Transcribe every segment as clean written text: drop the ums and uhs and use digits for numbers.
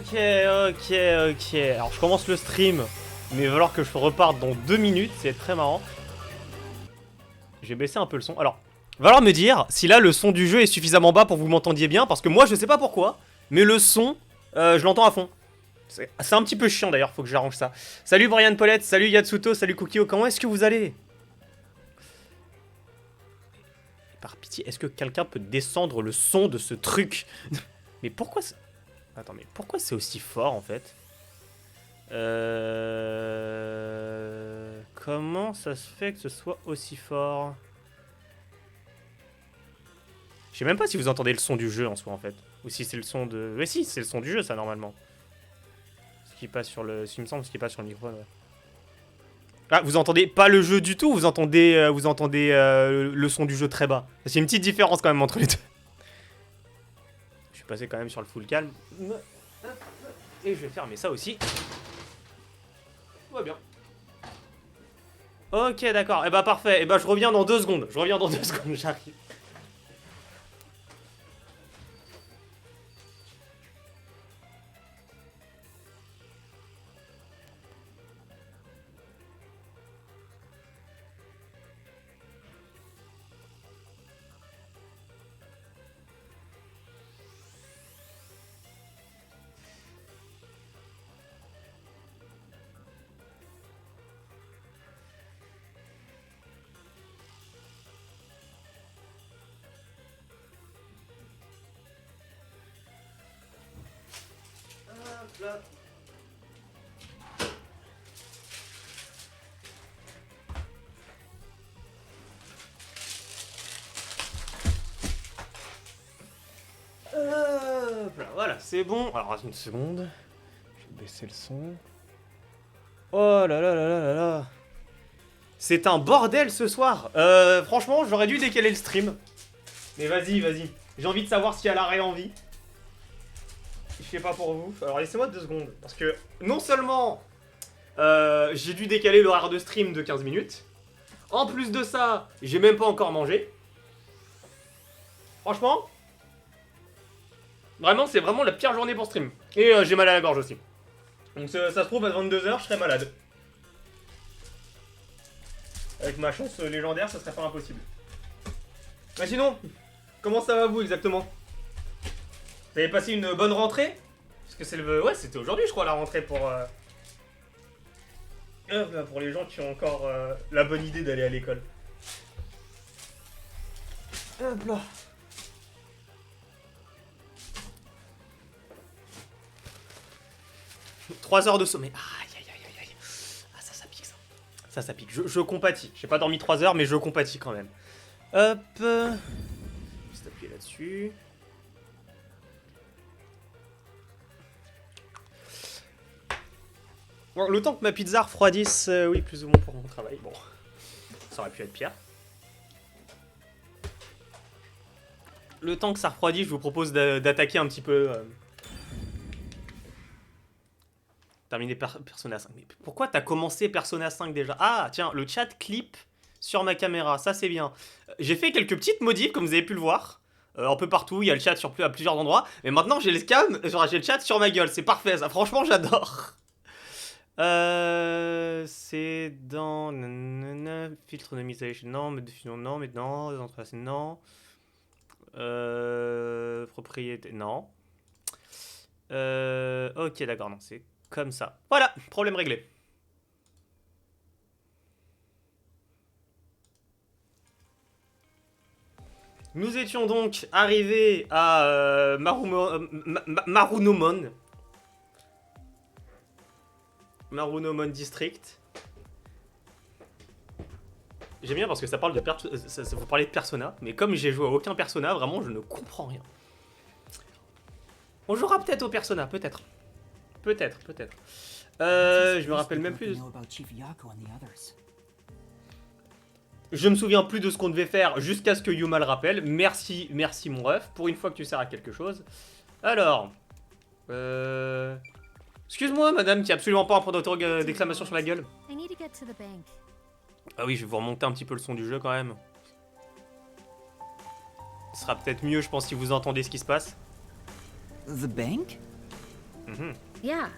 Ok. Alors je commence le stream, mais il va falloir que je reparte dans 2 minutes, c'est très marrant. J'ai baissé un peu le son. Alors, va falloir me dire si là le son du jeu est suffisamment bas pour que vous m'entendiez bien, parce que moi je sais pas pourquoi, mais le son, je l'entends à fond. C'est un petit peu chiant d'ailleurs, faut que j'arrange ça. Salut Brian Paulette, salut Yatsuto, salut Kukio, comment est-ce que vous allez? Par pitié, est-ce que quelqu'un peut descendre le son de ce truc? Mais pourquoi c'est... Attends, mais pourquoi c'est aussi fort en fait? Comment ça se fait que ce soit aussi fort? Je sais même pas si vous entendez le son du jeu en soi en fait. Ou si c'est le son de... Mais si, c'est le son du jeu ça normalement. Ce qui passe sur le... Il me semble ce qui passe sur le micro. Ouais. Ah, vous entendez pas le jeu du tout, vous entendez, le son du jeu très bas. C'est une petite différence quand même entre les deux. Je suis passé quand même sur le full calme. Et je vais fermer ça aussi. Tout va bien. Ok, d'accord. Et bah parfait. Et bah je reviens dans 2 secondes. J'arrive. Là. Voilà, c'est bon. Alors, une seconde. Je vais baisser le son. Oh là là là là là là. C'est un bordel ce soir. Franchement, j'aurais dû décaler le stream. Mais vas-y. J'ai envie de savoir si Halara est en vie. Je sais pas pour vous. Alors laissez-moi 2 secondes. Parce que non seulement j'ai dû décaler l'horaire de stream de 15 minutes. En plus de ça, j'ai même pas encore mangé. Franchement, vraiment, c'est vraiment la pire journée pour stream. Et j'ai mal à la gorge aussi. Donc ça se trouve à 22h, je serai malade. Avec ma chance légendaire, ça serait pas impossible. Mais sinon, comment ça va vous exactement? Vous avez passé une bonne rentrée? Parce que c'est le... Ouais, c'était aujourd'hui je crois la rentrée pour les gens qui ont encore la bonne idée d'aller à l'école. Hop là. « 3 heures de sommeil. Aïe. Ah ça pique ça. Ça pique. Je compatis. J'ai pas dormi 3 heures mais je compatis quand même. Hop. Juste appuyer là-dessus. Bon, le temps que ma pizza refroidisse, oui, plus ou moins pour mon travail. Bon, ça aurait pu être pire. Le temps que ça refroidit, je vous propose d'attaquer un petit peu. Terminer Persona 5. Mais pourquoi t'as commencé Persona 5 déjà? Ah, tiens, le chat clip sur ma caméra, ça c'est bien. J'ai fait quelques petites modifs, comme vous avez pu le voir. Un peu partout, il y a le chat à plusieurs endroits. Mais maintenant j'ai le cam, j'ai le chat sur ma gueule, c'est parfait ça, franchement j'adore. C'est dans... Filtre de misation, non, mode de fusion, non, mais non, entrelace, non. Propriété, non. Ok, d'accord, non, c'est comme ça. Voilà, problème réglé. Nous étions donc arrivés à Marunomon. Marunomon District. J'aime bien parce que ça parle de ça vous parlez de Persona, mais comme j'ai joué à aucun Persona, vraiment je ne comprends rien. On jouera peut-être au Persona, peut-être. Peut-être. Je me rappelle même plus. Je me souviens plus de ce qu'on devait faire jusqu'à ce que Yuma le rappelle. Merci mon ref. Pour une fois que tu sers à quelque chose. Alors. Excuse-moi, madame, qui a absolument pas un point d'exclamation sur la gueule. Ah oui, je vais vous remonter un petit peu le son du jeu quand même. Ce sera peut-être mieux, je pense, si vous entendez ce qui se passe. The bank? Mhm. Yeah,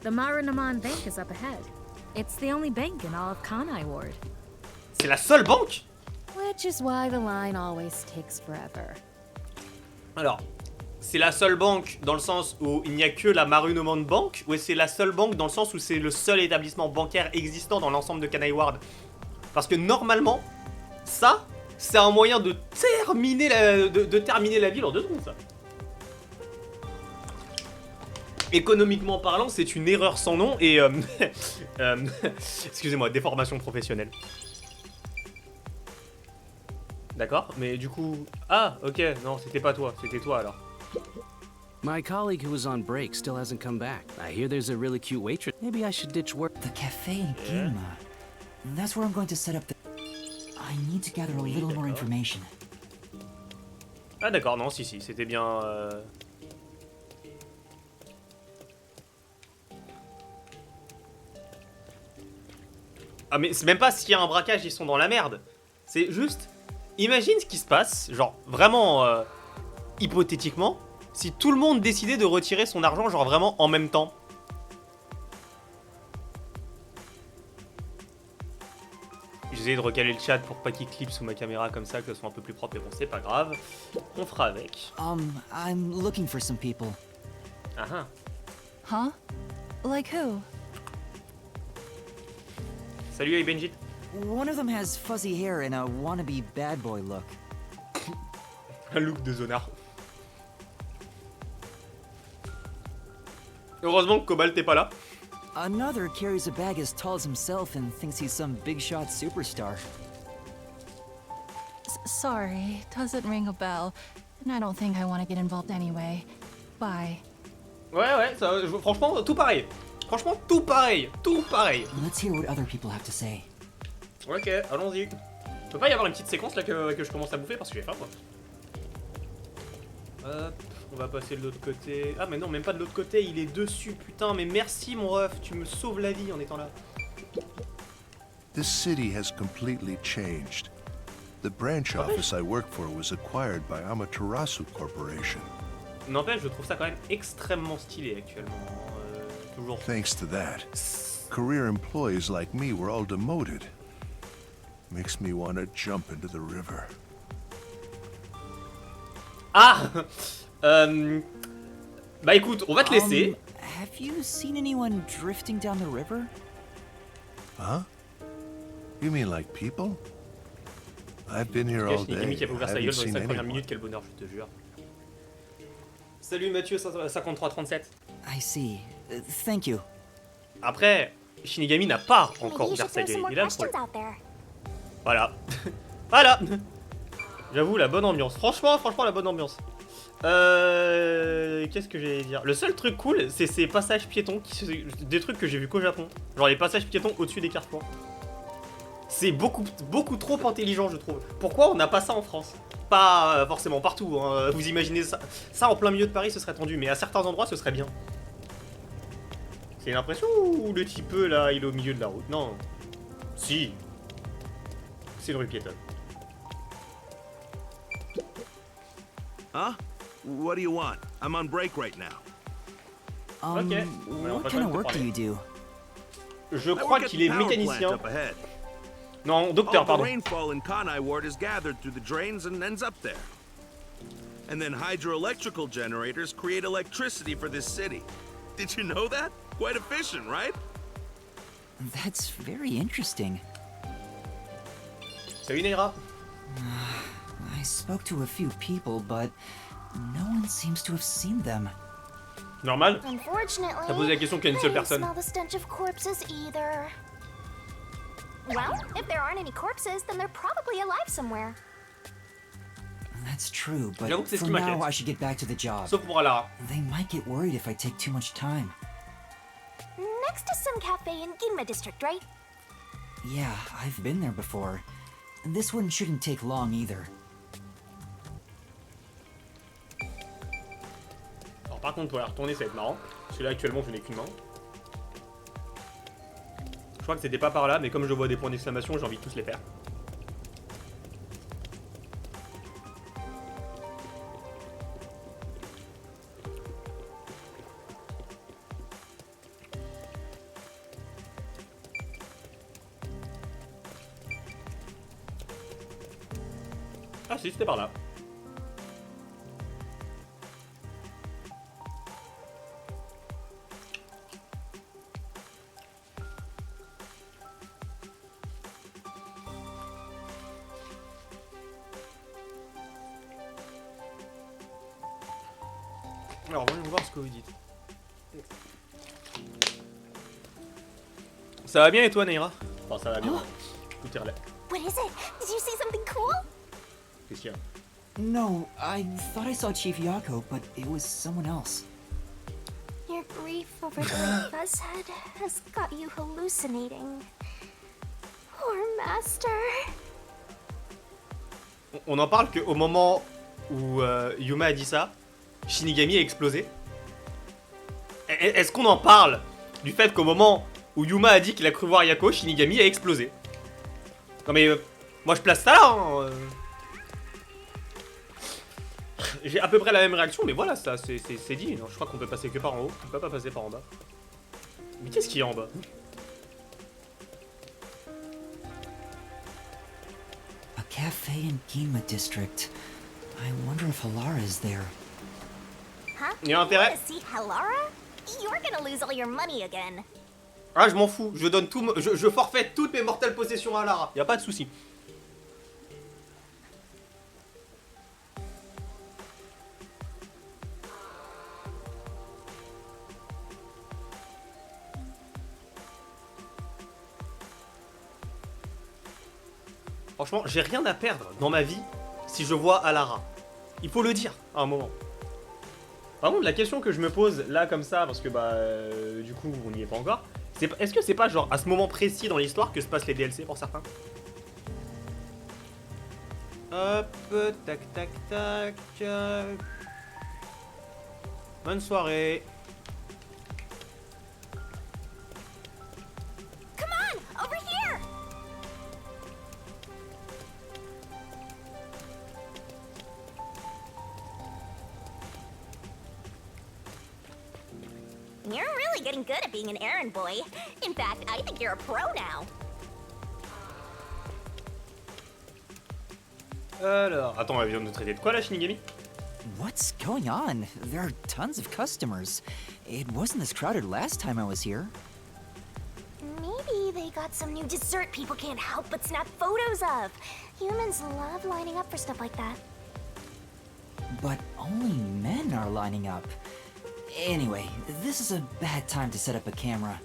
the Marunaman Bank is up ahead. It's the only bank in all of Kanai Ward. C'est la seule banque? Which is why the line always takes forever. Alors, c'est la seule banque dans le sens où il n'y a que la Marunoman Bank, ou c'est la seule banque dans le sens où c'est le seul établissement bancaire existant dans l'ensemble de Kanai Ward? Parce que normalement, ça, c'est un moyen de terminer la ville en 2 secondes, ça. Économiquement parlant, c'est une erreur sans nom et... excusez-moi, déformation professionnelle. D'accord, mais du coup... Ah, ok, non, c'était pas toi, c'était toi alors. My colleague who was on break still hasn't come back. I hear there's a really cute waitress. Maybe I should ditch work. The cafe in Ginma. That's where I'm going to set up the... I need to gather a little more information. Ah d'accord, non, si, c'était bien... Ah mais c'est même pas s'il y a un braquage, ils sont dans la merde. C'est juste... Imagine ce qui se passe, genre vraiment hypothétiquement, si tout le monde décidait de retirer son argent, genre vraiment en même temps. J'essaie de recaler le chat pour pas qu'il clip sous ma caméra comme ça, que ce soit un peu plus propre, mais bon, c'est pas grave. On fera avec. I'm looking for some people. Ah ah. Huh? Like who? Salut hey Benjit. One of them has fuzzy hair and a wannabe bad boy look. Un look de zonard. Heureusement que Cobalt t'es pas là. Another carries a bag as tall as himself and thinks he's some big shot superstar. Sorry, doesn't ring a bell. And I don't think I want to get involved anyway. Bye. Ouais, ça, franchement, tout pareil. Franchement, tout pareil. Tout pareil. Let's hear what other people have to say. Ok, allons-y. Peut pas y avoir une petite séquence là que je commence à bouffer parce que j'ai faim quoi. Hop, on va passer de l'autre côté. Ah mais non, même pas de l'autre côté, il est dessus, putain, mais merci mon ref, tu me sauves la vie en étant là. This city has completely changed. The branch office I work for was acquired by Amaterasu Corporation. N'empêche, je trouve ça quand même extrêmement stylé actuellement. Toujours. Thanks to that, career employees like me were all demoted. Makes me want to jump into the river. Ah bah écoute, on va te laisser. Have you seen anyone drifting down the river? Huh? You mean like people? I've been here all day. Qui a ouvert sa I gueule haven't dans les seen 5 premières anyone. minutes, quel bonheur, je te jure. Salut Mathieu 5337. I see. Thank you. Après, Shinigami n'a pas encore ouvert sa gueule, il a le problème. Voilà. Voilà. J'avoue, la bonne ambiance. Franchement, la bonne ambiance. Qu'est-ce que j'allais dire? Le seul truc cool, c'est ces passages piétons, des trucs que j'ai vu qu'au Japon. Genre les passages piétons au-dessus des carrefours. C'est beaucoup trop intelligent, je trouve. Pourquoi on n'a pas ça en France? Pas forcément partout, hein. Vous imaginez ça. Ça en plein milieu de Paris, ce serait tendu, mais à certains endroits, ce serait bien. C'est l'impression ou le type là, il est au milieu de la route? Non. Si. C'est une rue piétonne. Huh? What do you want? I'm on break right now. Ok. What kind of work do you do? Je crois qu'il est mécanicien. Non, docteur, All the pardon. rainfall in Kanai Ward is gathered through the drains and ends up there. And then hydroelectrical generators create electricity for this city. Did you know that? Quite efficient, right? That's very interesting. Salut Neira. I spoke to a few people, but no one seems to have seen them. Normal. Unfortunately, T'as posé la question qu'il y a une seule I don't personne. smell the stench of corpses either. Well, if there aren't any corpses, then they're probably alive somewhere. That's true, but J'avoue que c'est ce for qui now m'inquiète. I should get back to the job. Sauf pour Alara. They might get worried if I take too much time. Next to some cafe in Ginma district, right? Yeah, I've been there before. This one shouldn't take long either. Alors par contre, pour la retourner, ça va être marrant. Parce que là, actuellement, je n'ai qu'une main. Je crois que c'était pas par là, mais comme je vois des points d'exclamation, j'ai envie de tous les faire. Ah si, c'était par là. Alors, voyons voir ce que vous dites. Ça va bien et toi, Neira? Enfin, ça va bien. Tout est relais. What is it? Did you see something cool? Qu'est-ce qu'il y a? No, I thought I saw Chief Yako, but it was someone else. Your grief over the Fuzzhead has got you hallucinating. Poor master. On en parle qu'au moment où Yuma a dit ça, Shinigami a explosé. Est-ce qu'on en parle du fait qu'au moment où Yuma a dit qu'il a cru voir Yako, Shinigami a explosé? Non mais moi je place ça là hein. J'ai à peu près la même réaction, mais voilà, ça c'est dit. Non, je crois qu'on peut passer que par en haut, on peut pas passer par en bas. Mais qu'est-ce qu'il y a en bas? A cafe in Ginma District. I wonder if Halara is there. Huh? Il y a intérêt. Want to see Halara? You're gonna lose all your money again. Ah, je m'en fous, je donne tout, je forfait toutes mes mortelles possessions à Lara, y a pas de souci. Franchement, j'ai rien à perdre dans ma vie si je vois Alara. Il faut le dire à un moment. Par contre, la question que je me pose là comme ça, parce que bah du coup on n'y est pas encore, c'est est-ce que c'est pas genre à ce moment précis dans l'histoire que se passent les DLC pour certains? Hop, tac tac tac. Bonne soirée. Come on, over here. You're really getting good at being an errand boy. In fact, I think you're a pro now. Alors, attends, elle vient de traiter de quoi là, Shinigami? What's going on? There are tons of customers. It wasn't this crowded last time I was here. Maybe they got some new dessert people can't help but snap photos of. Humans love lining up for stuff like that. But only men are lining up. Anyway, this is a bad time to set up a camera.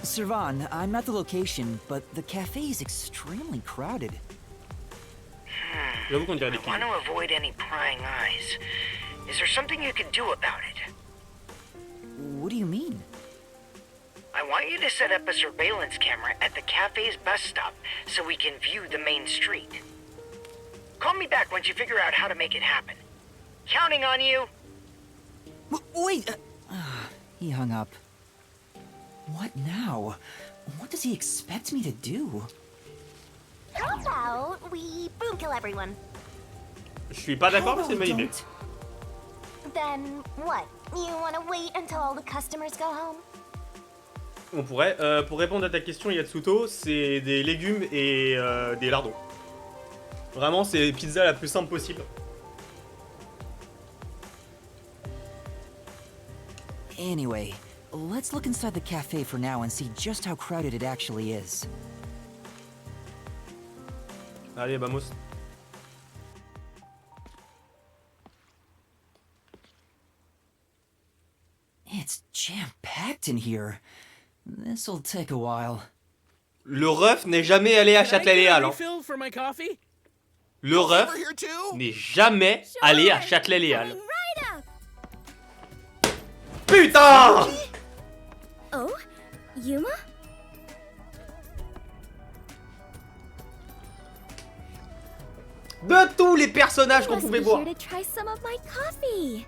Servan, I'm at the location, but the cafe is extremely crowded. J'avoue qu'on dirait des I want to avoid any prying eyes. Is there something you can do about it? What do you mean? I want you to set up a surveillance camera at the cafe's bus stop so we can view the main street. Call me back once you figure out how to make it happen. Counting on you. Wait! He hung up. What now? What does he expect me to do? How about we boom kill everyone? Je suis pas d'accord, mais c'est une bonne idée. Then what? You want to wait until all the customers go home? On pourrait, pour répondre à ta question Yatsuto, c'est des légumes et des lardons. Vraiment, c'est la pizza la plus simple possible. Anyway, let's look inside the cafe for now and see just how crowded it actually is. Allez, vamos. It's jam-packed in here. This'll take a while. Le ref n'est jamais allé à Châtelet-Léal. Hein. Le ref n'est jamais allé à Châtelet-Léal. Putain! Oh, Yuma? De tous les personnages qu'on pouvait voir. To try some of my coffee.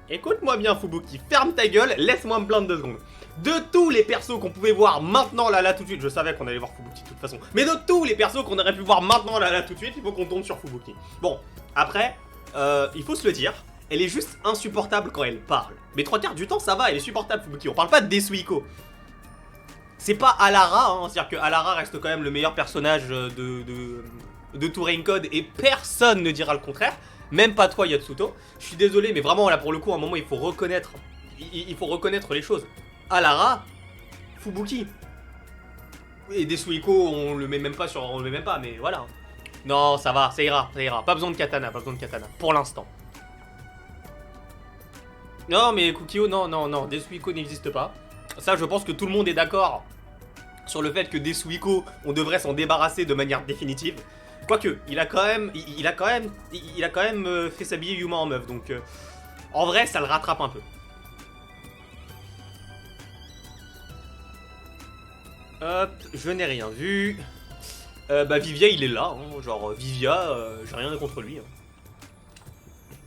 Écoute-moi bien, Fubuki, ferme ta gueule, laisse-moi me plaindre 2 secondes. De tous les persos qu'on pouvait voir maintenant, là, tout de suite, je savais qu'on allait voir Fubuki de toute façon, mais de tous les persos qu'on aurait pu voir maintenant, là, tout de suite, il faut qu'on tombe sur Fubuki. Bon, après, il faut se le dire, elle est juste insupportable quand elle parle. Mais 3/4 du temps, ça va, elle est supportable, Fubuki. On parle pas de Desuhiko. C'est pas Halara, hein, c'est-à-dire que Halara reste quand même le meilleur personnage de tout Raincode et personne ne dira le contraire. Même pas toi, Yatsuto. Je suis désolé, mais vraiment, là, pour le coup, à un moment, il faut reconnaître. Il faut reconnaître les choses. Halara, Fubuki. Et Desuhiko, on le met même pas sur... On le met même pas, mais voilà. Non, ça va, ça ira, ça ira. Pas besoin de katana, pas besoin de katana. Pour l'instant. Non, mais Kukio, non, non, non. Desuhiko n'existe pas. Ça, je pense que tout le monde est d'accord sur le fait que Desuhiko, on devrait s'en débarrasser de manière définitive. Quoique, il a quand même fait s'habiller Yuma en meuf, donc en vrai, ça le rattrape un peu. Hop, je n'ai rien vu. Bah Vivia, il est là, hein, genre Vivia, j'ai rien contre lui. Hein.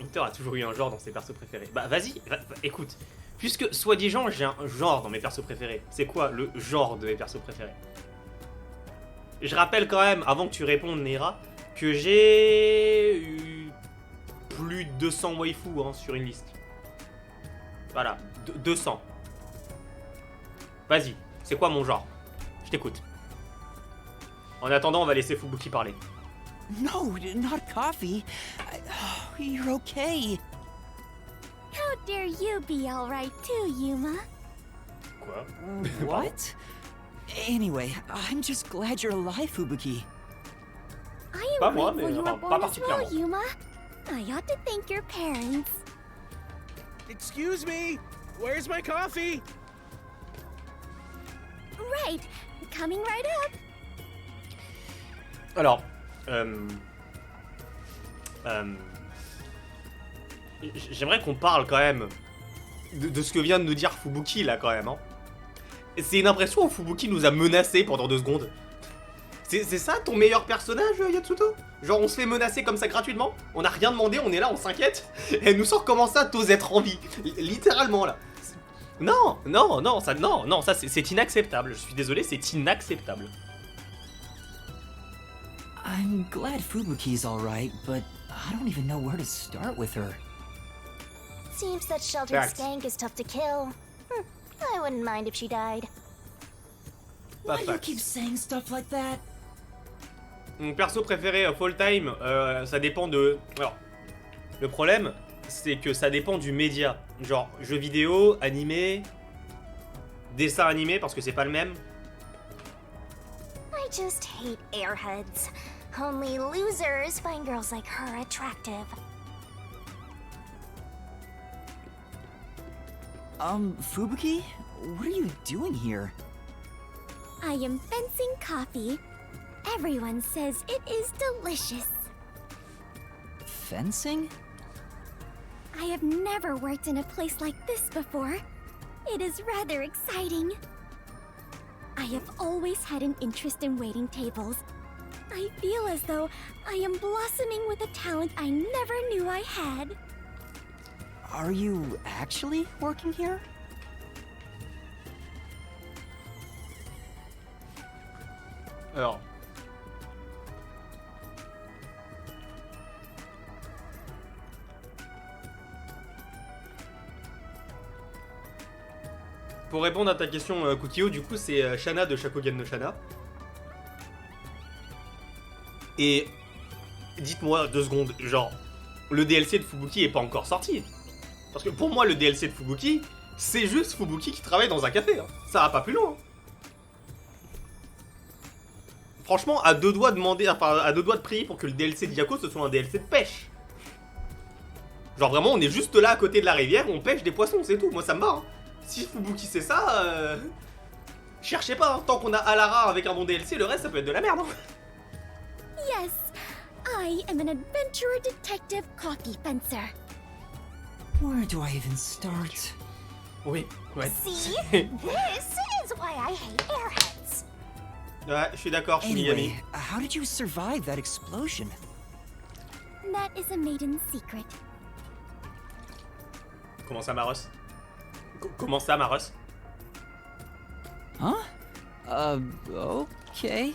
Unter a toujours eu un genre dans ses persos préférés. Bah vas-y, écoute, puisque soi-disant j'ai un genre dans mes persos préférés, c'est quoi le genre de mes persos préférés? Je rappelle quand même, avant que tu répondes Neira, que j'ai eu plus de 200 waifus hein, sur une liste. Voilà, 200. Vas-y, c'est quoi mon genre? Je t'écoute. En attendant, on va laisser Fubuki parler. No, not coffee. You're okay. How dare you be alright too, Yuma? Quoi? What? Anyway, I'm just glad you're alive, Fubuki. I am Pas moi, grateful mais you were enfin, born pas as particulièrement. well, Yuma. I ought to thank your parents. Excuse me, where's my coffee? Right, coming right up. Alors, j'aimerais qu'on parle quand même de ce que vient de nous dire Fubuki là quand même. Hein. C'est une impression où Fubuki nous a menacés pendant 2 secondes. C'est ça ton meilleur personnage, Yatsuto? Genre on se fait menacer comme ça gratuitement? On n'a rien demandé, on est là, on s'inquiète. Et elle nous sort comment ça, t'oses être en vie? Littéralement là. Non, non, non, ça, non, non, ça c'est inacceptable. Je suis désolé, c'est inacceptable. I'm glad Fubuki's alright, but I don't even know where to start with her. Seems that sheltered Facts. skank is tough to kill. I wouldn't mind if she died. Why do you keep saying stuff like that? Mon perso préféré full time, ça dépend de... Alors, le problème, c'est que ça dépend du média. Genre, jeux vidéo, animé, dessin animé, parce que c'est pas le même. I just hate airheads. Only losers find girls like her attractive. Fubuki? What are you doing here? I am fencing coffee. Everyone says it is delicious. Fencing? I have never worked in a place like this before. It is rather exciting. I have always had an interest in waiting tables. I feel as though I am blossoming with a talent I never knew I had. Are you actually working here? Alors... Pour répondre à ta question, Kukio, du coup, c'est Shana de Shakugan no Shana. Et dites-moi 2 secondes, genre, le DLC de Fubuki est pas encore sorti. Parce que pour moi, le DLC de Fubuki, c'est juste Fubuki qui travaille dans un café. Hein. Ça va pas plus loin. Franchement, à 2 doigts de demander, enfin, à 2 doigts de prier pour que le DLC de Yako ce soit un DLC de pêche. Genre vraiment, on est juste là à côté de la rivière, on pêche des poissons, c'est tout. Moi, ça me va. Hein. Si Fubuki c'est ça, cherchez pas, hein. Tant qu'on a Halara avec un bon DLC, le reste ça peut être de la merde. Hein. Yes, I am an adventurer detective coffee fencer. Where do I even start? Oui, ouais. See? This is why I hate airheads. Ouais, je suis d'accord, Shinigami. Anyway, how did you survive that explosion? That is a maiden secret. Comment ça, Maros? Comment ça, Maros? Huh? Okay.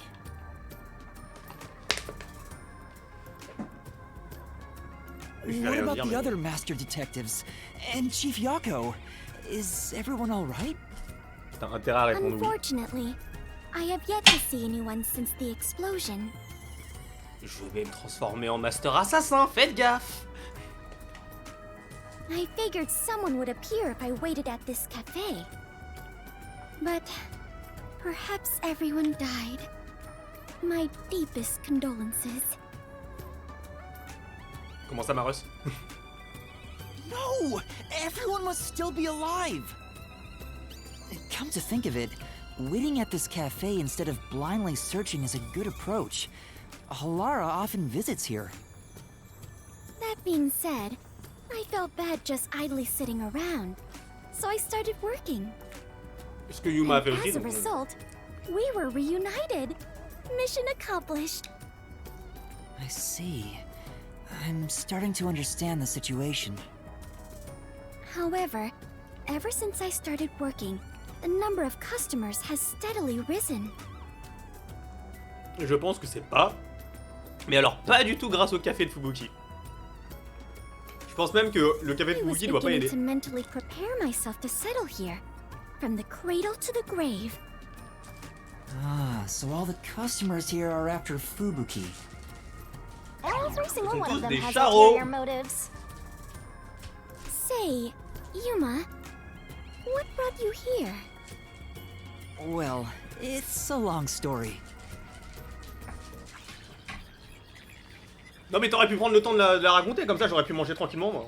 What about the other master detectives? And Chief Yako? Is everyone alright? T'as intérêt à répondre oui. Unfortunately, I have yet to see anyone since the explosion. Je vais me transformer en master assassin, faites gaffe. I figured someone would appear if I waited at this cafe. But perhaps everyone died. My deepest condolences. Comment ça, Marus? No! Everyone must still be alive! Come to think of it, waiting at this cafe instead of blindly searching is a good approach. Halara often visits here. That being said, I felt bad just idly sitting around. So I started working. Est-ce que Yuma avait aussi As a result, we were reunited. Mission accomplished. I see. I'm starting to understand the situation. However, ever since I started working, the number of customers has steadily risen. Je pense que c'est pas. Mais alors, pas du tout grâce au café de Fubuki. Je pense même que le café de I was Fubuki doit pas beginning aider. to mentally prepare myself to settle here, from the cradle to the grave. Ah, so all the customers here are after Fubuki. Every single one of them des has charros. ulterior motives. Say, Yuma, what brought you here? Well, it's a long story. Non mais t'aurais pu prendre le temps de la raconter, comme ça j'aurais pu manger tranquillement. Moi.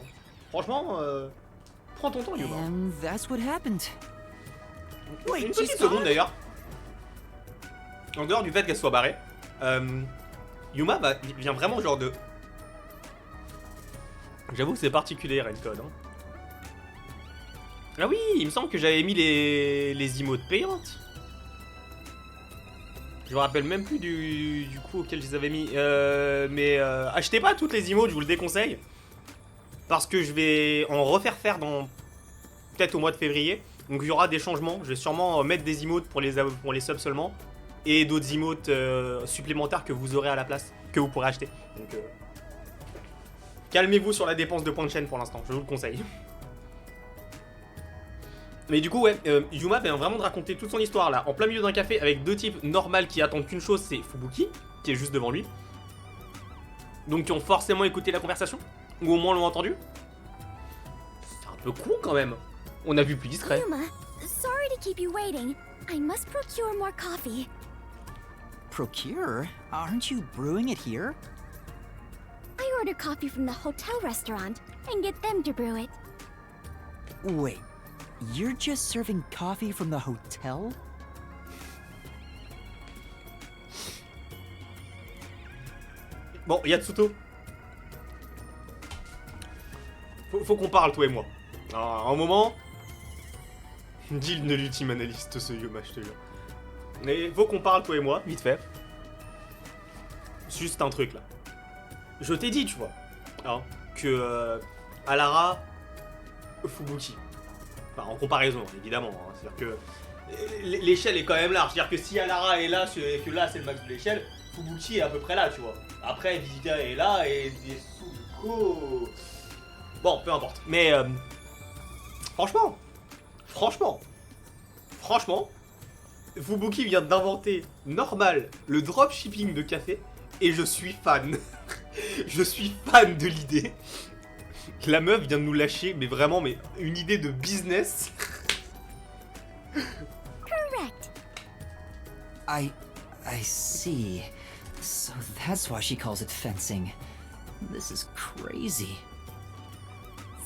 Franchement, prends ton temps, Yuma. And that's what happened. Wait, Une petite she's seconde gone? d'ailleurs. En dehors du fait qu'elle soit barrée, Yuma vient vraiment genre de... J'avoue que c'est particulier, Redcode. Hein. Ah oui, il me semble que j'avais mis les emotes payantes. Je me rappelle même plus du coup auquel je les avais mis. Mais achetez pas toutes les emotes, je vous le déconseille. Parce que je vais en refaire faire dans... peut-être au mois de février. Donc il y aura des changements. Je vais sûrement mettre des emotes pour les subs seulement. Et d'autres emotes supplémentaires que vous aurez à la place. Que vous pourrez acheter. Donc calmez-vous sur la dépense de points de chaîne pour l'instant. Je vous le conseille. Mais du coup, ouais, Yuma vient vraiment de raconter toute son histoire là, en plein milieu d'un café avec deux types normaux qui attendent qu'une chose, c'est Fubuki, qui est juste devant lui. Donc qui ont forcément écouté la conversation, ou au moins l'ont entendu. C'est un peu con quand même. On a vu plus discret. Yuma, sorry to keep you waiting. I must procure more coffee. Procure? Aren't you brewing it here? I order coffee from the hotel restaurant and get them to brew it. Wait, you're just serving coffee from the hotel? Bon, Yatsuto. Faut qu'on parle, toi et moi. Alors, un moment. Deal de l'ultime analyste, ce Yuma, je te jure. Mais faut qu'on parle, toi et moi, vite fait. Juste un truc là. Je t'ai dit, tu vois, hein, que Halara, Fubuki. Enfin, en comparaison, évidemment. Hein, c'est-à-dire que l'échelle est quand même large. C'est-à-dire que si Halara est là, et que là c'est le max de l'échelle, Fubuki est à peu près là, tu vois. Après, Visita est là et des Suzuko. Bon, peu importe. Mais franchement, Fubuki vient d'inventer normal le dropshipping de café et je suis fan. Je suis fan de l'idée. La meuf vient de nous lâcher, mais vraiment, mais une idée de business. Correct. I see. So that's why she calls it fencing. This is crazy.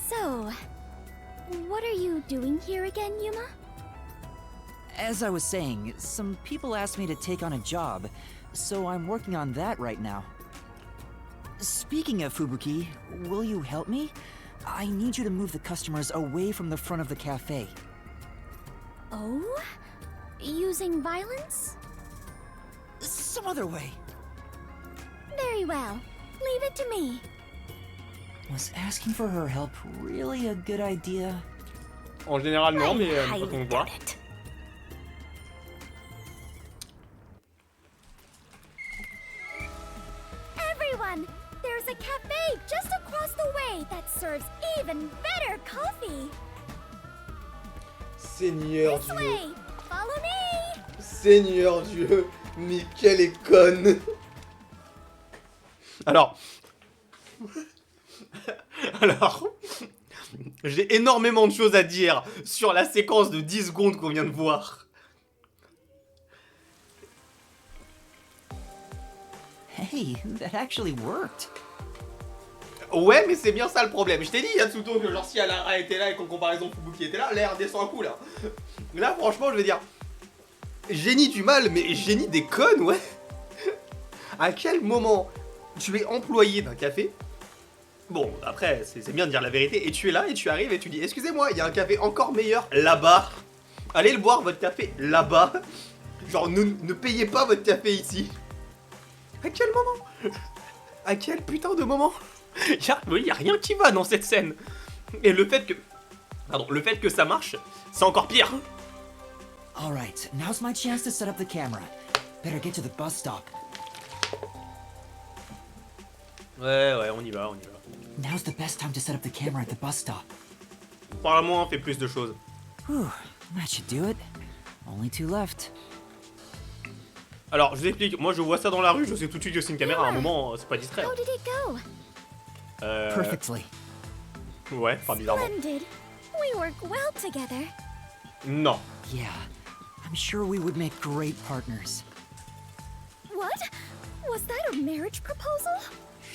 So, what are you doing here again, Yuma? As I was saying, some people asked me to take on a job, so I'm working on that right now. Speaking of Fubuki, will you help me? I need you to move the customers away from the front of the cafe. Oh? Using violence? Some other way. Very well. Leave it to me. Was asking for her help really a good idea? En général, non, mais quand on voit. Everyone, there's a cafe just across the way that serves even better coffee. Seigneur This way. Follow me. Seigneur Dieu, mais quelle est conne. Alors... Alors... J'ai énormément de choses à dire sur la séquence de 10 secondes qu'on vient de voir. Hey, that actually worked. Ouais, mais c'est bien ça le problème. Je t'ai dit, Yatsuto, que genre si Halara était là et qu'en comparaison Fubuki était là, l'air descend un coup là. Là, franchement, je veux dire... Génie du mal, mais génie des connes, ouais. À quel moment tu es employé d'un café? Bon, après, c'est bien de dire la vérité. Et tu es là, et tu arrives, et tu dis, excusez-moi, il y a un café encore meilleur là-bas. Allez le boire, votre café, là-bas. Genre, ne payez pas votre café ici. À quel moment? À quel putain de moment? Il y a rien qui va dans cette scène. Et le fait que... Pardon, le fait que ça marche, c'est encore pire. Alright, now's my chance to set up the camera. Better get to the bus stop. Ouais, on y va, on y va. Now's the best time to set up the camera at the bus stop. Parle-moi, fais plus de choses. Whew, that should do it. Only 2 left. Alors, je vous explique, moi je vois ça dans la rue, je sais tout de suite que c'est une caméra, à un moment, c'est pas distrait. How did it go? Perfectly. Ouais, enfin bizarrement. Splendid. We work well together. Non. Yeah, I'm sure we would make great partners. What? Was that a marriage proposal?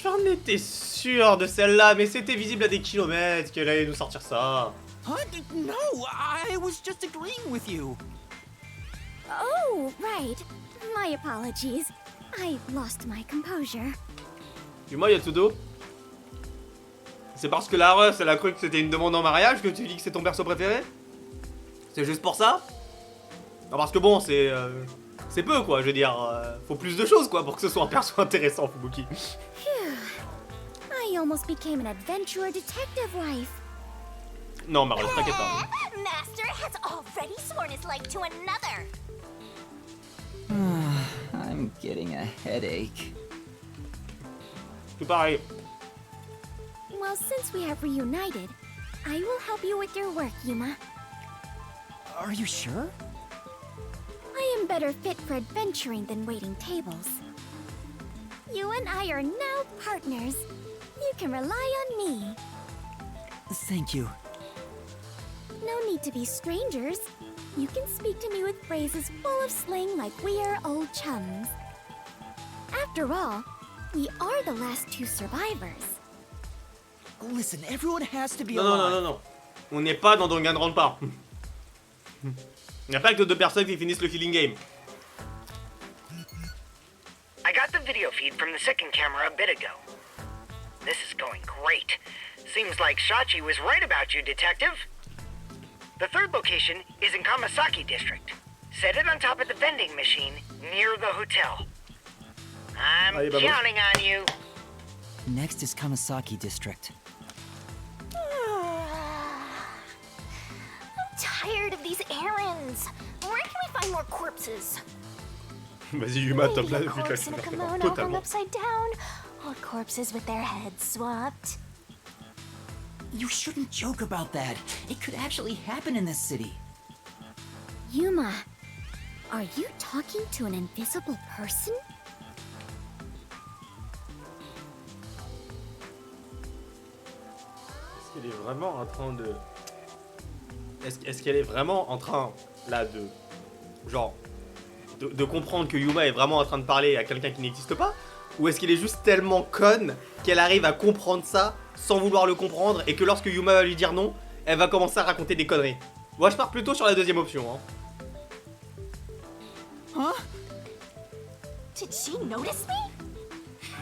J'en étais sûr de celle-là, mais c'était visible à des kilomètres qu'elle allait nous sortir ça. Huh? No, I was just agreeing with you. Oh, right. My apologies. I lost my composure. Dis-moi, Yatsudo, c'est parce que la Russ, elle a cru que c'était une demande en mariage que tu dis que c'est ton perso préféré? C'est juste pour ça? Non, parce que bon, c'est peu quoi, je veux dire, faut plus de choses quoi pour que ce soit un perso intéressant, Fubuki. I almost became an adventurer detective wife. Non, Mario, t'inquiète pas. Master has already sworn his life to another. I'm getting a headache. Tout pareil. Well, since we have reunited, I will help you with your work, Yuma. Are you sure? I am better fit for adventuring than waiting tables. You and I are now partners. You can rely on me. Thank you. No need to be strangers. You can speak to me with phrases full of slang like we are old chums. After all, we are the last 2 survivors. Listen, everyone has to be Non, alive. non. On n'est pas dans Danganronpa. Il n'y a pas que 2 personnes qui finissent le killing game. I got the video feed from the second camera a bit ago. This is going great. Seems like Shachi was right about you, Detective. The third location is in Kamasaki District. Set it on top of the vending machine near the hotel. I'm counting on you. Next is Kamasaki District. I'm tired of these errands. Where can we find more corpses? Vas-y, Yuma, top là Maybe a depuis corpse in a kimono hung totalement. upside down, or corpses with their heads swapped. You shouldn't joke about that. It could actually happen in this city. Yuma, are you talking to an invisible person? Est-ce qu'elle est vraiment en train de... Est-ce qu'elle est vraiment en train, là, de... Genre... De comprendre que Yuma est vraiment en train de parler à quelqu'un qui n'existe pas? Ou est-ce qu'elle est juste tellement conne qu'elle arrive à comprendre ça sans vouloir le comprendre et que lorsque Yuma va lui dire non, elle va commencer à raconter des conneries? Moi, je pars plutôt sur la deuxième option, hein. Huh? Did she notice me?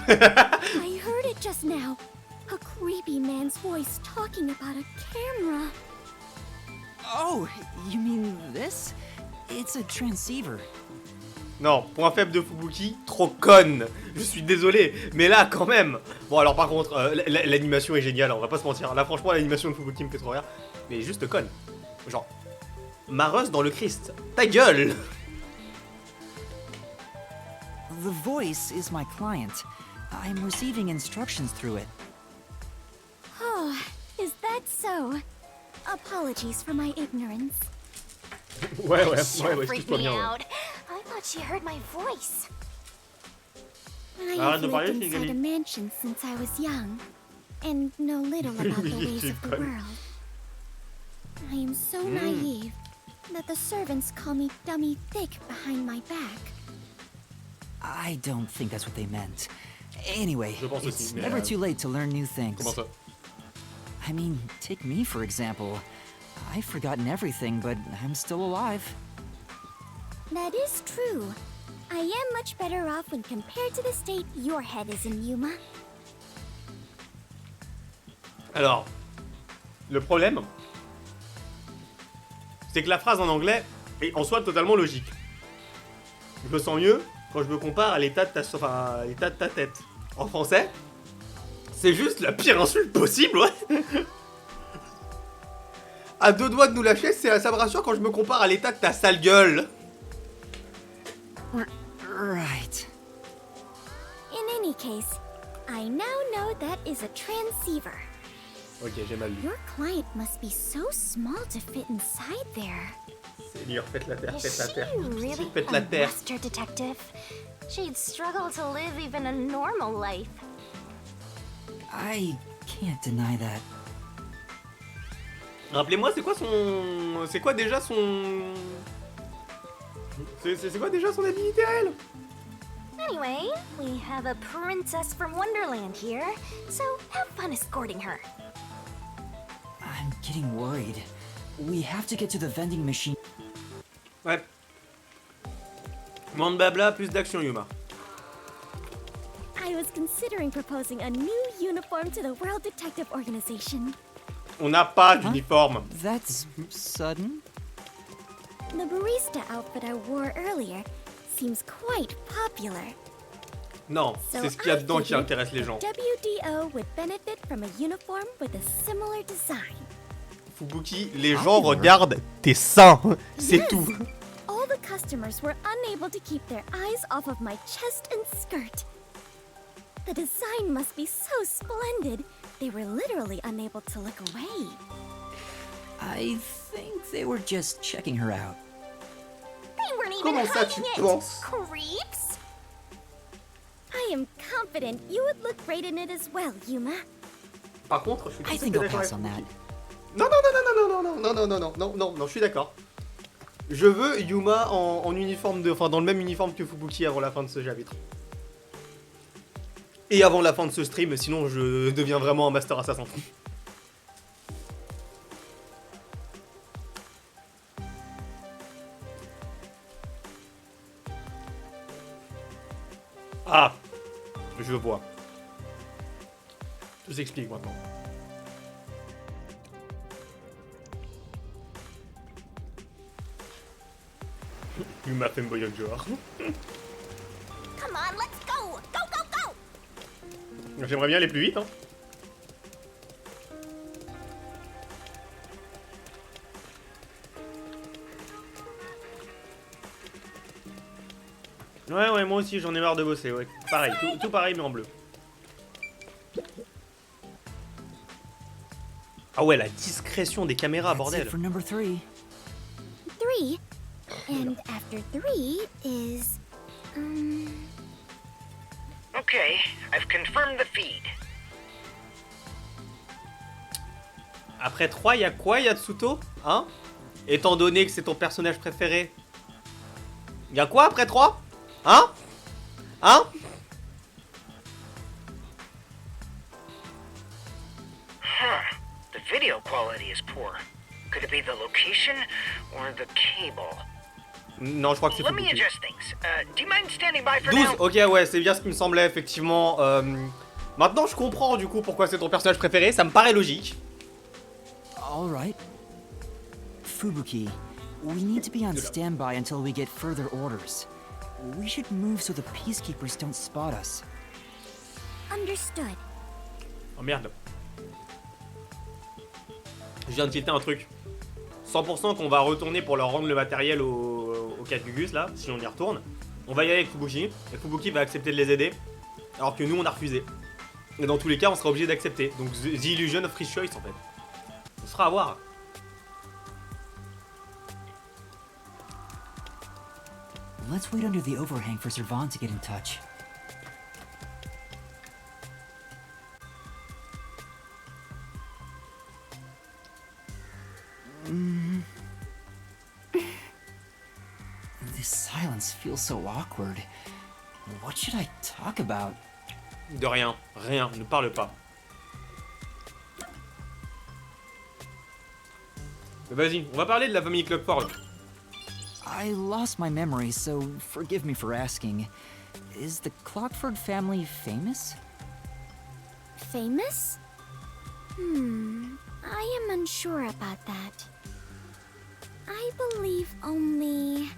I heard it just now. A creepy man's voice talking about a camera. Oh, you mean this? It's a transceiver. Non, point faible de Fubuki, trop conne. Je suis désolé, mais là quand même. Bon alors par contre, l'animation est géniale, on va pas se mentir. Là franchement l'animation de Fubuki me fait trop rire. Mais juste conne. Genre, Mareuse dans le Christ. Ta gueule. The voice is my client. I'm receiving instructions through it. Oh, is that so? Apologies for my ignorance. ouais, excuse-moi bien. Ouais. I thought she heard my voice. I Arrête have de parler, lived inside a Shingali. mansion since I was young, and know little about the ways of the world. I am so naive that the servants call me dummy thick behind my back. I don't think that's what they meant. Anyway, Je pense it's aussi, mais, never too late to learn new things. Comment ça? I mean, take me for example. I've forgotten everything, but I'm still alive. That is true. I am much better off when compared to the state your head is in, Yuma. Alors, le problème, c'est que la phrase en anglais est en soi totalement logique. Je me sens mieux quand je me compare à l'état de à l'état de ta tête. En français, c'est juste la pire insulte possible, ouais. À deux doigts de nous lâcher, ça me rassure quand je me compare à l'état de ta sale gueule. Right. In any case, I now know that is a transceiver. Ok, j'ai mal lu. Your client must be so small to fit inside there. Seigneur, faites la terre, Is faites la she terre. really Faites a la terre. master detective? She'd struggle to live even a normal life. I can't deny that. Rappelez-moi, c'est quoi son... C'est quoi déjà son... C'est quoi déjà son habilité à elle? Anyway, we have a princess from Wonderland here, so have fun escorting her. I'm getting worried. We have to get to the vending machine. Ouais. Moins de blabla, plus d'action, Yuma. I was considering proposing a new uniform to the World Detective Organization. On n'a pas d'uniforme. That's sudden. The barista outfit I wore earlier seems quite popular. Non, So c'est ce qu'il y a I dedans qui figured intéresse les gens. WDO would benefit from a uniform with a similar design. Fubuki, les gens regardent tes seins. C'est Yes. tout. All the customers were unable to keep their eyes off of my chest and skirt. The design must be so splendid. They were literally unable to look away. I think they were just checking her out. They weren't even Comment ça, tu hiding it, penses? creeps! I am confident you would look great in it as well, Yuma. Par contre, je suis tout I à fait think I'll d'accord pass avec on that. Fubuki. Non, je suis d'accord. Je veux Yuma en uniforme de... Enfin, dans le même uniforme que Fubuki avant la fin de ce chapitre. Et avant la fin de ce stream, sinon je deviens vraiment un master assassin. Ah, je vois. Je vous explique maintenant. Yuma Femboy genre. Come on, let's go! Go, go, go! J'aimerais bien aller plus vite, hein. Ouais, moi aussi j'en ai marre de bosser, ouais. Pareil, tout pareil mais en bleu. Ah ouais, la discrétion des caméras, That's bordel. it for number 3. 3. And after 3 is... Okay, I've confirmed the feed. Après 3, y a quoi, Yatsuto? Hein? Étant donné que c'est ton personnage préféré. Y a quoi après 3? Hein? Hein? Huh. The video quality is poor. Could it be the location or the cable? Non, je crois que c'est Let me Fubuki. adjust things. Do you mind standing by for 12, now? ok, ouais, c'est bien ce qui me semblait, effectivement. Maintenant, je comprends, du coup, pourquoi c'est ton personnage préféré. Ça me paraît logique. All right. Fubuki, we need to be on standby until we get further orders. We should move so the peacekeepers don't spot us. Understood. Oh merde. Je viens de tilter un truc. 100% qu'on va retourner pour leur rendre le matériel au 4 Gugus là, si on y retourne. On va y aller avec Fubuki, et Fubuki va accepter de les aider, alors que nous on a refusé. Et dans tous les cas on sera obligé d'accepter. Donc The Illusion of Free Choice en fait. On sera à voir. Let's wait under the overhang for Servant to get in touch. This silence feels so awkward. What should I talk about? De rien, rien, ne parle pas. Vas-y, on va parler de la famille Clockford. I lost my memory, so forgive me for asking. Is the Clockford family famous? Famous? I am unsure about that. I believe only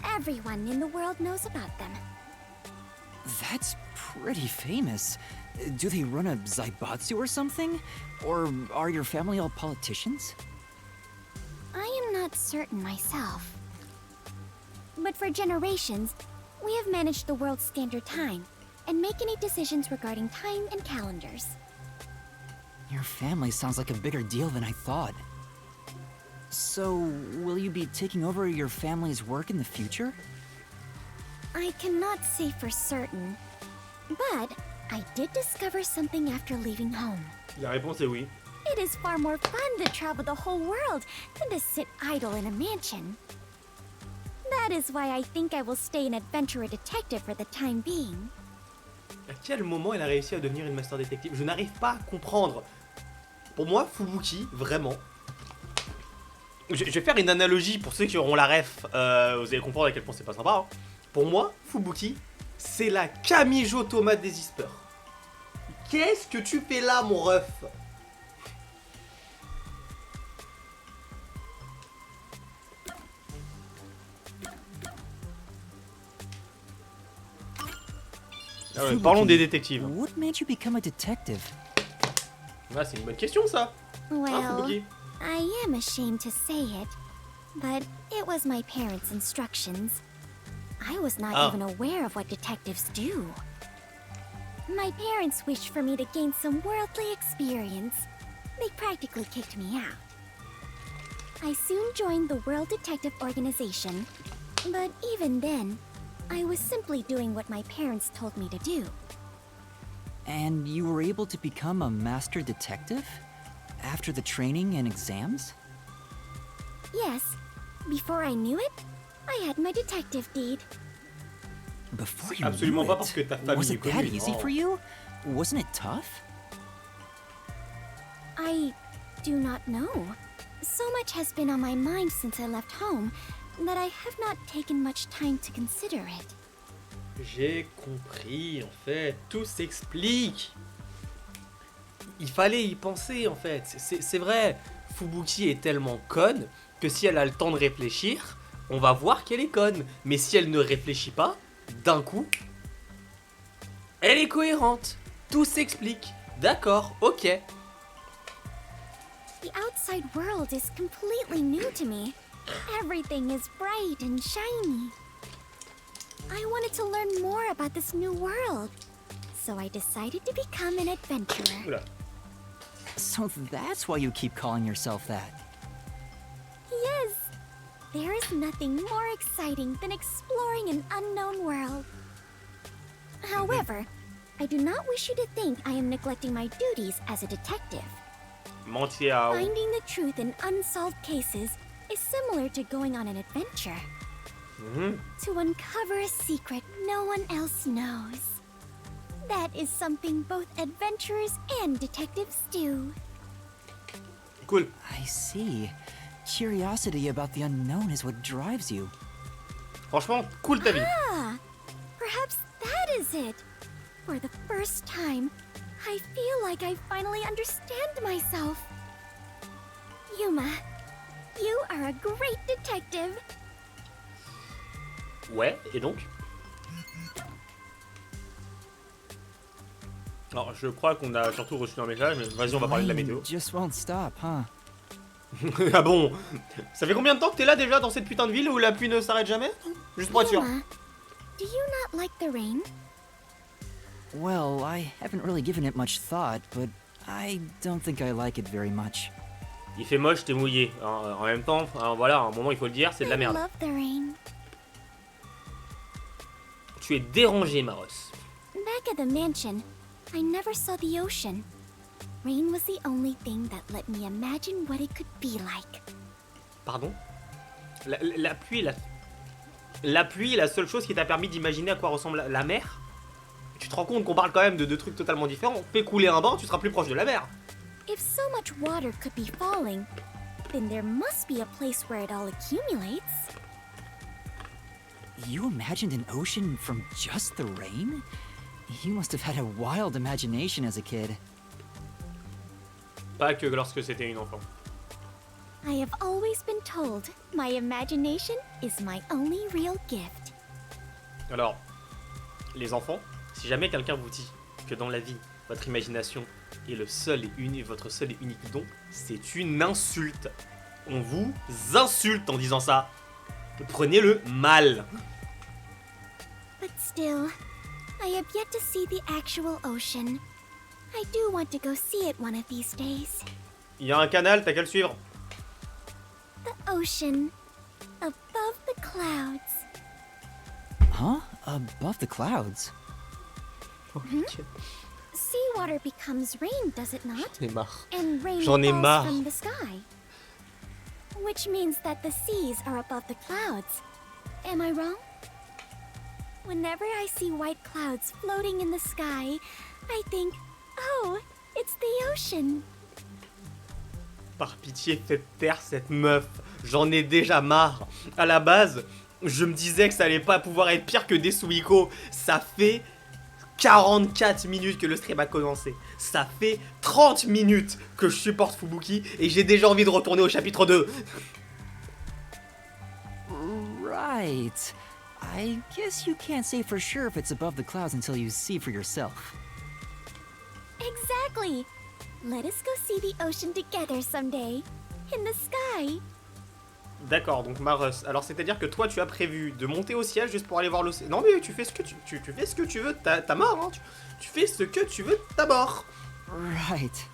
everyone in the world knows about them. That's pretty famous. Do they run a zaibatsu or something? Or are your family all politicians? I am not certain myself. But for generations, we have managed the world's standard time and make any decisions regarding time and calendars. Your family sounds like a bigger deal than I thought. So, will you be taking over your family's work in the future? I cannot say for certain, but I did discover something after leaving home. La réponse est oui. It is far more fun to travel the whole world than to sit idle in a mansion. That is why I think I will stay an adventurer detective for the time being. À quel moment elle a réussi à devenir une master détective? Je n'arrive pas à comprendre. Pour moi, Fubuki, vraiment... Je vais faire une analogie pour ceux qui auront la ref. Vous allez comprendre à quel point c'est pas sympa. Hein. Pour moi, Fubuki, c'est la Kamijo tomate des Ispers. Qu'est-ce que tu fais là, mon ref? Ah ouais, parlons des détectives. What made you become a detective? Ah, c'est une bonne question, ça. Well, Fubuki. I am ashamed to say it, but it was my parents' instructions. I was not even aware of what detectives do. My parents wished for me to gain some worldly experience. They practically kicked me out. I soon joined the World Detective Organization, but even then, I was simply doing what my parents told me to do. And you were able to become a master detective? After the training and exams? Yes. Before I knew it, I had my detective deed. Before you Absolument knew pas it? parce que ta famille Was est it that connue. easy for you? Wasn't it tough? I do not know. So much has been on my mind since I left home that I have not taken much time to consider it. J'ai compris, en fait. Tout s'explique. Il fallait y penser, en fait. C'est vrai. Fubuki est tellement conne que si elle a le temps de réfléchir, on va voir qu'elle est conne. Mais si elle ne réfléchit pas, d'un coup, elle est cohérente. Tout s'explique. D'accord, ok. The outside world is completely new to me. Everything is bright and shiny. I wanted to learn more about this new world, so I decided to become an adventurer. Oula. So that's why you keep calling yourself that. Yes, there is nothing more exciting than exploring an unknown world. However, I do not wish you to think I am neglecting my duties as a detective. Mentir. Finding the truth in unsolved cases is similar to going on an adventure. To uncover a secret no one else knows. That is something both adventurers and detectives do. Cool. I see. Curiosity about the unknown is what drives you. Franchement, cool ta vie. Ah, perhaps that is it. For the first time, I feel like I finally understand myself. Yuma, you are a great detective. Ouais, et donc? Alors, je crois qu'on a surtout reçu un message, mais vas-y, on va parler de la météo. Just won't stop, huh? Ah bon? Ça fait combien de temps que t'es là déjà dans cette putain de ville où la pluie ne s'arrête jamais? Juste pour être sûr. Yuma, do you not like the rain? Well, I haven't really given it much thought, but I don't think I like it very much. Il fait moche, t'es mouillé. En même temps, voilà, à un moment il faut le dire, c'est de la I merde. love the rain. Tu es dérangé, Maros. Back at the mansion, I never saw the ocean. rain was the only thing that let me imagine what it could be like. Pardon? La pluie, la pluie est la seule chose qui t'a permis d'imaginer à quoi ressemble la mer? Tu te rends compte qu'on parle quand même de deux trucs totalement différents. Fais couler un banc, tu seras plus proche de la mer. If so much water could be falling, then there must be a place where it all accumulates. You imagined an ocean from just the rain? You must have had a wild imagination as a kid. Pas que lorsque c'était une enfant. I have always been told my imagination is my only real gift. Alors, les enfants, si jamais quelqu'un vous dit que dans la vie, votre imagination est votre seul et unique don, c'est une insulte. On vous insulte en disant ça. Prenez-le mal. But still, I have yet to see the actual ocean. I do want to go see it one of these days. Il y a un canal, t'as qu'à le suivre. The ocean, above the clouds. Huh? Above the clouds? Seawater becomes rain, does it not? J'en ai marre. And rain J'en ai falls marre. from the sky. Which means that the seas are above the clouds. Am I wrong? Whenever I see white clouds floating in the sky, I think, oh, it's the ocean. Par pitié, faites taire cette meuf. J'en ai déjà marre. À la base, je me disais que ça allait pas pouvoir être pire que des Suiko. Ça fait 44 minutes que le stream a commencé. Ça fait 30 minutes que je supporte Fubuki et j'ai déjà envie de retourner au chapitre 2. Right. I guess you can't say for sure if it's above the clouds until you see for yourself. Exactly. Let us go see the ocean together someday. In the sky. D'accord, donc Marus. Alors c'est-à-dire que toi tu as prévu de monter au ciel juste pour aller voir l'océan. Non mais tu fais ce que tu fais ce que tu veux de ta mort, hein. Tu fais ce que tu veux de ta mort. Right.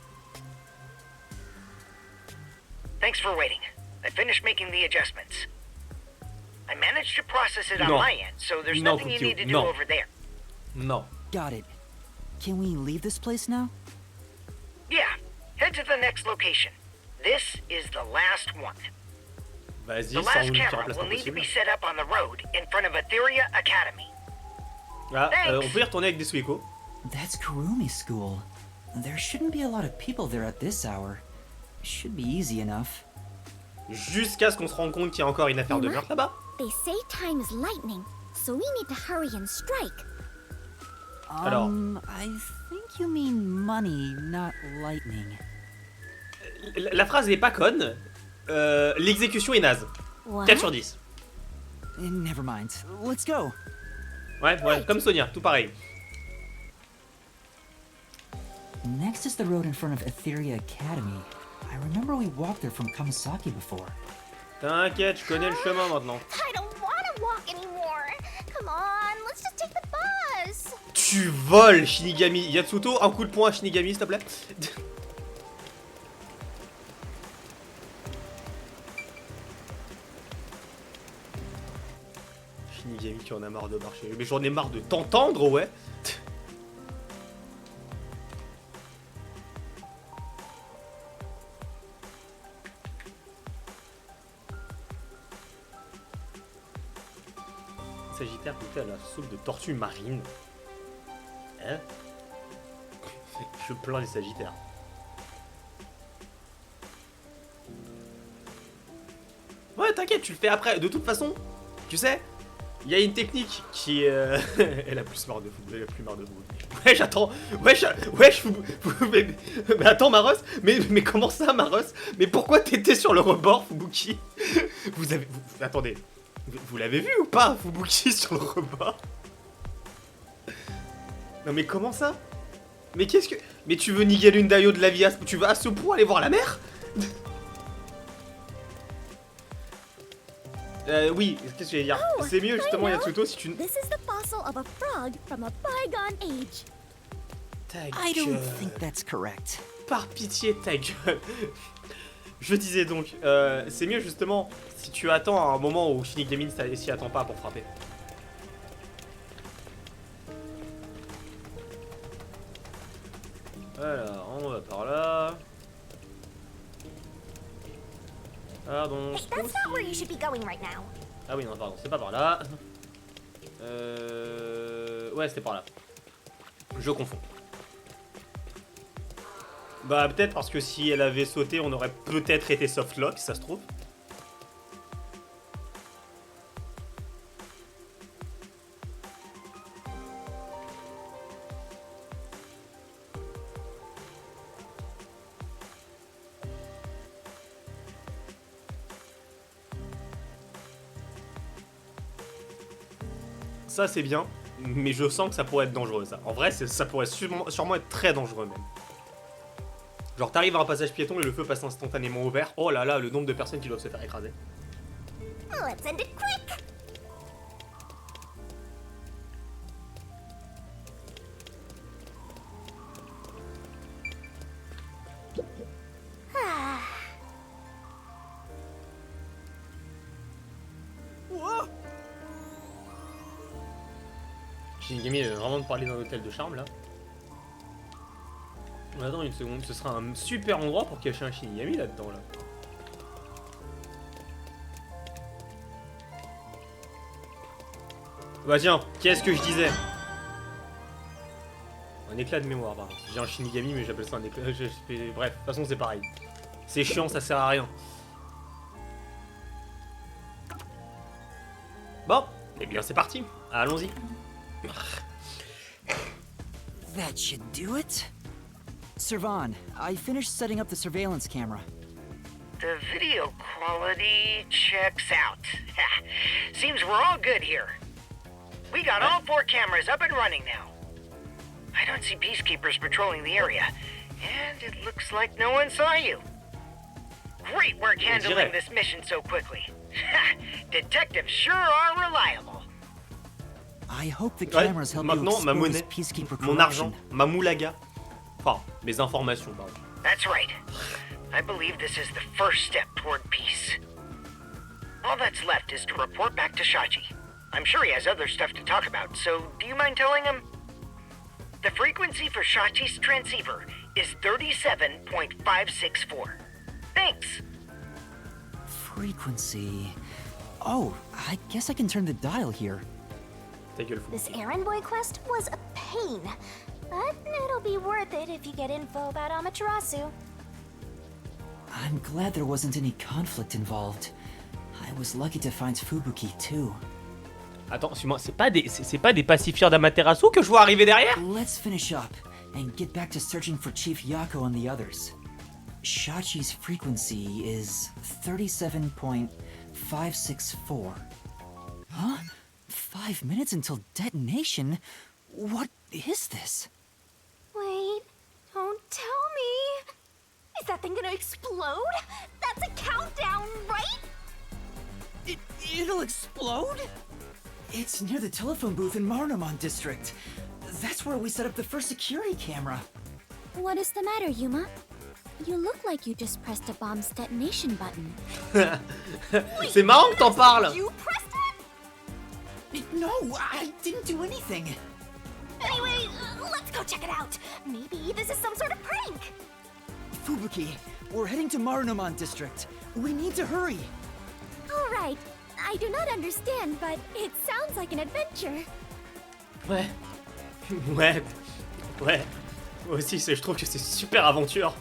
Thanks for waiting. I finished making the adjustments. I managed to process it on No. my end, so there's No, nothing you Kukyo, need to do no. over there. Non. Got it. Can we leave this place now? Yeah, head to the next location. This is the last one. Vas-y, The sans last une camera remplacement will need to possible. be set up on the road in front of Etheria Academy. Ah, on peut y retourner avec des Suiko. That's Kurumi School. There shouldn't be a lot of people there at this hour. Should be easy enough. Jusqu'à ce qu'on se rende compte qu'il y a encore une affaire de meurtre là-bas. They say time is lightning, so we need to hurry and strike. Alors. I think you mean money, not lightning. La phrase n'est pas conne. L'exécution est naze. What? 4 sur 10. Never mind. Let's go. Ouais, comme Sonia, tout pareil. Next is the road in front of Etheria Academy. I remember we walked there from Kamasaki before. T'inquiète, je connais le chemin maintenant. I don't want to walk anymore. Come on, let's just take the bus. Tu voles, Shinigami. Yatsuto, un coup de poing à Shinigami, s'il te plaît. Shinigami qui en a marre de marcher. Mais j'en ai marre de t'entendre, ouais. Sagittaire goûté à la soupe de tortue marine. Hein? Je plains les Sagittaires. Ouais, t'inquiète, tu le fais après. De toute façon, tu sais, il y a une technique qui elle a plus marre de foot, elle a plus marre de foot. Wesh, attends, wesh, mais attends, Maros, mais comment ça, Maros? Mais pourquoi t'étais sur le rebord, Fubuki? Attendez, vous l'avez vu ou pas, Fubuki, sur le rebord? Non mais comment ça? Mais qu'est-ce que... Mais tu veux niquer l'une Daio de la vie, tu vas à ce point aller voir la mer? Oui, qu'est-ce que j'allais dire? Oh, C'est mieux justement, I know. Yatsuto, si tu... This is the fossil of a frog from a bygone age. Ta I don't gueule. think that's correct. Par pitié, ta gueule. Je disais donc, c'est mieux justement si tu attends à un moment où Shinigami ne s'y attend pas pour frapper. Alors, on va par là. Pardon. Hey, that's not where you should be going right now. Ah oui, non, pardon, c'est pas par là. Ouais, c'était par là. Je confonds. Bah, peut-être parce que si elle avait sauté, on aurait peut-être été softlock, si ça se trouve. Ça c'est bien, mais je sens que ça pourrait être dangereux ça. En vrai, ça pourrait sûrement être très dangereux même. Genre t'arrives à un passage piéton et le feu passe instantanément au vert. Oh là là, le nombre de personnes qui doivent se faire écraser. Let's end it quick. Shinigami veut vraiment de parler d'un hôtel de charme là. Attends une seconde, ce sera un super endroit pour cacher un Shinigami là-dedans là. Bah tiens, qu'est-ce que je disais? Un éclat de mémoire pardon. J'ai un Shinigami mais j'appelle ça un éclat... Bref, de toute façon c'est pareil. C'est chiant, ça sert à rien. Bon, eh bien c'est parti, allons-y. That should do it. Servan, I finished setting up the surveillance camera. The video quality checks out. Seems we're all good here. We got all 4 cameras up and running now. I don't see peacekeepers patrolling the area, and it looks like no one saw you. Great work handling this mission so quickly. Detectives sure are reliable. I hope the cameras help you maintenant, ma expose monnaie, peacekeeper mon corruption. argent, ma moulaga. Enfin, mes informations, pardon. That's right. I believe this is the first step toward peace. All that's left is to report back to Shachi. I'm sure he has other stuff to talk about, so do you mind telling him? The frequency for Shachi's transceiver is 37.564. Thanks. Frequency... Oh, I guess I can turn the dial here. This errand boy quest was a pain, but it'll be worth it if you get info about Amaterasu. I'm glad there wasn't any conflict involved. I was lucky to find Fubuki too. Attends, suis-moi, c'est pas des pacifieurs d'Amaterasu que je vois arriver derrière? Let's finish up and get back to searching for Chief Yako and the others. Shachi's frequency is 37.564. Huh? 5 minutes until detonation? What is this? Wait, don't tell me. Is that thing gonna explode? That's a countdown, right? It'll explode? It's near the telephone booth in Marunamon district. That's where we set up the first security camera. What is the matter, Yuma? You look like you just pressed a bomb's detonation button. C'est marrant que t'en parles. You pressed it? No, I didn't do anything. Anyway, let's go check it out. Maybe this is some sort of prank. Fubuki, we're heading to Marunamon district. We need to hurry. All right. I do not understand, but it sounds like an adventure. Ouais. Ouais. Ouais. Moi aussi, je trouve que c'est super aventure.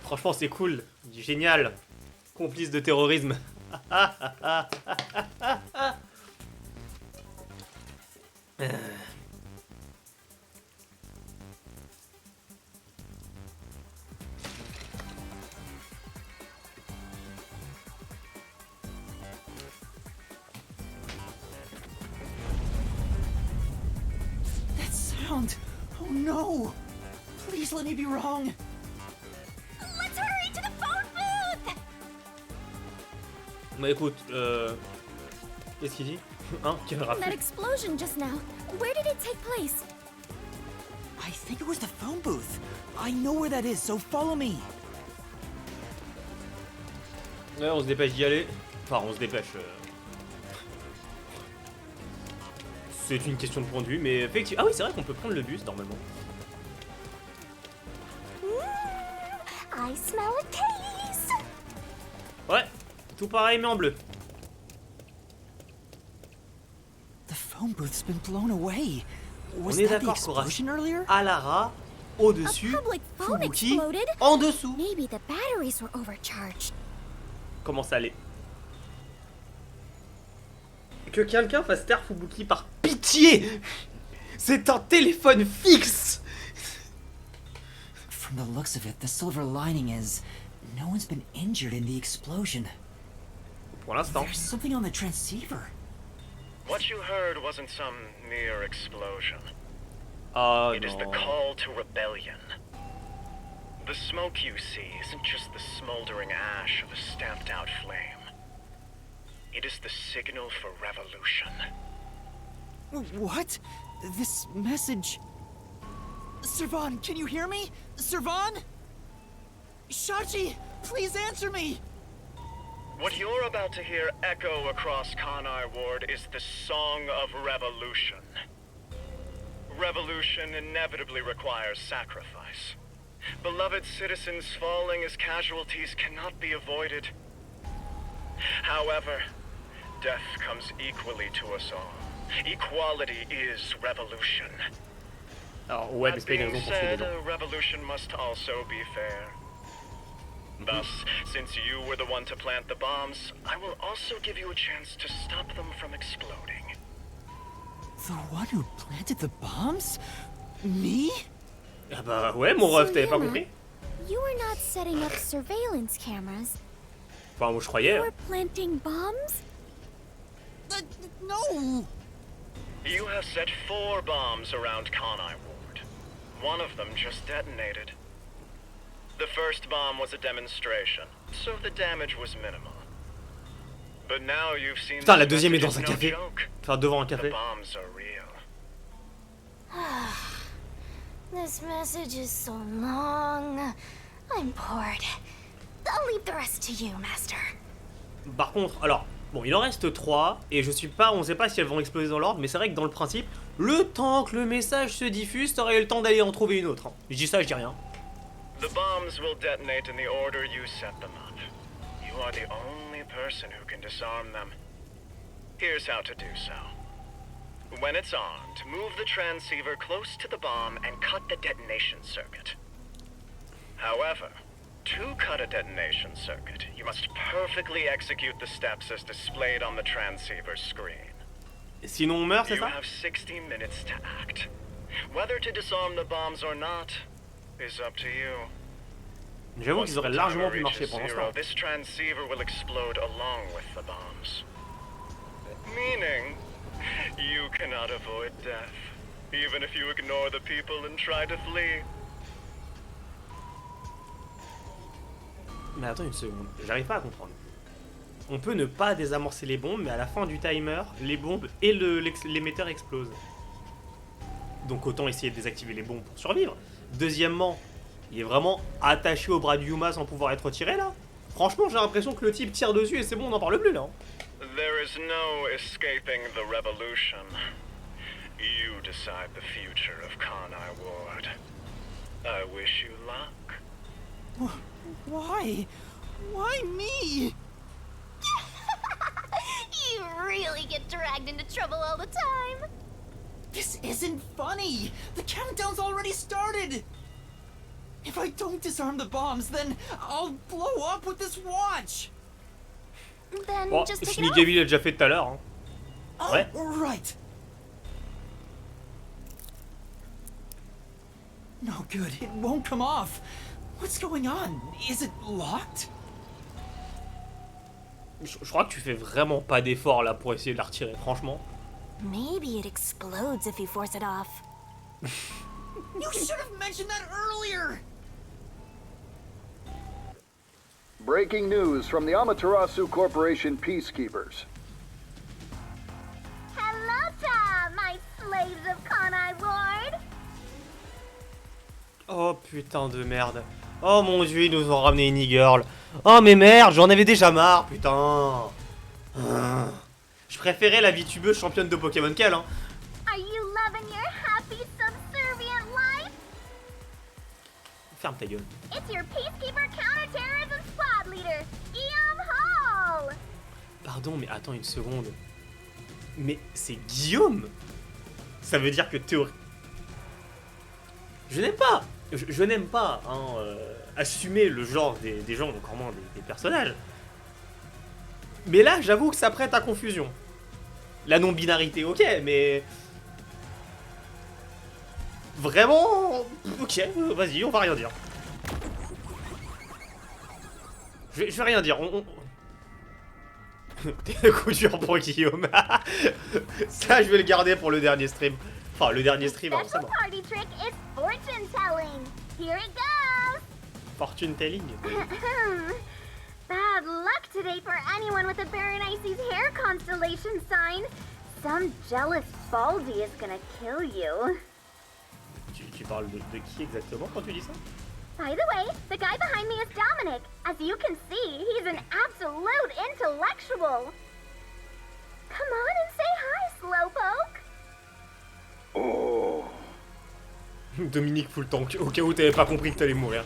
Franchement, c'est cool. Génial. Complice de terrorisme. That sound. Oh no. Please let me be wrong. Let's hurry to the phone booth. Bah écoute, qu'est-ce qu'il dit? Hein? Quel That rafle? explosion just now. Where did it take place? I think it was the phone booth. I know where that is, so follow me. Ouais, on se dépêche d'y aller. Enfin, on se dépêche. C'est une question de point de vue, mais effectivement... Ah oui, c'est vrai qu'on peut prendre le bus, normalement. I smell a case. Ouais, tout pareil, mais en bleu. The phone booth's been blown away. On Was est that the d'accord, Cora. explosion earlier? Halara, au-dessus, A public phone Fubuki, exploded. en dessous. Maybe the batteries were overcharged. Comment ça allait? Que quelqu'un fasse taire Fubuki par pitié! C'est un téléphone fixe! From the looks of it, the silver lining is no one's been injured in the explosion. Pour l'instant. There's something on the transceiver. What you heard wasn't some mere explosion. Oh It is the non. call to rebellion. The smoke you see isn't just the smoldering ash of a stamped-out flame. It is the signal for revolution. What? This message... Servan, can you hear me? Servan? Shachi, please answer me! What you're about to hear echo across Kanai Ward is the song of revolution. Revolution inevitably requires sacrifice. Beloved citizens falling as casualties cannot be avoided. However, death comes equally to us all. Equality is revolution. Alors ouais, mais That c'est pas une being raison pour tuer said, des gens. a revolution must also be fair. Thus, since you were the one to plant the bombs, I will also give you a chance to stop them from exploding. The one who planted the bombs? Me? Ah bah ouais, mon ref, t'avais pas compris? You were not setting up surveillance cameras. Enfin, moi je croyais. You were planting bombs? No! You have set 4 bombs around Kanai Ward. One of them just detonated. The first bomb was a demonstration, so the damage was minimal. But now you've seen Putain, la this deuxième est message dans un is no café. joke. Enfin, devant un The café. bombs are real. This message is so long. I'm bored. I'll leave the rest to you, Master. Par contre, alors, bon, il en reste 3, et je suis pas, on sait pas si elles vont exploser dans l'ordre, mais c'est vrai que dans le principe, le temps que le message se diffuse, t'aurais eu le temps d'aller en trouver une autre. Hein. Je dis ça, je dis rien. The bombs will detonate in the order you set them up. You are the only person who can disarm them. Here's how to do so. When it's armed, move the transceiver close to the bomb and cut the detonation circuit. However, to cut a detonation circuit, you must perfectly execute the steps as displayed on the transceiver screen. Sinon on meurt, c'est You ça? have 60 minutes to act. Whether to disarm the bombs or not is up to you. J'avoue qu'ils auraient largement pu Once marcher the pendant timer ce reaches temps. 0, this transceiver will explode along with the bombs. Meaning, you cannot avoid death, even if you ignore the people and try to flee. Mais attends une seconde, j'arrive pas à comprendre. On peut ne pas désamorcer les bombes, mais à la fin du timer, les bombes et l'émetteur explosent. Donc autant essayer de désactiver les bombes pour survivre. Deuxièmement, il est vraiment attaché au bras de Yuma sans pouvoir être retiré là. Franchement, j'ai l'impression que le type tire dessus et c'est bon, on n'en parle plus là. Hein. There is no escaping the revolution. You decide the future of Kanai Ward. I wish you luck. Why? Why me? You really get dragged into trouble all the time. This isn't funny! The countdown's already started! If I don't disarm the bombs, then I'll blow up with this watch! Then Bon, just take it Shinigami off. l'a déjà fait tout à l'heure. Hein. Oh, Ouais. right! No good, it won't come off. What's going on? Is it locked? Je crois que tu fais vraiment pas d'effort là pour essayer de la retirer, franchement. Maybe it explodes if you force it off. You should have mentioned that earlier! Breaking news from the Amaterasu Corporation Peacekeepers. Hello, my slaves of Kanai Ward. Oh putain de merde. Oh mon dieu, ils nous ont ramené une e-girl. Oh mais merde, j'en avais déjà marre, putain. Je préférais la VTubeuse championne de Pokémon qu'elle, hein. Ferme ta gueule. It's your peacekeeper counterterrorism squad leader, Guillaume Hall. Pardon, mais attends une seconde. Mais c'est Guillaume. Ça veut dire que théorie... Je n'aime pas. Je n'aime pas hein, assumer le genre des gens, encore moins des personnages. Mais là, j'avoue que ça prête à confusion. La non-binarité, ok, mais... Vraiment... Ok, vas-y, on va rien dire. Je vais rien dire, T'es coup dur pour Guillaume. Ça, je vais le garder pour le dernier stream. Enfin, le dernier stream avant ça. Party trick is fortune telling. Here it goes. Fortune telling. Bad luck today for anyone with a Berenice's hair constellation sign. Some jealous baldy is gonna kill you. Tu parles de qui exactement quand tu dis ça? By the way, the guy behind me is Dominic. As you can see, he's an absolute intellectual. Come on and say hi, Slowpoke. Oh. Dominique full tank, au cas où t'avais pas compris que t'allais mourir.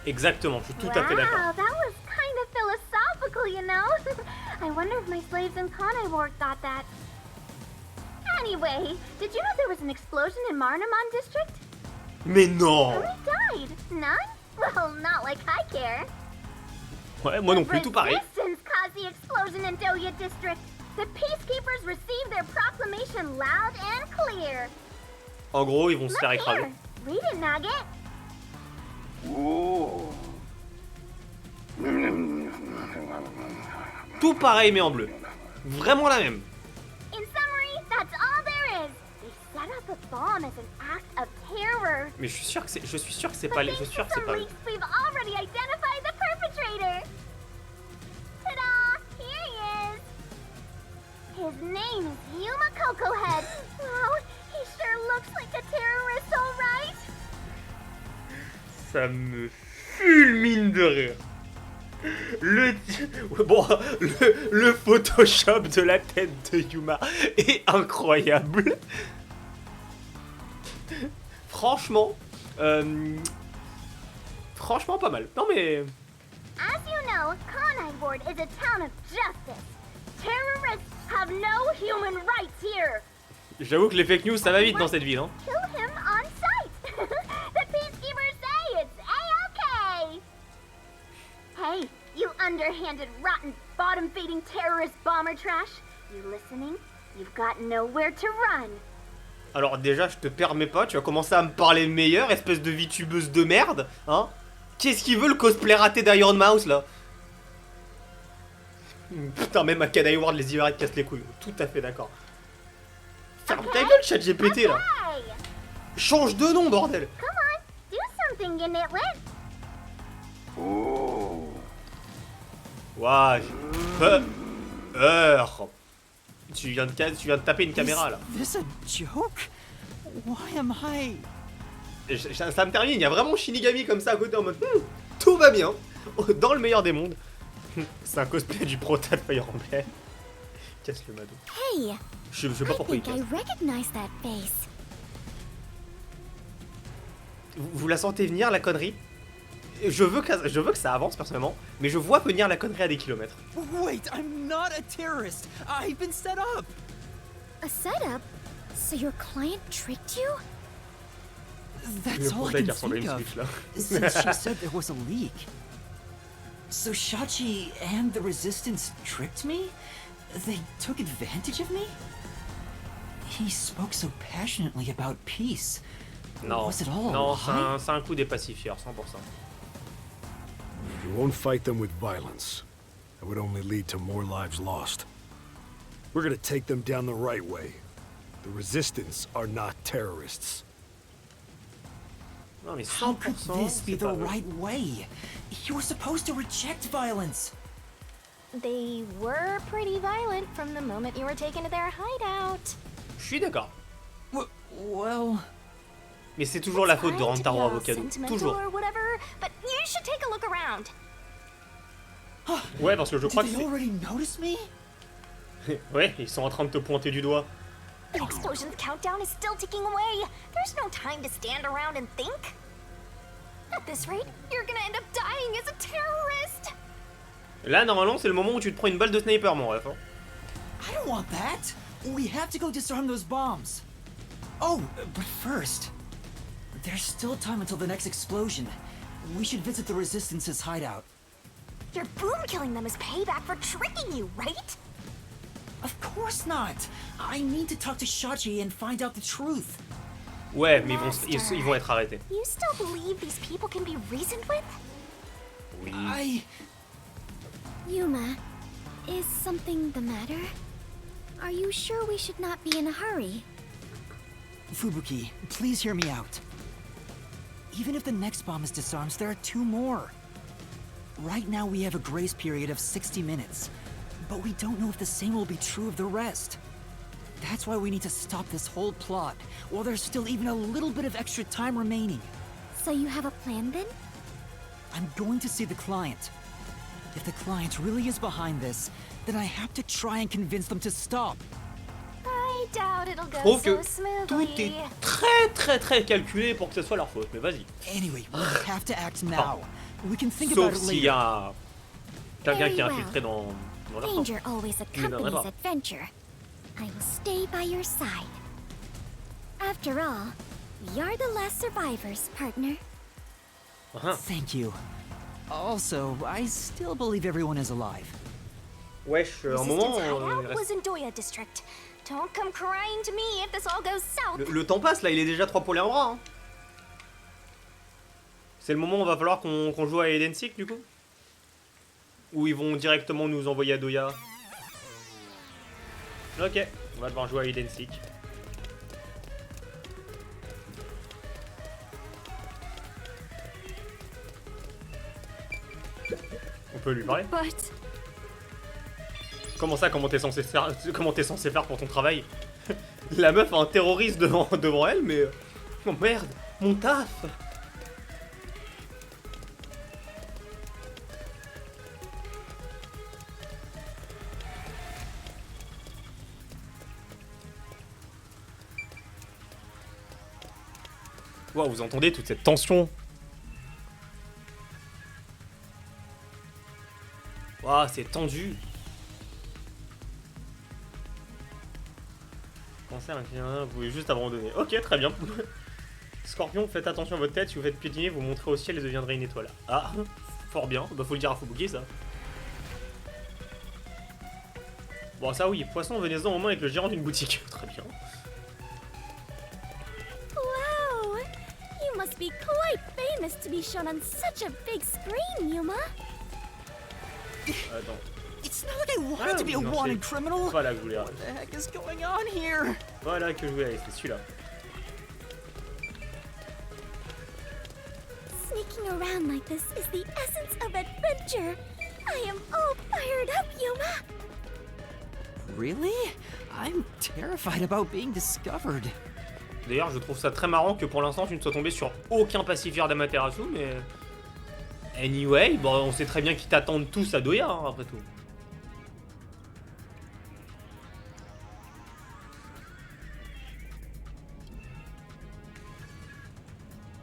Exactement, je suis tout à fait d'accord. Wow, that was kind of philosophical, you know. I wonder if my slaves in Kanai Ward thought that. Anyway, did you know there was an explosion in Marnamon district? Mais non! How many died? None? Well, not like I care. Ouais, moi non plus, tout pareil. Resistance caused the explosion in Doya district. The peacekeepers received their proclamation loud and clear. En gros, ils vont se faire Look écraser. here. Read it, Nugget. Oh. Tout pareil, mais en bleu. Vraiment la même. In summary, that's all there is. They set up a bomb as an act of terror. Mais je suis sûr que c'est But pas thanks to some leaks, we've already identified the perpetrator. Ta-da! Here he is. His name is Yuma Cocohead. Wow, he sure looks like a terrorist, all right. Ça me fulmine de rire. Le Photoshop de la tête de Yuma est incroyable. Franchement, franchement pas mal. Non mais... As you know, Kanai Ward is a town of justice. Terrorists have no human rights here. J'avoue que les fake news ça va vite dans cette ville. Hein. Kill him on sight. The peacekeepers say it's A-okay. Hey, you underhanded, rotten, bottom-feeding terrorist bomber trash. You listening? You've got nowhere to run. Alors déjà, je te permets pas, tu vas commencer à me parler meilleur, espèce de vitubeuse de merde, hein. Qu'est-ce qu'il veut le cosplay raté d'Iron Mouse là? Putain, même à Kanai Ward, les IRA te cassent les couilles. Tout à fait d'accord. Ferme ta gueule, chat GPT là. Change de nom, bordel. Come on, do something, you nitwit. Oh. Ouah, tu viens de taper une caméra là. Is this a joke? Why am I... Ça me termine, il y a vraiment Shinigami comme ça à côté en mode tout va bien, dans le meilleur des mondes. C'est un cosplay du prota de Fire Emblem. Casse le mado. Hey, Je sais pas pourquoi il I think casse. I recognize that face. Vous la sentez venir la connerie? Je veux que ça avance personnellement, mais je vois venir la connerie à des kilomètres. Wait, I'm not a terrorist. I've been set up. A setup? So your client tricked you? That's all I can think of, since she said there was a leak. So Shachi and the Resistance tricked me? They took advantage of me? He spoke so passionately about peace. Non, Was it all a non, lie? c'est un coup des pacifieurs, 100%. You won't fight them with violence. It would only lead to more lives lost. We're gonna take them down the right way. The Resistance are not terrorists. Non mais 100%, How could this be c'est the pas vrai. right way? You were supposed to reject violence. They were pretty violent from the moment you were taken to their hideout. Je suis d'accord. Well... Mais c'est toujours la faute de Fine to Rantaro be all Avocado. sentimental Toujours. or whatever, but you should take a look around. Ouais, parce que je crois que Did they already notice me? c'est... Ouais, ils sont en train de te pointer du doigt. The explosion's countdown is still ticking away. There's no time to stand around and think. At this rate, you're gonna end up dying as a terrorist. Là, normalement, c'est le moment où tu te prends une balle de sniper, mon ref. Hein. I don't want that. We have to go disarm those bombs. Oh, but first, there's still time until the next explosion. We should visit the Resistance's hideout. Your boom killing them is payback for tricking you, right? Of course not. I need to talk to Shachi and find out the truth. Ouais, mais ils vont être arrêtés. You still believe these people can be reasoned with? Oui. Yuma, is something the matter? Are you sure we should not be in a hurry? Fubuki, please hear me out. Even if the next bomb is disarmed, there are 2 more. Right now we have a grace period of 60 minutes, but we don't know if the same will be true of the rest. That's why we need to stop this whole plot, while there's still even a little bit of extra time remaining. So you have a plan then? I'm going to see the client. If the client really is behind this, then I have to try and convince them to stop. I doubt it'll Je go trouve que so smoothly. tout est très calculé pour que ce soit leur faute, mais vas-y. Anyway, we have to act now. We can think Sauf about it s'il y later. a quelqu'un qui est Very infiltré dans leur camp. Danger always accompanies adventure. I will stay by your side. After all, we are the last survivors, partner. Thank you. Also, I still believe everyone is alive. Wesh, un moment... Resistance hideout was in Doya District. Don't come crying to me if this all goes south. Le temps passe, là, il est déjà 3 pour les bras. Hein. C'est le moment où il va falloir qu'on joue à Hide and Seek, du coup. Ou ils vont directement nous envoyer à Doya. Ok, on va devoir jouer à Hide and Seek. On peut lui parler. But... Comment ça, comment t'es censé faire pour ton travail? La meuf a un terroriste devant elle, mais... Oh merde, mon taf. Wow, vous entendez toute cette tension? Waouh, c'est tendu. Pensez à un client, vous pouvez juste abandonner. Ok, très bien. Scorpion, faites attention à votre tête. Si vous faites piétiner, vous montrez au ciel et deviendrez une étoile. Ah, fort bien. Bah, faut le dire à Fubuki, ça. Bon, ça oui. Poisson, venez-en au moins avec le gérant d'une boutique. Très bien. Wow! You must be quite famous to be shown on such a big screen, Yuma. Attends. It's not like I wanted to be a wanted criminal. Voilà que je voulais. What the heck is going on here? Voilà que je voulais, c'est celui-là. Sneaking around like this is the essence of adventure. I am all fired up, Yuma. Really? I'm terrified about being discovered. D'ailleurs, je trouve ça très marrant que pour l'instant tu ne sois tombé sur aucun pacifieur d'Amaterasu, mais... Anyway, bon, on sait très bien qu'ils t'attendent tous à Doya, hein, après tout.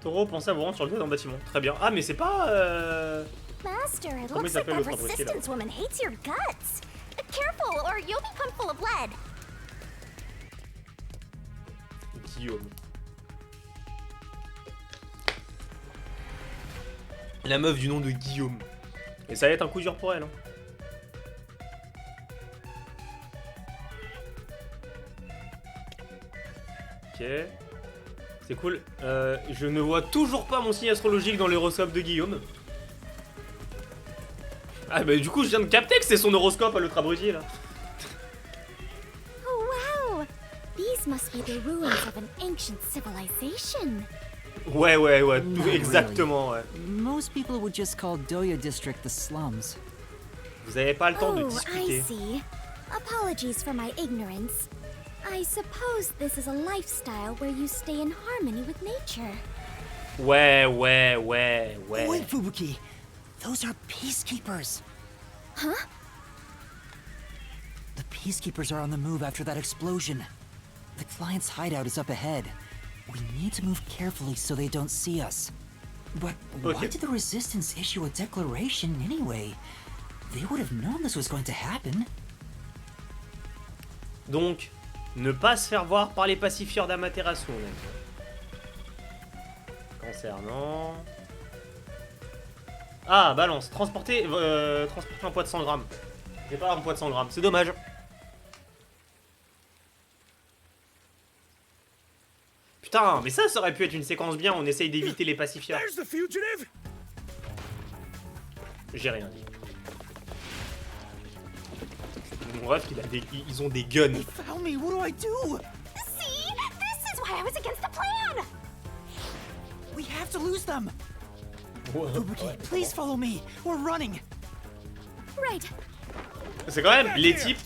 Taureau, pensez à vous rendre sur le toit d'un bâtiment. Très bien. Ah, mais c'est pas... Master, it Comment il looks like s'appelle that l'autre abruti, là? resistance woman hates your guts. Careful, or you'll become full of lead. Guillaume. La meuf du nom de Guillaume. Et ça va être un coup dur pour elle. Hein. Ok. C'est cool. Je ne vois toujours pas mon signe astrologique dans l'horoscope de Guillaume. Ah bah du coup je viens de capter que c'est son horoscope à l'autre abruti là. Oh wow! These must be the ruins of an ancient civilization. Ouais, tout exactement, ouais. Most people would just call Doya District the slums. Vous avez pas le temps de I discuter. see. Apologies for my ignorance. I suppose this is a lifestyle where you stay in harmony with nature. Ouais. Wait, Fubuki. Those are peacekeepers. Huh? The peacekeepers are on the move after that explosion. The client's hideout is up ahead. We need to move carefully so they don't see us. But why did the Resistance issue a declaration anyway? They would have known this was going to happen. Donc, ne pas se faire voir par les pacifieurs d'Amaterasu, on aime. Concernant... Ah, balance. Transporter un poids de 100 grammes. J'ai pas un poids de 100 grammes, c'est dommage. Putain, mais ça aurait pu être une séquence bien, on essaye d'éviter les pacifieurs. J'ai rien dit. Mon ref, ils ont des guns. Found me. What do I do? See? This is why I was against the plan! We have to lose them. Fubuki, please follow me. We're running. Right. C'est quand même les types.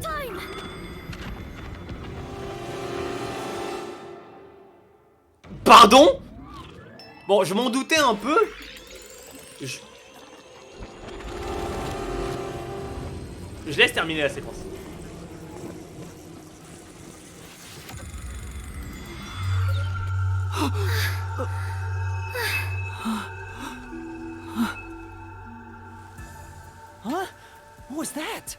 Time. Pardon? Bon, je m'en doutais un peu. Je laisse terminer la séquence. Huh? What was that?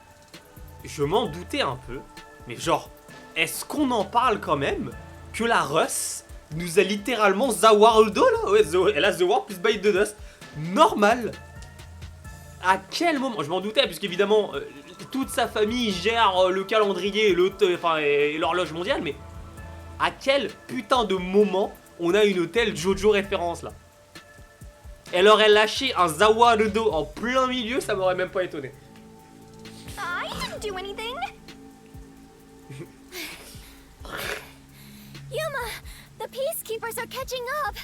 Je m'en doutais un peu, mais genre, est-ce qu'on en parle quand même que la Russ nous a littéralement Zawardo là? Ouais, elle a The War plus Bite de Dust. Normal. À quel moment? Je m'en doutais, puisqu'évidemment, toute sa famille gère le calendrier et l'horloge mondiale, mais à quel putain de moment on a une telle Jojo référence là? Elle aurait lâché un Zawardo en plein milieu, ça m'aurait même pas étonné. I didn't do anything! Yuma, the peacekeepers are catching up.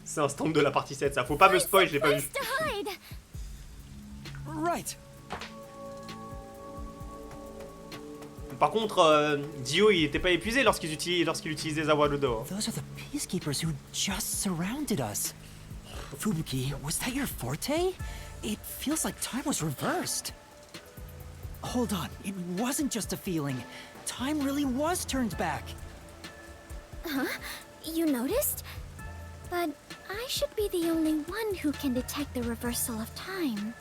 C'est un stand de la partie 7, ça. Faut pas me spoil, je l'ai pas vu. Right. Par contre, Dio, il était pas épuisé lorsqu'il utilisait Zawardo. Those are the peacekeepers who just surrounded us. Fubuki, was that your forte? It feels like time was reversed. Hold on, it wasn't just a feeling. Time really was turned back. Huh? You noticed? But I should be the only one who can detect the reversal of time.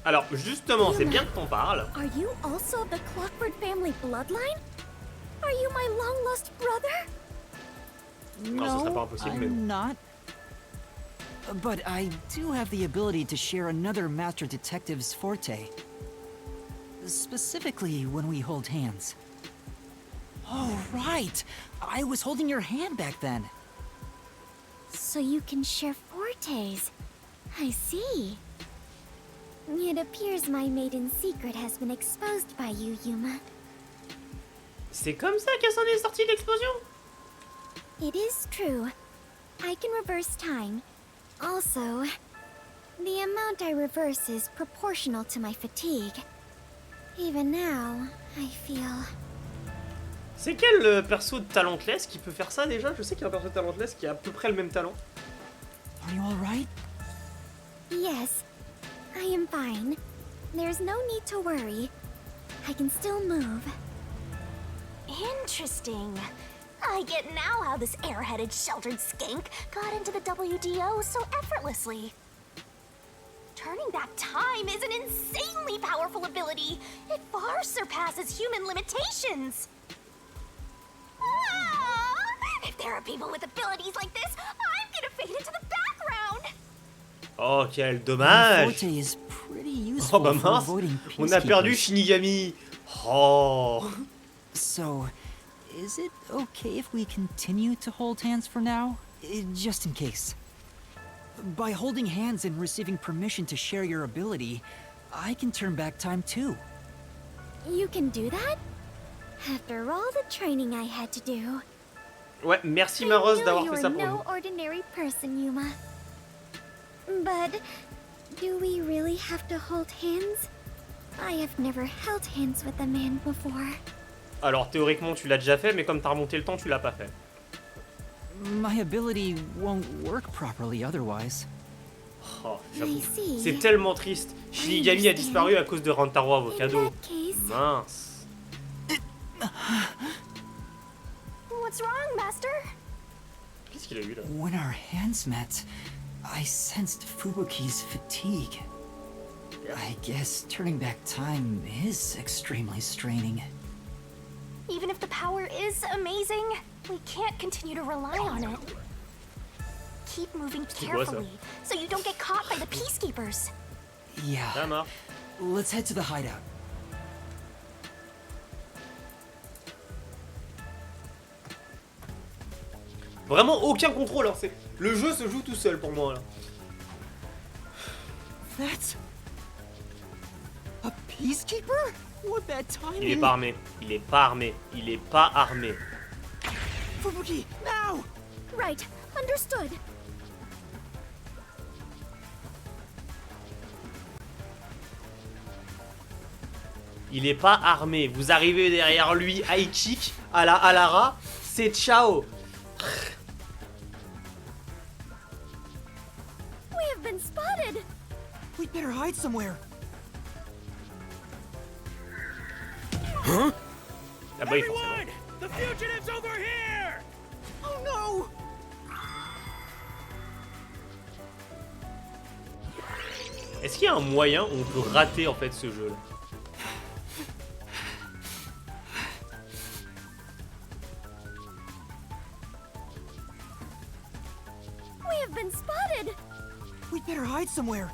Alors, justement, c'est bien que t'en parles. Are you also of the Clockwork family bloodline? Are you my long-lost brother? No, ce serait pas impossible, mais I'm not. But I do have the ability to share another master detective's forte. Specifically when we hold hands. Oh, right! I was holding your hand back then. So you can share fortes. I see. It appears my maiden secret has been exposed by you, Yuma. C'est comme ça qu'elle s'en est sortie de l'explosion? It is true. I can reverse time. Also, the amount I reverse is proportional to my fatigue. Even now, I feel... C'est quel perso de Talentless qui peut faire ça déjà? Je sais qu'il y a un perso de Talentless qui a à peu près le même talent. Are you alright? Yes, I am fine. There's no need to worry. I can still move. Interesting. I get now how this airheaded, sheltered skank got into the WDO so effortlessly. Turning back time is an insanely powerful ability. It far surpasses human limitations. Ah! If there are people with abilities like this, I'm gonna fade into the background. Oh, quel dommage! Forte is pretty useful Oh bah for mince, avoiding on a perdu peacekeepers. Shinigami. Oh. So, is it okay if we continue to hold hands for now? Just in case. By holding hands and receiving permission to share your ability, I can turn back time too. You can do that? After all the training I had to do. Ouais, merci Maros d'avoir you fait ça are pour no nous. ordinary person, Yuma. But do we really have to hold hands? I have never held hands with a man before. Alors théoriquement tu l'as déjà fait, mais comme t'as remonté le temps, tu l'as pas fait. My ability won't work properly otherwise. Oh, j'avoue, c'est tellement triste. Shinigami a disparu à cause de Rantaro Avocado. Mince. What's wrong, Master? Qu'est-ce qu'il a eu là? When our hands met, I sensed Fubuki's fatigue. I guess turning back time is extremely straining. Even if the power is amazing, we can't continue to rely on it. Keep moving carefully, so you don't get caught by the Peacekeepers. Yeah. Let's head to the hideout. Vraiment aucun contrôle, hein. Le jeu se joue tout seul pour moi là. That's a Peacekeeper? What bad timing? Il est pas armé. Il est pas armé. Il est pas armé. Fubuki, now! Right, understood. Il est pas armé. Vous arrivez derrière lui, high kick, à la Halara, c'est ciao. We have been spotted. We'd better hide somewhere. Huh? Ah bah, Everyone! The fugitive's over here! Oh no! Est-ce qu'il y a un moyen où on peut rater en fait ce jeu là? We have been spotted. We'd better hide somewhere.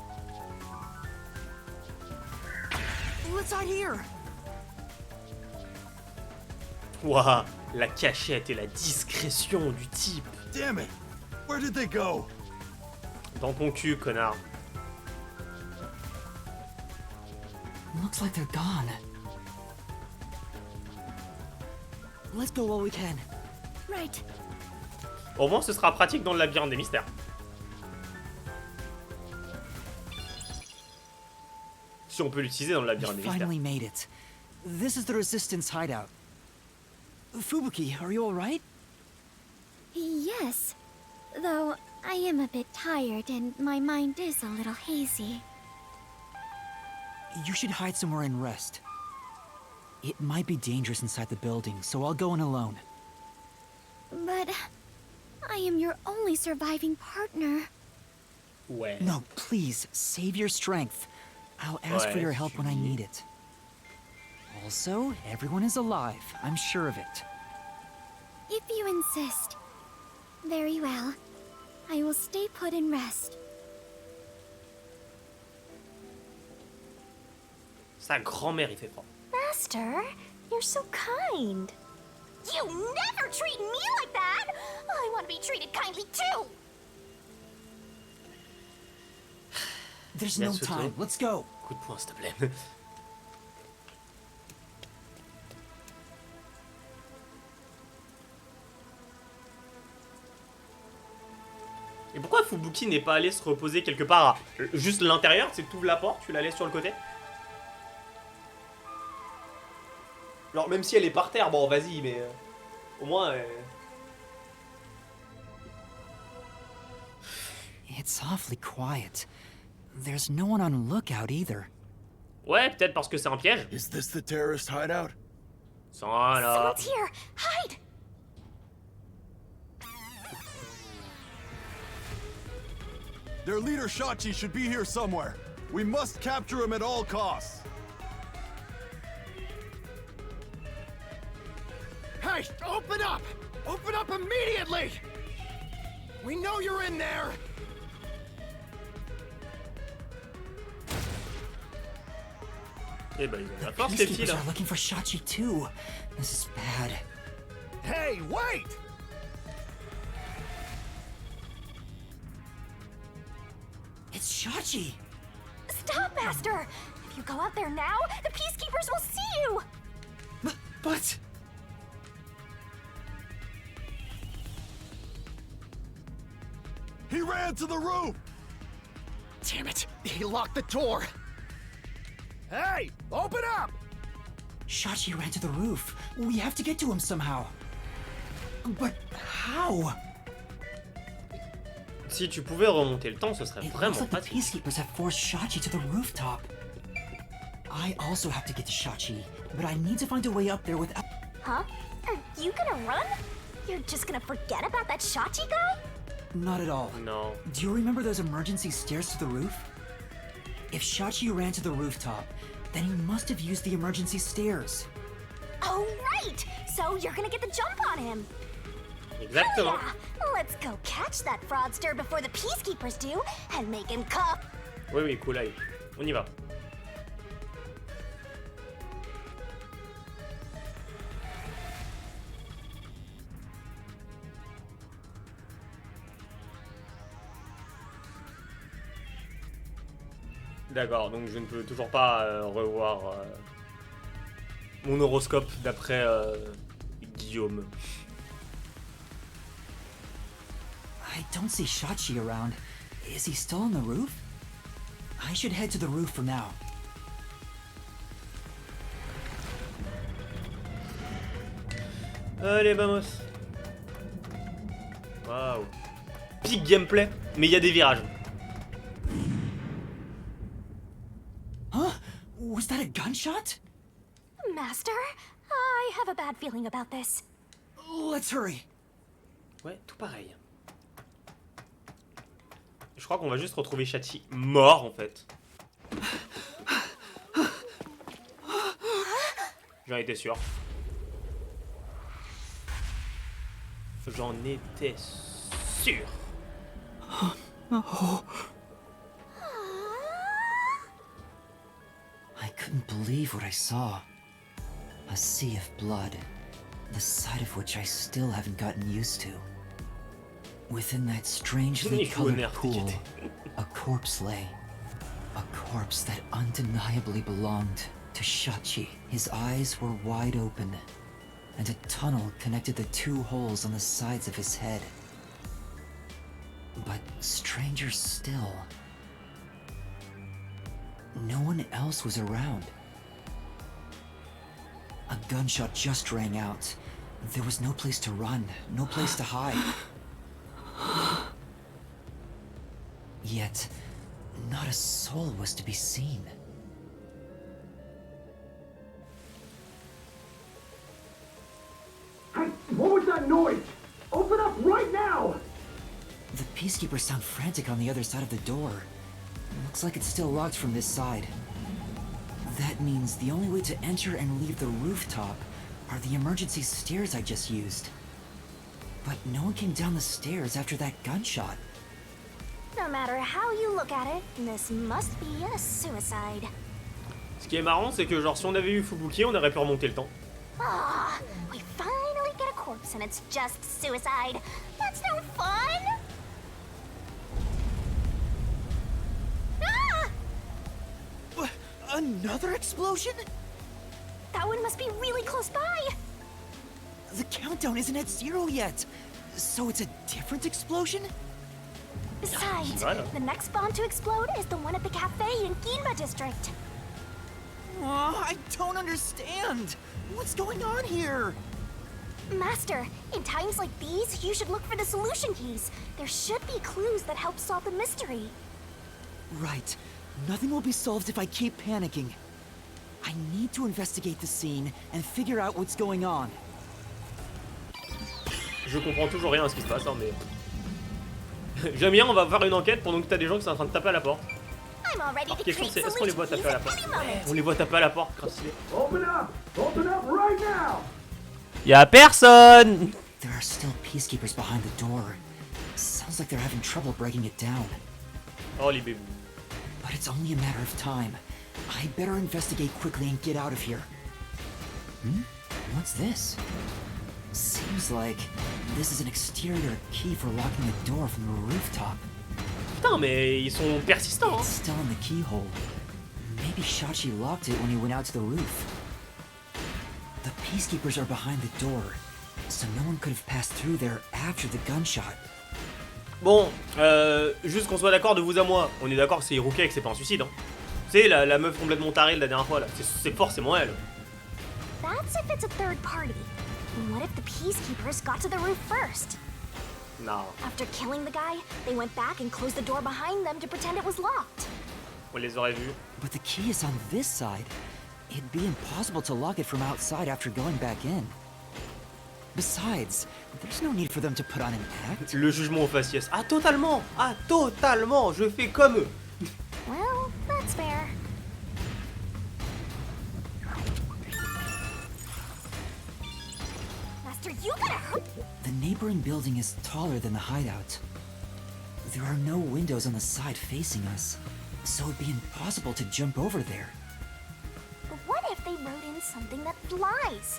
Let's hide here. Waouh, la cachette et la discrétion du type. Damn it! Where did they go? Dans ton cul, connard. Looks like they're gone. Let's go while we can. Right. Au moins, ce sera pratique dans le labyrinthe des mystères. Si on peut l'utiliser dans le labyrinthe des mystères. Finally made it. This is the Resistance hideout. Fubuki, are you all right? Yes. Though I am a bit tired and my mind is a little hazy. You should hide somewhere and rest. It might be dangerous inside the building, so I'll go in alone. But I am your only surviving partner. Ouais. No, please, save your strength. I'll ask for your help when I need it. Also, everyone is alive. I'm sure of it. If you insist. Very well. I will stay put and rest. Sa grand-mère, il fait froid. Master, you're so kind. You never treat me like that! I want to be treated kindly too! There's no time. Let's go. Coup de poing, s'il te plaît. Et pourquoi Fubuki n'est pas allé se reposer quelque part à juste l'intérieur? C'est que tu ouvres la porte, tu la laisses sur le côté. Alors même si elle est par terre, bon vas-y, mais au moins... It's awfully quiet. There's no one on lookout either. Ouais, peut-être parce que c'est un piège. Is this the terrorist hideout? Voilà. Someone's here! Hide! Their leader Shachi should be here somewhere. We must capture him at all costs. Hey, open up! Open up immediately! We know you're in there! Eh ben, ils ont la force, les filles, là. Are looking for Shachi too. This is bad. Hey, wait! It's Shachi! Stop, Master! If you go out there now, the Peacekeepers will see you! But... He ran to the roof! Damn it! He locked the door! Hey! Open up! Shachi ran to the roof. We have to get to him somehow. But how? Si tu pouvais remonter le temps, ce serait It vraiment looks like the pratique. peacekeepers have forced Shachi to the rooftop. I also have to get to Shachi, but I need to find a way up there without... Huh? Are you gonna run? You're just gonna forget about that Shachi guy? Not at all. No. Do you remember those emergency stairs to the roof? If Shachi ran to the rooftop, then he must have used the emergency stairs. Oh, right! So you're gonna get the jump on him. Exactement. Yeah. Let's go catch that fraudster before the peacekeepers do and make him cuff. Oui, oui, cool, allez. On y va. D'accord, donc je ne peux toujours pas revoir mon horoscope d'après Guillaume. I don't see Shachi around. Is he still on the roof? I should head to the roof for now. Allez, vamos. Waouh. Peak gameplay, mais il y a des virages. Huh? Was that a gunshot? Master, I have a bad feeling about this. Let's hurry. Ouais, tout pareil. Je crois qu'on va juste retrouver Shachi mort en fait. J'en étais sûr. J'en étais sûr. I couldn't believe what I saw. A sea of blood, the sight of which I still haven't gotten used to. Within that strangely colored pool, a corpse lay. A corpse that undeniably belonged to Shachi. His eyes were wide open, and a tunnel connected the two holes on the sides of his head. But stranger still, no one else was around. A gunshot just rang out. There was no place to run, no place to hide. Yet, not a soul was to be seen. Hey, what was that noise? Open up right now! The peacekeepers sound frantic on the other side of the door. Looks like it's still locked from this side. That means the only way to enter and leave the rooftop are the emergency stairs I just used. But no one came down the stairs after that gunshot. No matter how you look at it, this must be a suicide. Ce qui est marrant, c'est que genre si on avait eu Fubuki, on aurait pu remonter le temps. Ah, we finally get a corpse and it's just suicide. That's no fun! Ah! Another explosion? That one must be really close by. The countdown isn't at 0 yet. So it's a different explosion? Besides, the next bomb to explode is the one at the cafe in Ginba district. I don't understand. What's going on here? Master, in times like these, you should look for the solution keys. There should be clues that help solve the mystery. Right. Nothing will be solved if I keep panicking. I need to investigate the scene and figure out what's going on. Je comprends toujours rien à ce qui se passe, hein, mais... J'aime bien, on va faire une enquête pendant que t'as des gens qui sont en train de taper à la porte. Alors, question c'est, est-ce qu'on les voit taper à la porte? On les voit taper à la porte, grâce à... Open up right now! Y'a personne! There are still peacekeepers behind the door. Sounds like they're having trouble breaking it down. Oh, les bébés. But it's only a matter of time. I better investigate quickly and get out of here. What's this? Seems like this is an exterior key for locking the door from the rooftop. Putain, mais ils sont persistants, hein. It's still in the keyhole. Maybe Shachi locked it when he went out to the roof. The peacekeepers are behind the door, so no one could have passed through there after the gunshot. Bon, juste qu'on soit d'accord de vous à moi, on est d'accord que c'est Hiruka et que c'est pas un suicide, hein. Tu sais, la meuf complètement tarée de la dernière fois, là, c'est forcément elle. That's if it's a third party. What if the peacekeepers got to the roof first? Non. After killing the guy, they went back and closed the door behind them to pretend it was locked. On les aurait vus. But the key is on this side. It'd be impossible to lock it from outside after going back in. Besides, there's no need for them to put on an act. Le jugement au faciès. Ah, totalement! Ah, totalement! Je fais comme eux. Well, that's fair. Master, you gotta hurt. The neighboring building is taller than the hideout. There are no windows on the side facing us, so it'd be impossible to jump over there. But what if they wrote in something that flies?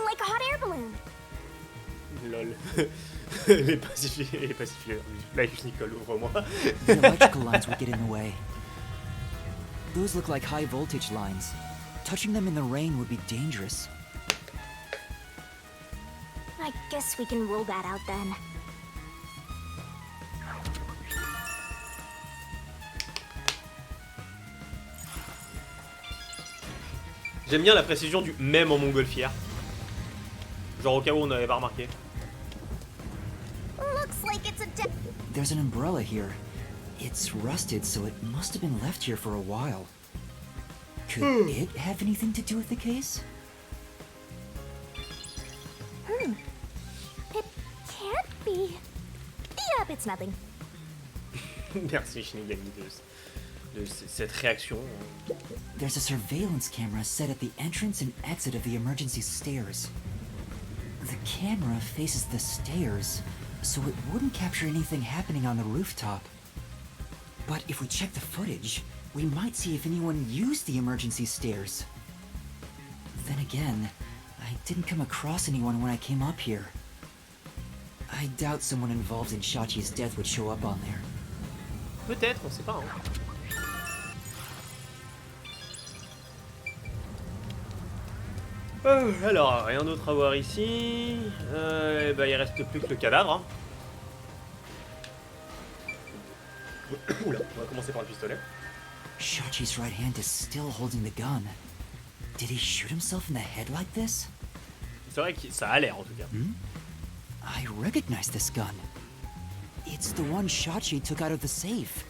Like a hot air balloon. Lol. les pacifieurs. Life Nicole, ouvre-moi. The electrical lines would get in the way. Those look like high voltage lines. Touching them in the rain would be dangerous. I guess we can rule that out then. J'aime bien la précision du même en montgolfière. Genre au cas où on n'avait pas remarqué. Looks like it's a There's an umbrella here. It's rusted, so it must have been left here for a while. Could it have anything to do with the case? It can't be. Yep, it's nothing. Merci Shinigami de cette réaction. There's a surveillance camera set at the entrance and exit of the emergency stairs. The camera faces the stairs, so it wouldn't capture anything happening on the rooftop. But if we check the footage, we might see if anyone used the emergency stairs. Then again, I didn't come across anyone when I came up here. I doubt someone involved in Shachi's death would show up on there. Peut-être, on sait pas. Hein. Alors, rien d'autre à voir ici. Bah, il reste plus que le cadavre. Hein. Oula, on va commencer par le pistolet. Shachi's right hand is still holding the gun. Did he shoot himself in the head like this? C'est vrai que ça a l'air en tout cas. I recognize this gun. It's the one Shachi took out of the safe.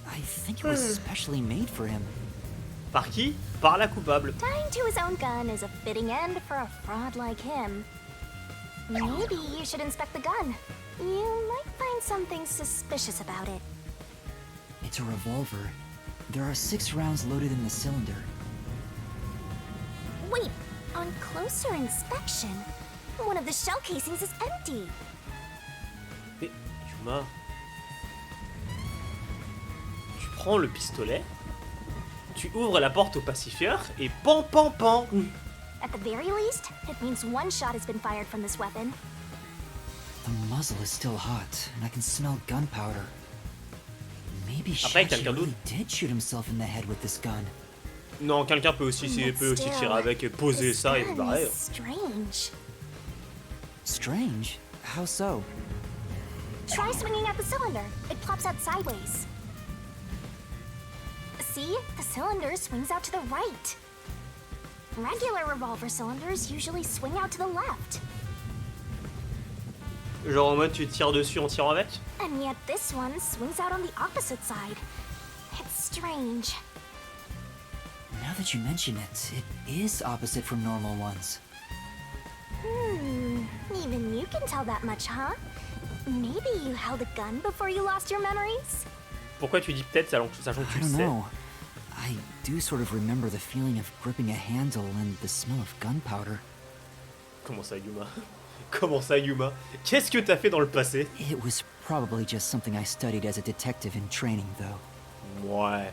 I think it was specially made for him. Par qui? Par la coupable. Tying to his own gun is a fitting end for a fraud like him. Maybe you should inspect the gun. You might find something suspicious about it. It's a revolver. There are 6 rounds loaded in the cylinder. Wait, on closer inspection, one of the shell casings is empty. Mais, Yuma... Tu prends le pistolet, tu ouvres la porte au pacifieur et pan pan pan. At the very least, it means one shot has been fired from this weapon. The muzzle is still hot, and I can smell gunpowder. Maybe Après, Shachi quelqu'un really d'autre. did shoot himself in the head with this gun. Non, quelqu'un peut aussi tirer avec et poser ça et se barrer. Strange. Strange? How so? Try swinging at the cylinder. It plops out sideways. See? The cylinder swings out to the right. Regular revolver cylinders usually swing out to the left. Genre en mode tu tires dessus en tirant avec? And yet this one swings out on the opposite side. It's strange. Now that you mention it, it is opposite from normal ones. Even you can tell that much, huh? Maybe you held a gun before you lost your memories? Pourquoi tu dis peut-être sachant que tu I le don't sais? know. I do sort of remember the feeling of gripping a handle and the smell of gunpowder. Comment ça, Yuma? Comment ça, Yuma? Qu'est-ce que t'as fait dans le passé? It was probably just something I studied as a detective in training, though. Ouais.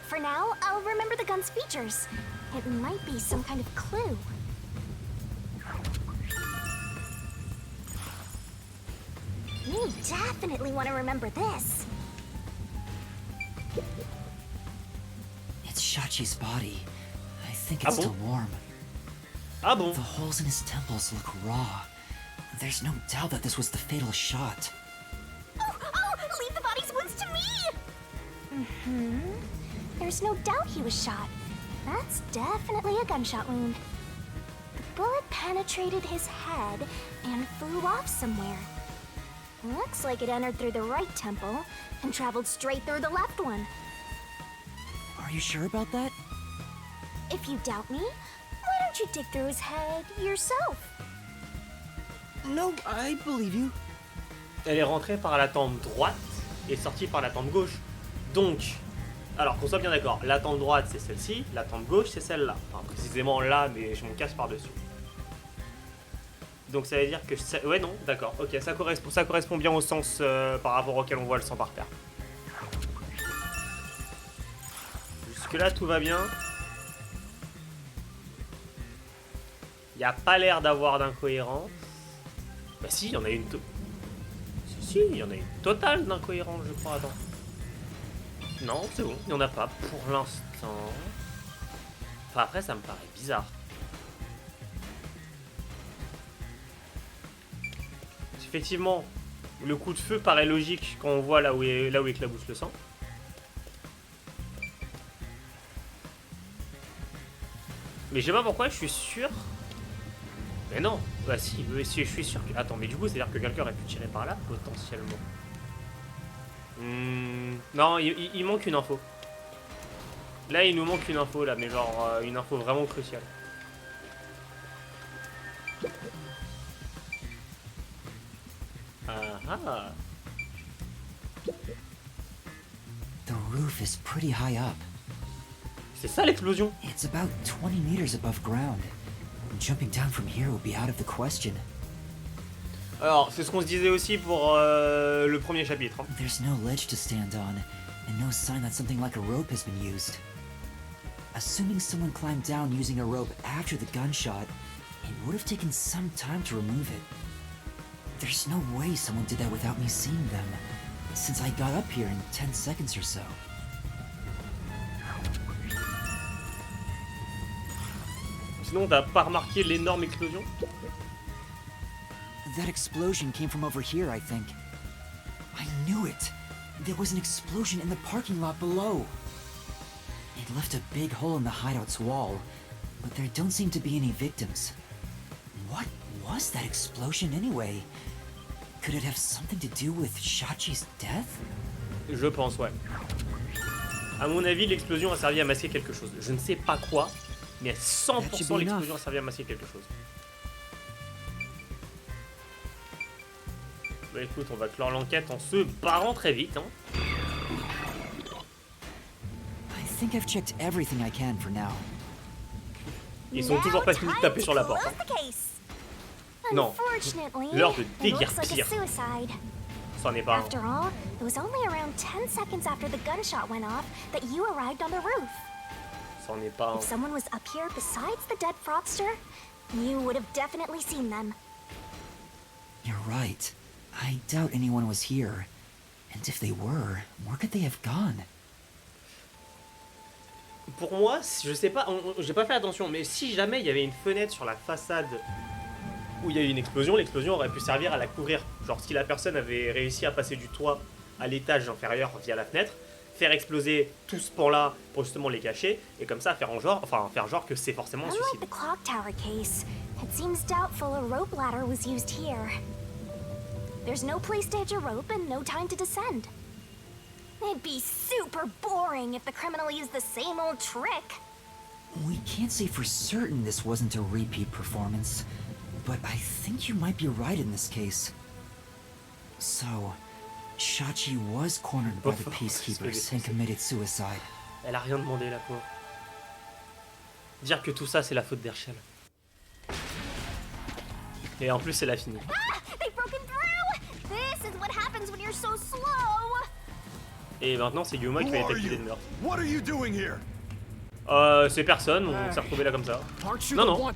For now, I'll remember the gun's features. It might be some kind of clue. You definitely want to remember this. It's Shachi's body. I think Ah it's still bon? warm. Ah bon? The holes in his temples look raw. There's no doubt that this was the fatal shot. Oh, leave the body's wounds to me! There's no doubt he was shot. That's definitely a gunshot wound. The bullet penetrated his head and flew off somewhere. Looks like it entered through the right temple and traveled straight through the left one. Are you sure about that? If you doubt me, why don't you dig through his head yourself? No, I believe you. Elle est rentrée par la tempe droite et sortie par la tempe gauche. Donc, alors qu'on soit bien d'accord, la tempe droite c'est celle-ci, la tempe gauche c'est celle-là. Enfin, précisément là, mais je m'en casse par-dessus. Donc ça veut dire que... Ouais, non, d'accord, ok, ça correspond bien au sens par rapport auquel on voit le sang par terre. Jusque-là, tout va bien. Il n'y a pas l'air d'avoir d'incohérence. Bah si, il y en a une... Si, il y en a une totale d'incohérence, je crois, attends. Non, c'est bon, il n'y en a pas pour l'instant. Enfin, après, ça me paraît bizarre. Effectivement, le coup de feu paraît logique quand on voit là où éclabousse le sang. Mais je sais pas pourquoi, je suis sûr. Mais non, bah si, je suis sûr que... Attends, mais du coup, c'est-à-dire que quelqu'un aurait pu tirer par là, potentiellement. Non, il manque une info. Là, il nous manque une info, là, mais genre une info vraiment cruciale. Ah. The roof is pretty high up. C'est ça l'explosion. It's about 20 meters above ground. Jumping down from here would be out of the question. Alors, c'est ce qu'on se disait aussi pour le premier chapitre. Hein. There's no ledge to stand on, and no sign that something like a rope has been used. Assuming someone climbed down using a rope after the gunshot, it would have taken some time to remove it. There's no way someone did that without me seeing them, since I got up here in 10 seconds or so. Sinon, t'as pas remarqué l'énorme explosion? That explosion came from over here, I think. I knew it! There was an explosion in the parking lot below. It left a big hole in the hideout's wall, but there don't seem to be any victims. What was that explosion anyway? Could it have something to do with Shachi's death? Je pense, ouais. À mon avis, l'explosion a servi à masquer quelque chose. Je ne sais pas quoi, mais à 100% l'explosion a servi à masquer quelque chose. Bah écoute, on va clore l'enquête en se barrant très vite, hein. I think I've checked everything I can for now. Ils sont toujours pas finis de taper sur la porte. Hein. Non, l'heure de déguerpir. C'en est pas un. After all, it was only around 10 seconds after the gunshot went off that you arrived on the roof. C'en est pas un. If someone was up here besides the dead fraudster, you would have definitely seen them. You're right. I doubt anyone was here. And if they were, where could they have gone? Pour moi, je sais pas, j'ai pas fait attention, mais si jamais il y avait une fenêtre sur la façade où il y a eu une explosion, l'explosion aurait pu servir à la couvrir. Genre si la personne avait réussi à passer du toit à l'étage inférieur via la fenêtre, faire exploser tout ce pan-là pour justement les cacher, et comme ça faire genre que c'est forcément un suicide. Unlike the clock tower case, it seems doubtful a rope ladder was used here. There's no place to hitch a rope and no time to descend. It'd be super boring if the criminal used the same old trick. We can't say for certain this wasn't a repeat performance, but I think you might be right in this case. So, Shachi was cornered by the peacekeepers and committed suicide. Elle a rien demandé, la pauvre. Dire que tout ça, c'est la faute d'Herschel. Et en plus, c'est la finie. They've broken through! This is what happens when you're so slow! Et maintenant, c'est Yuma qui va être accusé de meurtre. What are you doing here? C'est personne, on s'est retrouvé là comme ça. Non,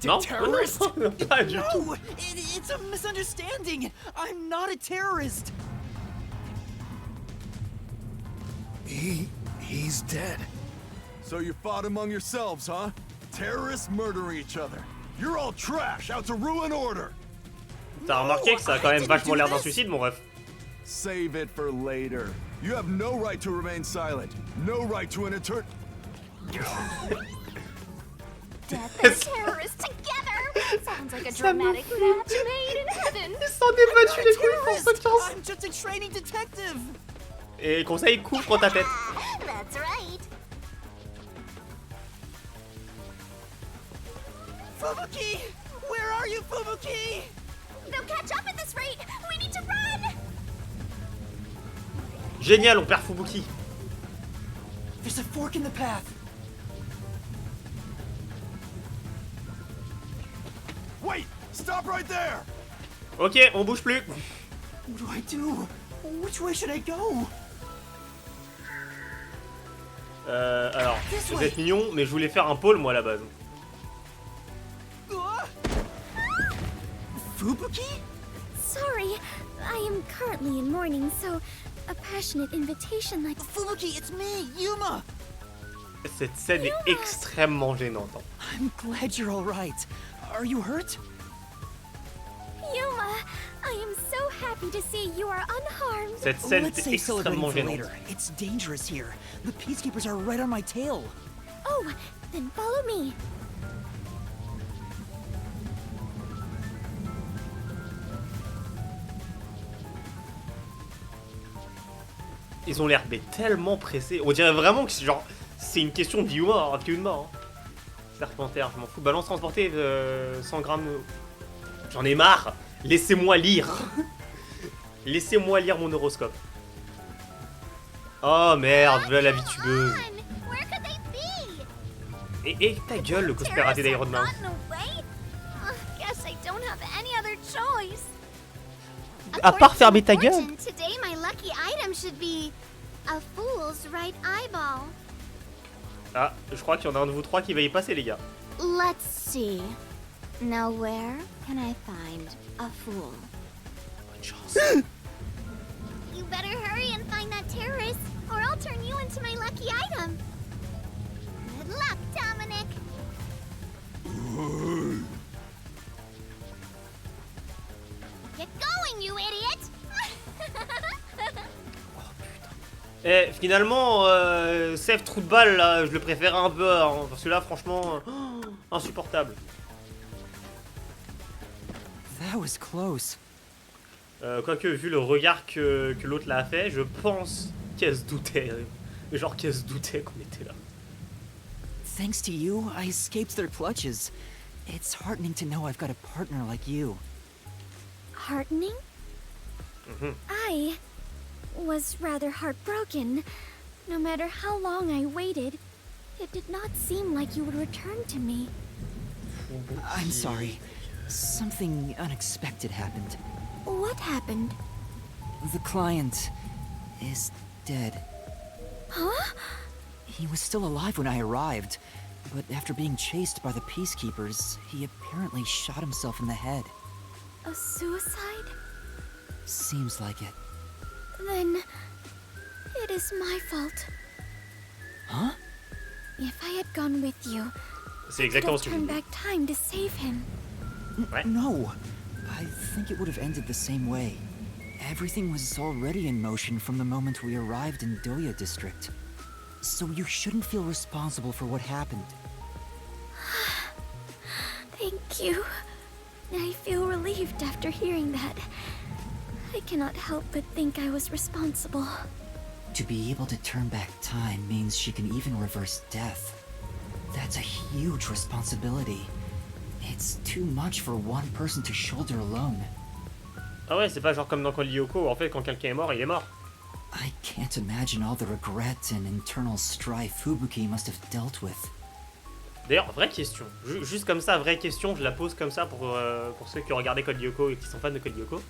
pas du tout. No, it's a misunderstanding. I'm not a terrorist. He's dead. So you fought among yourselves, huh? Terrorists murdering each other. You're all trash, out to ruin order. T'as remarqué que ça a quand même vachement l'air d'un suicide, mon ref. Save it for later. You have no right to remain silent. No right to an eternal. Death and terrorists together. Sounds like a dramatic match made in heaven. Listen. Ils sont débattus les couilles pour cette chance. I'm just a training detective. Et conseil, couvre ta tête. That's right. Fubuki! Where are you, Fubuki? They'll catch up at this rate. We need to run. Génial, on perd Fubuki. There's a fork in the path. Wait! Stop right there! Ok, on bouge plus. What do I do? Which way should I go? Alors, vous êtes mignons, mais je voulais faire un pôle moi à la base. Fubuki? Sorry, I am currently in mourning, so a passionate invitation like... Fubuki, it's me, Yuma! Cette scène est extrêmement gênante. Hein. I'm glad you're alright. Are you hurt? Yuma, I am so happy to see you are unharmed. Cette scène Let's est save celebrating extrêmement for gênante. later. It's dangerous here. The peacekeepers are right on my tail. Oh, then follow me. Ils ont l'air mais tellement pressés. On dirait vraiment que genre c'est une question de vie ou mort, de mort. Hein. Serpentaire, je m'en fous. Balance transportée 100 grammes. J'en ai marre. Laissez-moi lire. Laissez-moi lire mon horoscope. Oh merde, voilà la vitubeuse. Et ta gueule, le cosplay raté d'Iron Man. À part fermer ta gueule. Today my lucky item should be a fool's right eyeball. Ah, je crois qu'il y en a un de vous trois qui va y passer, les gars. Let's see. Now where can I find a fool? Bonne chance. You better hurry and find that terrorist, or I'll turn you into my lucky item. Good luck, Dominic. Get going, you idiot! Eh, finalement, Sèvres trou de balle, là, je le préfère un peu, hein, parce que là, franchement, insupportable. That was close. Quoique, vu le regard que l'autre l'a fait, je pense qu'elle se doutait. Genre qu'elle se doutait qu'on était là. Thanks to you, I escaped their clutches. It's heartening to know I've got a partner like you. Heartening? I was rather heartbroken. No matter how long I waited, it did not seem like you would return to me. I'm sorry. Something unexpected happened. What happened? The client is dead. Huh? He was still alive when I arrived, but after being chased by the peacekeepers, he apparently shot himself in the head. A suicide? Seems like it. Then it is my fault. Huh? If I had gone with you, C'est I could exactement have ce que je turned dis. back time to save him. Ouais. No. I think it would have ended the same way. Everything was already in motion from the moment we arrived in Doya district. So you shouldn't feel responsible for what happened. Thank you. I feel relieved after hearing that. I cannot help but think I was responsible. To be able to turn back time means she can even reverse death. That's a huge responsibility. It's too much for one person to shoulder alone. Ah ouais, c'est pas genre comme dans Code Lyoko où en fait quand quelqu'un est mort, il est mort. I can't imagine all the regret and internal strife Fubuki must have dealt with. D'ailleurs, vraie question. Juste comme ça, vraie question, je la pose comme ça pour ceux qui ont regardé Code Lyoko et qui sont fans de Code Lyoko.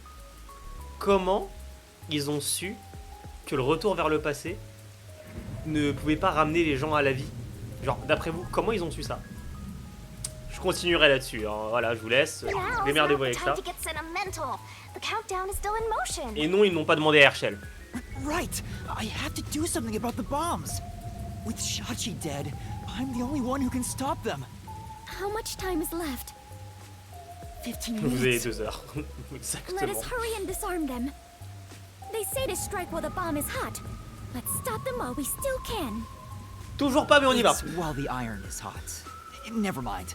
Comment ils ont su que le retour vers le passé ne pouvait pas ramener les gens à la vie? Genre, d'après vous, comment ils ont su ça? Je continuerai là-dessus, hein. Voilà, je vous laisse. Démerdez-vous avec ça. Et non, ils n'ont pas demandé à Herschel. Right! I have to do something about the bombs! With Shachi dead, I'm the only one who can stop them! How much time is left? 15 Vous avez minutes. 2 heures. Let Exactement. us hurry and disarm them. They say to strike while the bomb is hot. Let's stop them while we still can. Toujours pas, mais on y va. It's while the iron is hot. Never mind.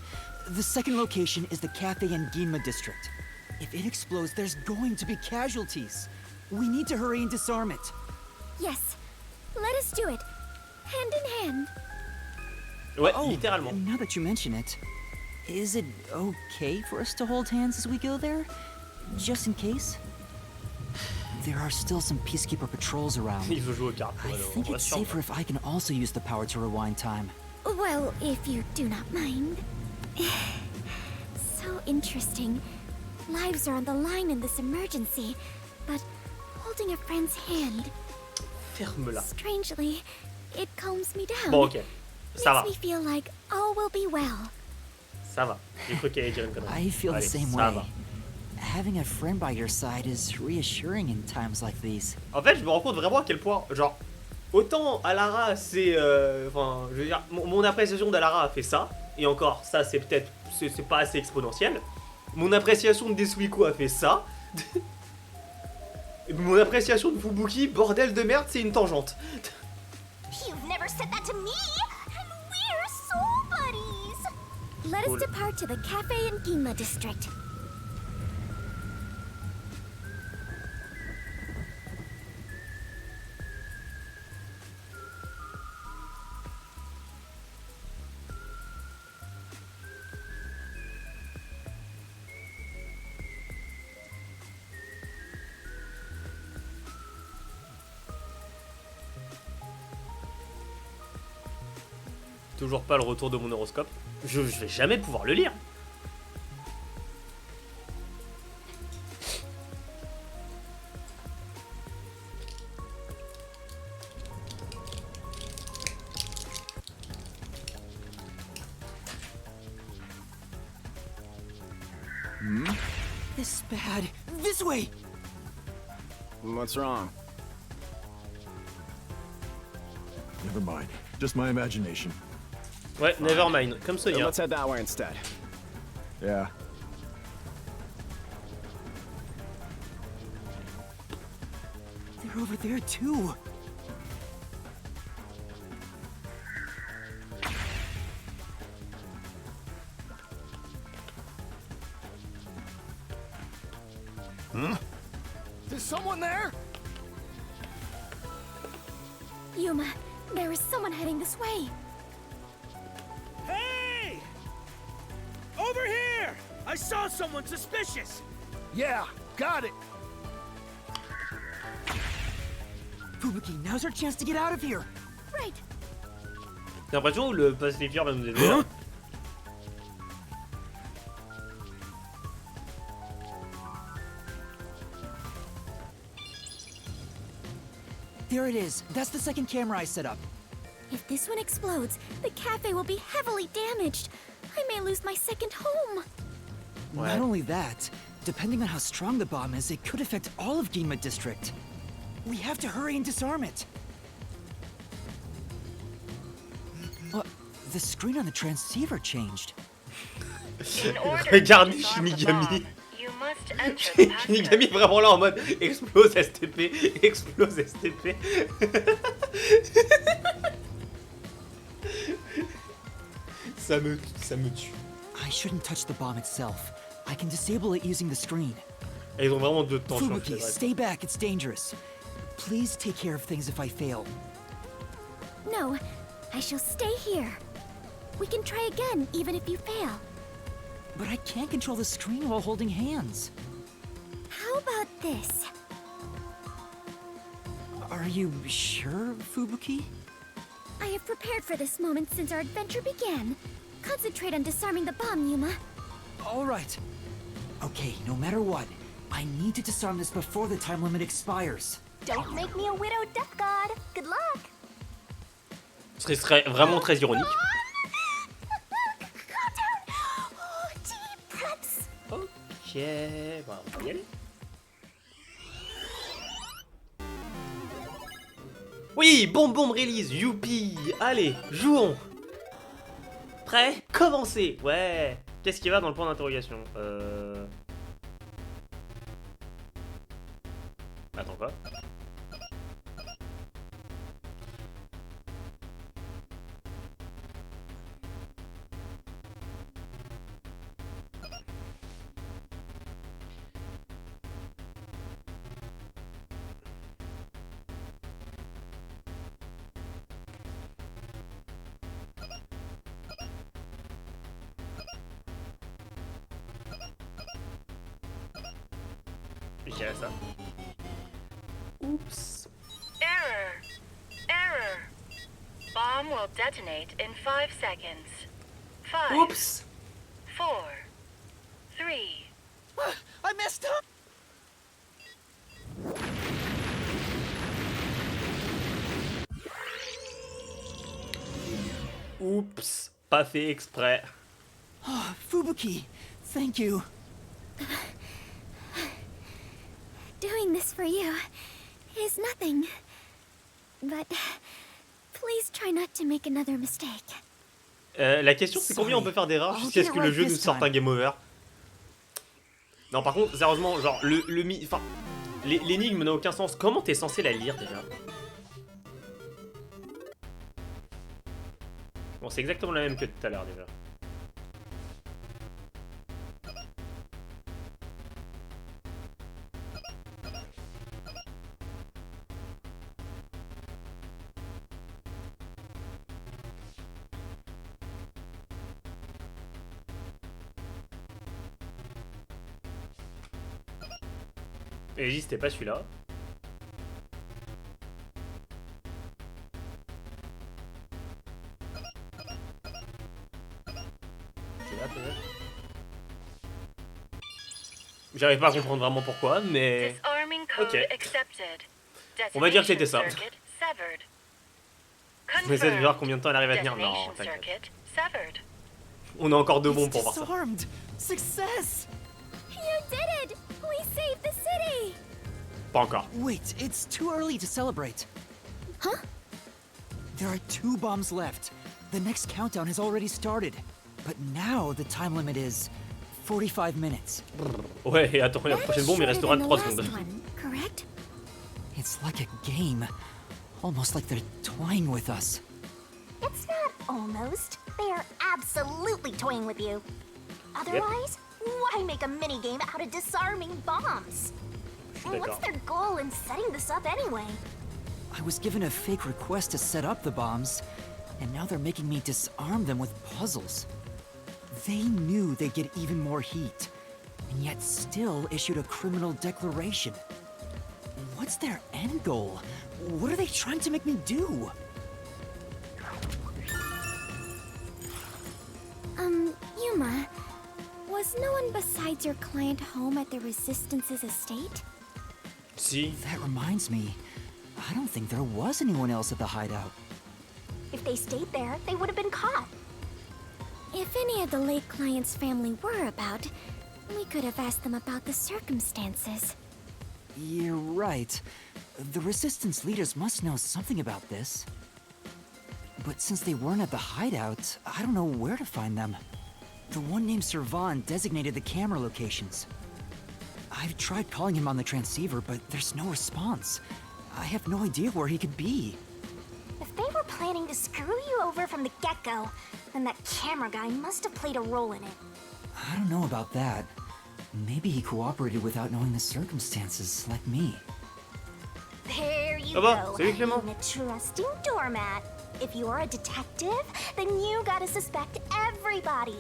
The second location is the cafe in Ginma district. If it explodes, there's going to be casualties. We need to hurry and disarm it. Yes, let us do it. Hand in hand. Ouais, Oh, littéralement. now that you mention it, is it okay for us to hold hands as we go there? Just in case? There are still some Peacekeeper patrols around. Ils ont joué aux cartes. I think it's safer if I can also use the power to rewind time. Well, if you do not mind. So interesting. Lives are on the line in this emergency, but holding a friend's hand. Ferme-la. Strangely, it calms me down. Bon, ok. Ça va. Makes me feel like all will be well. Ça va. J'ai cru qu'elle allait dire une connerie. I feel Allez, the same ça way. va. Having a friend by your side is reassuring in times like these. En fait, je me rends compte vraiment à quel point, genre, autant Halara, c'est, enfin, je veux dire, mon appréciation d'Halara a fait ça, et encore, ça, c'est peut-être, c'est pas assez exponentiel. Mon appréciation de Desuiko a fait ça. Et mon appréciation de Fubuki, bordel de merde, c'est une tangente. You've never said that to me, and we're soul buddies. Let Cool. us depart to the cafe in Ginma district. Toujours pas le retour de mon horoscope. Je vais jamais pouvoir le lire. This is bad. This way! What's wrong? Never mind. Just my imagination. Ouais, never mind. Comme Sonia. Let's head that way instead. Yeah. They're over there too. Huh? Is someone there? Yuma, there is someone heading this way. Hey! Over here! I saw someone suspicious! Yeah, got it! Fubuki, now's our chance to get out of here. Right. J'ai l'impression que le pacifieur va nous aider là. There it is. That's the second camera I set up. If this one explodes, the cafe will be heavily damaged. I may lose my second home. Not only that, depending on how strong the bomb is, it could affect all of Ginma District. We have to hurry and disarm it. The screen on the transceiver changed. Regarde Shinigami. You must enter the password. Shinigami est vraiment là en mode explose STP, explose STP. ça me tue. I shouldn't touch the bomb itself. I can disable it using the screen. Et ils ont vraiment deux temps. Fubuki, stay back. It's dangerous. Please take care of things if I fail. No, I shall stay here. We can try again, even if you fail. But I can't control the screen while holding hands. How about this? Are you sure, Fubuki? I have prepared for this moment since our adventure began. Concentrate on disarming the bomb, Yuma. All right. Okay, no matter what, I need to disarm this before the time limit expires. Don't make me a widow death god. Good luck. Ce serait vraiment très ironique. Deep breaths. Ok, bah on va y aller. Oui, bombe release, youpi. Allez, jouons. Prêt? Commencez. Ouais. Qu'est-ce qui va dans le point d'interrogation? Attends quoi? Je dirais ça. Oups. Error. Error. Bomb will detonate in 5 seconds. 5. Oups. 4. 3. I messed up! Oups. Pas fait exprès. Oh, Fubuki, thank you. Doing this for you is nothing. But please try not to make another mistake. La question c'est combien on peut faire d'erreurs jusqu'à ce que le jeu nous sorte un game over. Non par contre sérieusement genre l'énigme n'a aucun sens. Comment t'es censé la lire déjà? Bon c'est exactement la même que tout à l'heure déjà. Et c'était pas celui-là. Celui-là peut-être. J'arrive pas à comprendre vraiment pourquoi, mais... Ok. On va dire que c'était ça. On essaie de voir combien de temps elle arrive à tenir. Non, t'inquiète. On a encore 2 bombes pour voir ça. Success! You did it! We saved the city! Pas encore. Wait, it's too early to celebrate. Huh? There are 2 bombs left. The next countdown has already started. But now the time limit is 45 minutes. Ouais, et attends, la prochaine bombe il restera 3 secondes. Correct? It's like a game. Almost like they're toying with us. It's not almost. They are absolutely toying with you. Otherwise, why make a minigame out of disarming bombs? What's their goal in setting this up anyway? I was given a fake request to set up the bombs, and now they're making me disarm them with puzzles. They knew they'd get even more heat, and yet still issued a criminal declaration. What's their end goal? What are they trying to make me do? Yuma, was no one besides your client home at the Resistance's estate? Si. That reminds me, I don't think there was anyone else at the hideout. If they stayed there, they would have been caught. If any of the late client's family were about, we could have asked them about the circumstances. You're right. The Resistance leaders must know something about this. But since they weren't at the hideout, I don't know where to find them. The one named Servan designated the camera locations. I've tried calling him on the transceiver, but there's no response. I have no idea where he could be. If they were planning to screw you over from the get-go, then that camera guy must have played a role in it. I don't know about that. Maybe he cooperated without knowing the circumstances, like me. There you va, go. salut Clément. Being a trusting doormat. If you're a detective, then you gotta suspect everybody.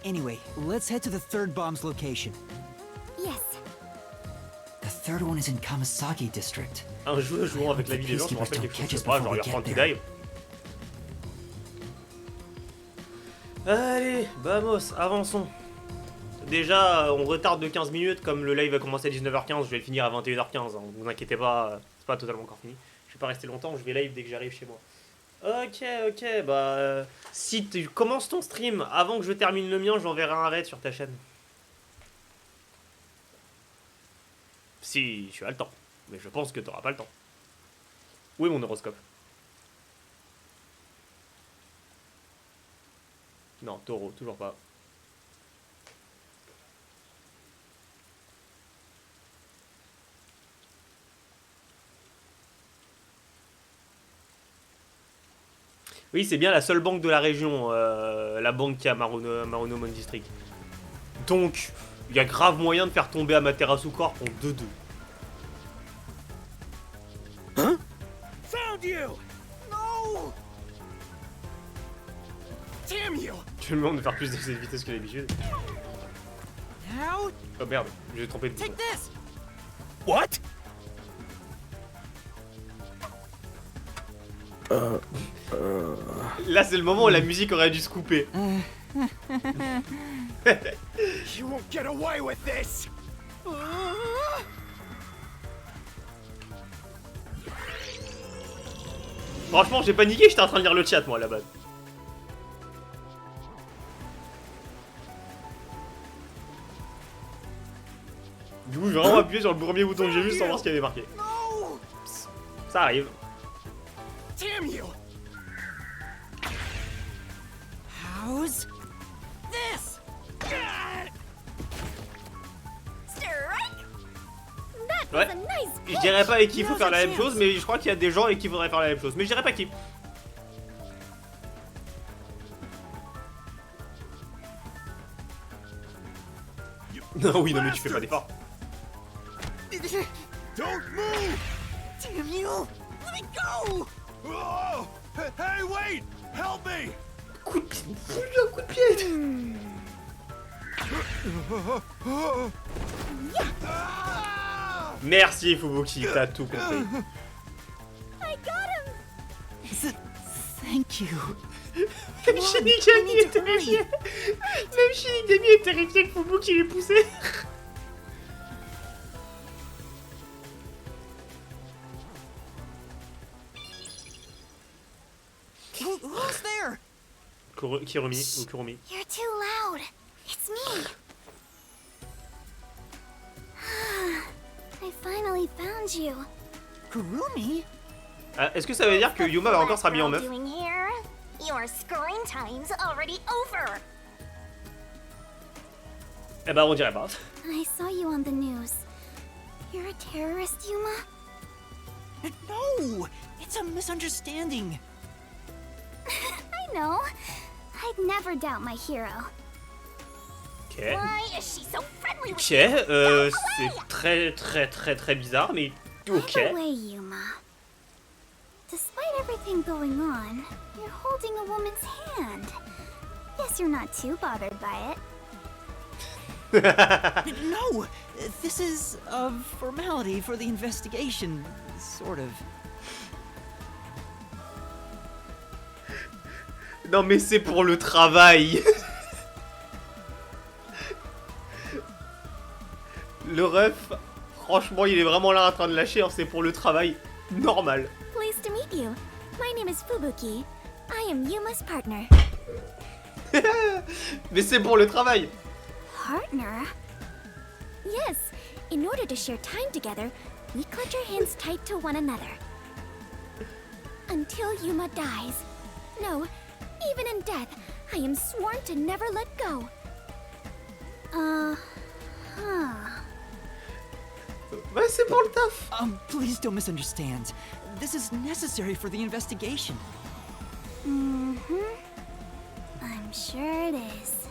Anyway, let's head to the 3rd bomb's location. Yes. The 3rd one is in Kamasaki District. Un jeu jouant avec la vie des gens, je me rappelle quelque chose, je sais pas, genre leur prendre petit dive. Allez, vamos, avançons. Déjà, on retarde de 15 minutes, comme le live va commencer à 19h15, je vais le finir à 21h15, hein, vous inquiétez pas, c'est pas totalement encore fini. Je vais pas rester longtemps, je vais live dès que j'arrive chez moi. Ok, bah... si tu commences ton stream avant que je termine le mien, j'enverrai un raid sur ta chaîne. Si tu as le temps. Mais je pense que tu n'auras pas le temps. Où est mon horoscope? Non, taureau, toujours pas. Oui, c'est bien la seule banque de la région, la banque qui a Marunomon District. Donc, il y a grave moyen de faire tomber Amaterasu Corp en 2-2. Hein? Found you! No! Damn you! Tu me demandes de faire plus de cette vitesse que d'habitude. Oh merde, j'ai trompé de bouton. What? Là, c'est le moment où la musique aurait dû se couper. You won't get away with this. Franchement, j'ai paniqué, j'étais en train de lire le chat, moi, à la base. Du coup, j'ai vraiment appuyé sur le premier bouton que j'ai vu sans voir ce qu'il y avait marqué. Psst, ça arrive. Damn you! How's this? Ouais. Je dirais pas avec qui il faut faire la même chose, mais je crois qu'il y a des gens avec qui il faudrait faire la même chose. Mais je dirais pas qui. Non, oui, non, mais tu fais pas d'effort. Don't move! Damn you! Let me go! Oh! Hey, wait! Help me! Coup de pied! Un coup de pied! Merci Fubuki, t'as tout compris. I got him! Thank you. Même Shinigami est terrifié. Même Shinigami est terrifié que Fubuki l'ait poussé. Who's there? Kirumi ou Kurumi. You're too loud. It's me. I finally found you. Kurumi? Est-ce que ça veut dire que Yuma va encore se rhabiller en meuf? Doing here? Your screen time's already over. Eh ben on dirait pas. I saw you on the news. You're a terrorist, Yuma? No! It's a misunderstanding. I know. I'd never doubt my hero. Ok. Why is she so friendly with Ok, you? c'est très bizarre, mais ok. By the way, Yuma. Despite everything going on, you're holding a woman's hand. Guess you're not too bothered by it. No! This is a formality for the investigation, sort of. Non mais c'est pour le travail. Le ref, franchement, il est vraiment là en train de lâcher, hein, c'est pour le travail normal. Pleased to meet you. My name is Fubuki. I am Yuma's partner. Mais c'est pour le travail. Partner? Yes. In order to share time together, we clutch our hands tight to one another. Until Yuma dies. No, even in death, I am sworn to never let go. Bah c'est pour le taf. Please don't misunderstand. This is necessary for the investigation. Mm-hmm. I'm sure it is.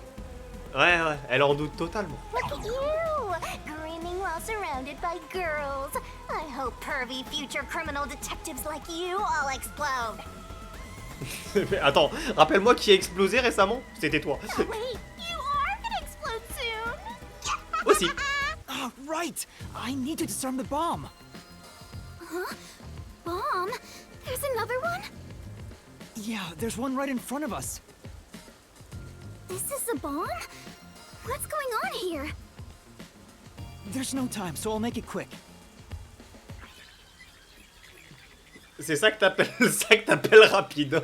Ouais, elle en doute totalement. Look at you! Grinning while surrounded by girls. I hope pervy future criminal detectives like you all explode. Mais attends, rappelle-moi qui a explosé récemment. C'était toi. Oh, wait, you are gonna explode soon. Aussi. Right! I need to disarm the bomb. Huh? Bomb? There's another one? Yeah, there's one right in front of us. This is a bomb? What's going on here? There's no time, so I'll make it quick. C'est ça que t'appelles rapide.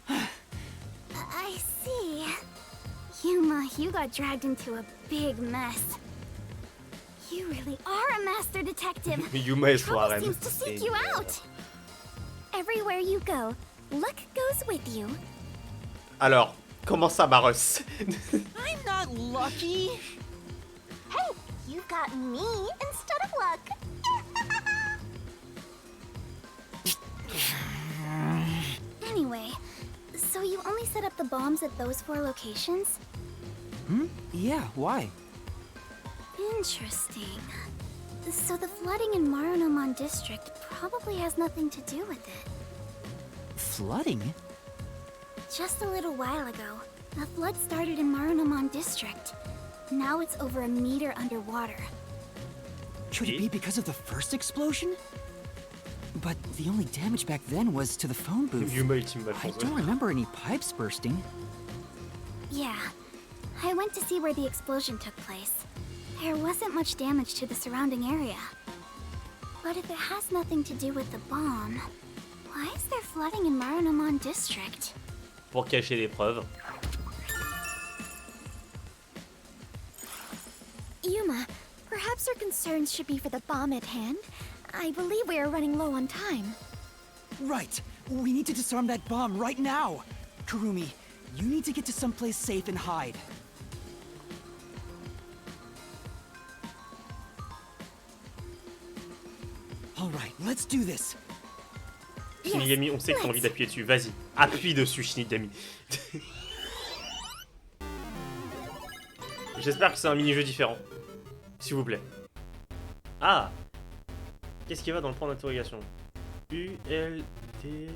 I see. Yuma, you got dragged into a big mess. You really are a master detective. Yuma est Trouble soirée. seems to seek you out. Everywhere you go, luck goes with you. Alors, comment ça, Maros? I'm not lucky. Hey, you got me instead of luck. Anyway, so you only set up the bombs at those 4 locations? Yeah, why? Interesting. So the flooding in Marunomon District probably has nothing to do with it. Flooding? Just a little while ago, a flood started in Marunomon District. Now it's over a meter underwater. Could it be because of the first explosion? But the only damage back then was to the phone booth. I don't remember any pipes bursting. Yeah. I went to see where the explosion took place. There wasn't much damage to the surrounding area. But if it has nothing to do with the bomb, why is there flooding in Marunomon district? Pour cacher les preuves. Yuma, perhaps our concerns should be for the bomb at hand. I believe we are running low on time. Right. We need to disarm that bomb right now. Kurumi, you need to get to someplace safe and hide. All right, let's do this. Shinigami, on sait que t'as envie d'appuyer dessus. Vas-y, appuie dessus, Shinigami. J'espère que c'est un mini-jeu différent. S'il vous plaît. Ah! Qu'est-ce qui va dans le point d'interrogation? U-L-D...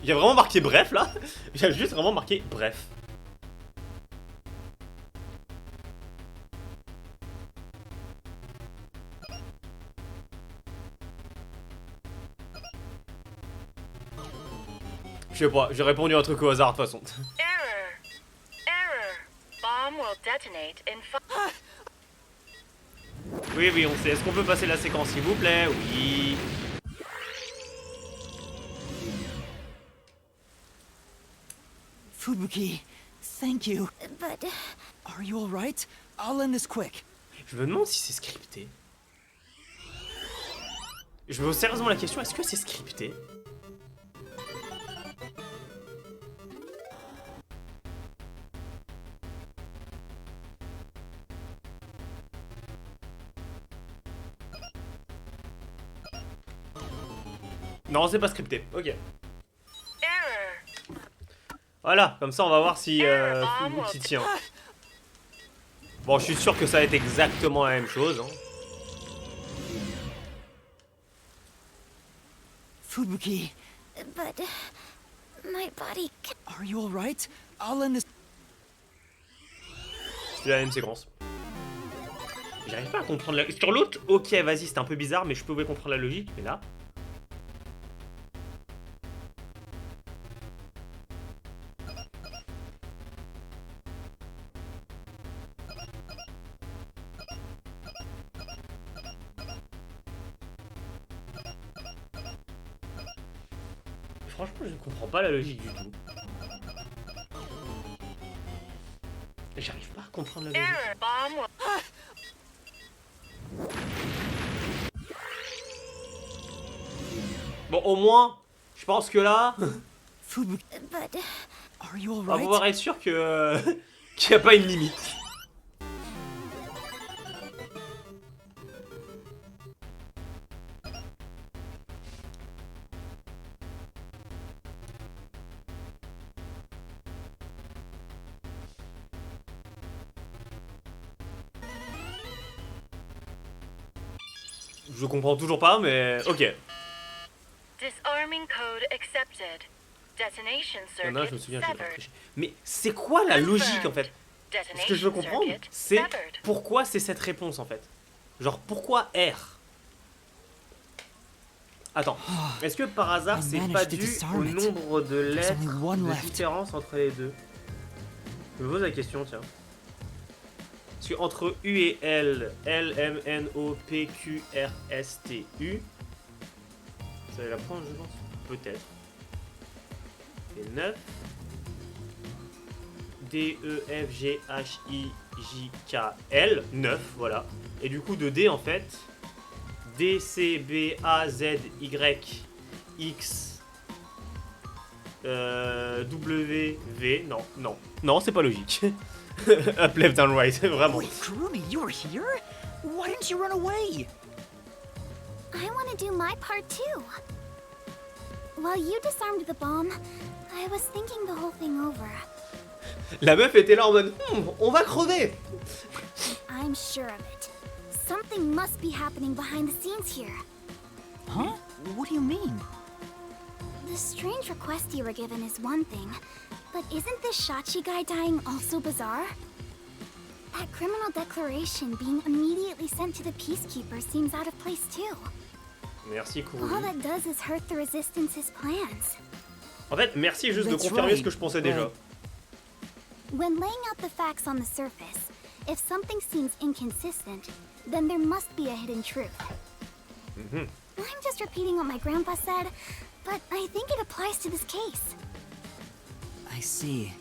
Il y a vraiment marqué bref là? Il y a juste vraiment marqué bref. Je sais pas, j'ai répondu un truc au hasard de toute façon. Error. Error. Bomb will detonate in 5... Oui, oui, on sait. Est-ce qu'on peut passer la séquence, s'il vous plaît? Oui. Fubuki, thank you. But... Are you alright? I'll end this quick. Je me demande si c'est scripté. Je me pose sérieusement la question, est-ce que c'est scripté? Non, c'est pas scripté. Ok. Voilà, comme ça on va voir si Fubuki tient. Bon, je suis sûr que ça va être exactement la même chose. Hein. Fubuki. But... my body... Are you alright? I'll end this... C'est la même séquence. J'arrive pas à comprendre la... Sur l'autre, ok, vas-y, c'était un peu bizarre, mais je pouvais comprendre la logique, mais là... Franchement, je ne comprends pas la logique du tout. J'arrive pas à comprendre la logique. Bon, au moins, je pense que là, on va pouvoir être sûr que qu'il n'y a pas une limite. Je comprends toujours pas, mais ok. Disarming code accepted. Detonation Il y en a, je circuit me souviens, je vais severed. réfléchir. Mais c'est quoi la logique en fait? Ce que je veux comprendre, c'est pourquoi c'est cette réponse en fait. Genre pourquoi R? Attends, est-ce que par hasard c'est pas dû au nombre de lettres de différence entre les deux? Je me pose la question, tiens. Parce que entre U et L, L, M, N, O, P, Q, R, S, T, U, ça va la prendre, je pense. Peut-être. Et 9. D, E, F, G, H, I, J, K, L. 9, voilà. Et du coup, de D, en fait, D, C, B, A, Z, Y, X, W, V. Non, non. Non, c'est pas logique. Up, left, down, right, vraiment. Wait, Kurumi, you were here? Why didn't you run away? I want to do my part too. While you disarmed the bomb, I was thinking the whole thing over. La meuf était là en mode on va crever. I'm sure of it. Something must be happening behind the scenes here. Huh? What do you mean? The strange request you were given is one thing, but isn't this Shachi guy dying also bizarre? That criminal declaration being immediately sent to the Peacekeepers seems out of place too. Merci, All Kurumi. that does is hurt the Resistance's plans. En fait, merci juste de That's confirmer right, ce que je pensais déjà. When laying out the facts on the surface, if something seems inconsistent, then there must be a hidden truth. Mhm. I'm just repeating what my grandpa said, but I think it applies to this case. I see.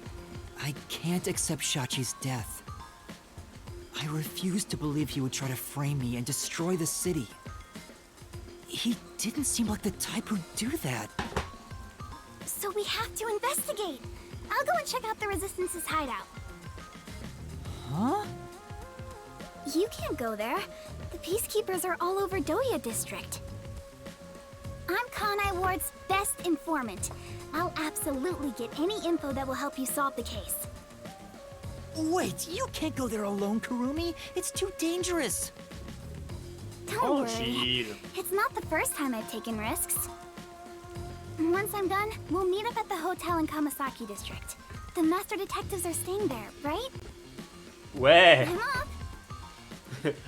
I can't accept Shachi's death. I refuse to believe he would try to frame me and destroy the city. He didn't seem like the type who'd do that. So we have to investigate. I'll go and check out the Resistance's hideout. Huh? You can't go there. The Peacekeepers are all over Doya District. I'm Kanai Ward's best informant. I'll absolutely get any info that will help you solve the case. Wait, you can't go there alone, Kurumi. It's too dangerous. Don't worry. It's not the first time I've taken risks. Once I'm done, we'll meet up at the hotel in Kamasaki District. The master detectives are staying there, right? Ouais. I'm up.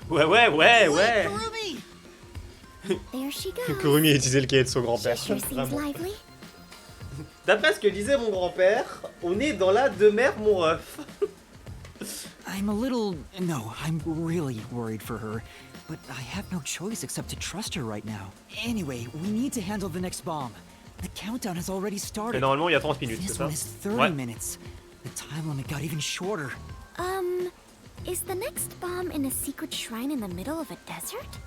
ouais. Kurumi! There she goes. Kurumi a utilisé le cahier de son grand-père. She sure seems Vraiment. lively. D'après ce que disait mon grand-père, on est dans la demeure, mon ref. I'm a little... No, I'm really worried for her. But I have no choice except to trust her right now. Anyway, we need to handle the next bomb. The countdown has already started. Et normalement, il y a 30 minutes, c'est This ça? one is 30 Ouais. minutes. The time limit got even shorter. Is the next bomb in a secret shrine in the middle of a desert?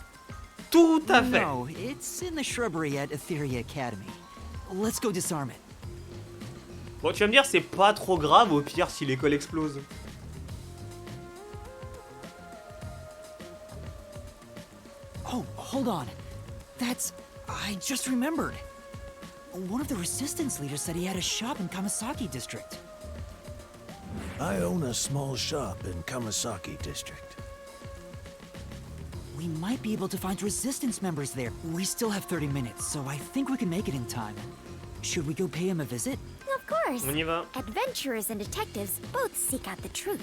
Tout à fait. No, it's in the shrubbery at Etheria Academy. Let's go disarm it. Bon, tu vas me dire, c'est pas trop grave au pire si l'école explose. Oh, hold on. That's... I just remembered. One of the resistance leaders said he had a shop in Kamasaki District. I own a small shop in Kamasaki District. We might be able to find resistance members there. We still have 30 minutes, so I think we can make it in time. Should we go pay him a visit? Of course. On y va. Adventurers and detectives both seek out the truth.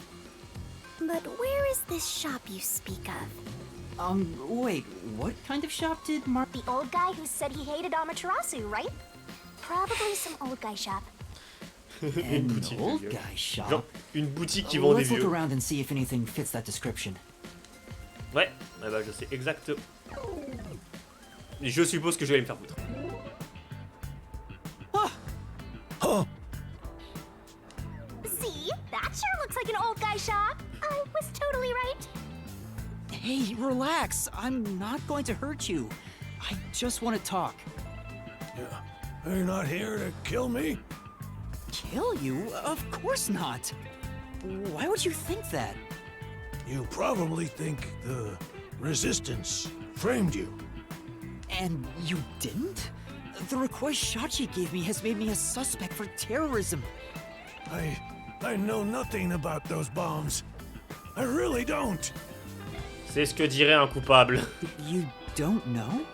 But where is this shop you speak of? Wait, what kind of shop did Mark... The old guy who said he hated Amaterasu, right? Probably some old guy shop. Une An boutique de old vieux. guy shop? Genre, une boutique qui vend des Let's look vieux. around and see if anything fits that description. Ouais, ah bah je sais exactement. Je suppose que je vais aller me faire foutre. See? That sure looks like an old guy shop. I was totally right. Hey, relax. I'm not going to hurt you. I just want to talk. Yeah. You're not here to kill me? Kill you? Of course not. Why would you think that? You probably think the Resistance framed you. And you didn't? The request Shachi gave me has made me a suspect for terrorism. I know nothing about those bombs. I really don't. C'est ce que dirait un coupable. You don't know?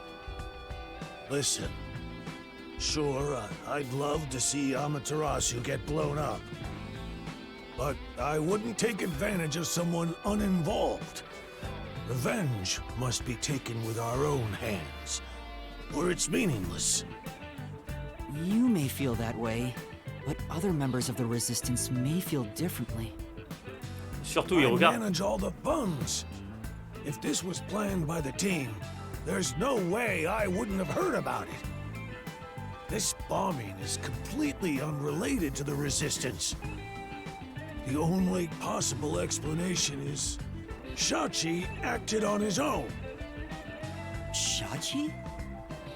Listen. Sure, I'd love to see Amaterasu get blown up. But I wouldn't take advantage of someone uninvolved. Revenge must be taken with our own hands, or it's meaningless. You may feel that way, but other members of the Resistance may feel differently. Surtout, il I regarde. manage all the funds. If this was planned by the team, there's no way I wouldn't have heard about it. This bombing is completely unrelated to the Resistance. The only possible explanation is Shachi acted on his own. Shachi?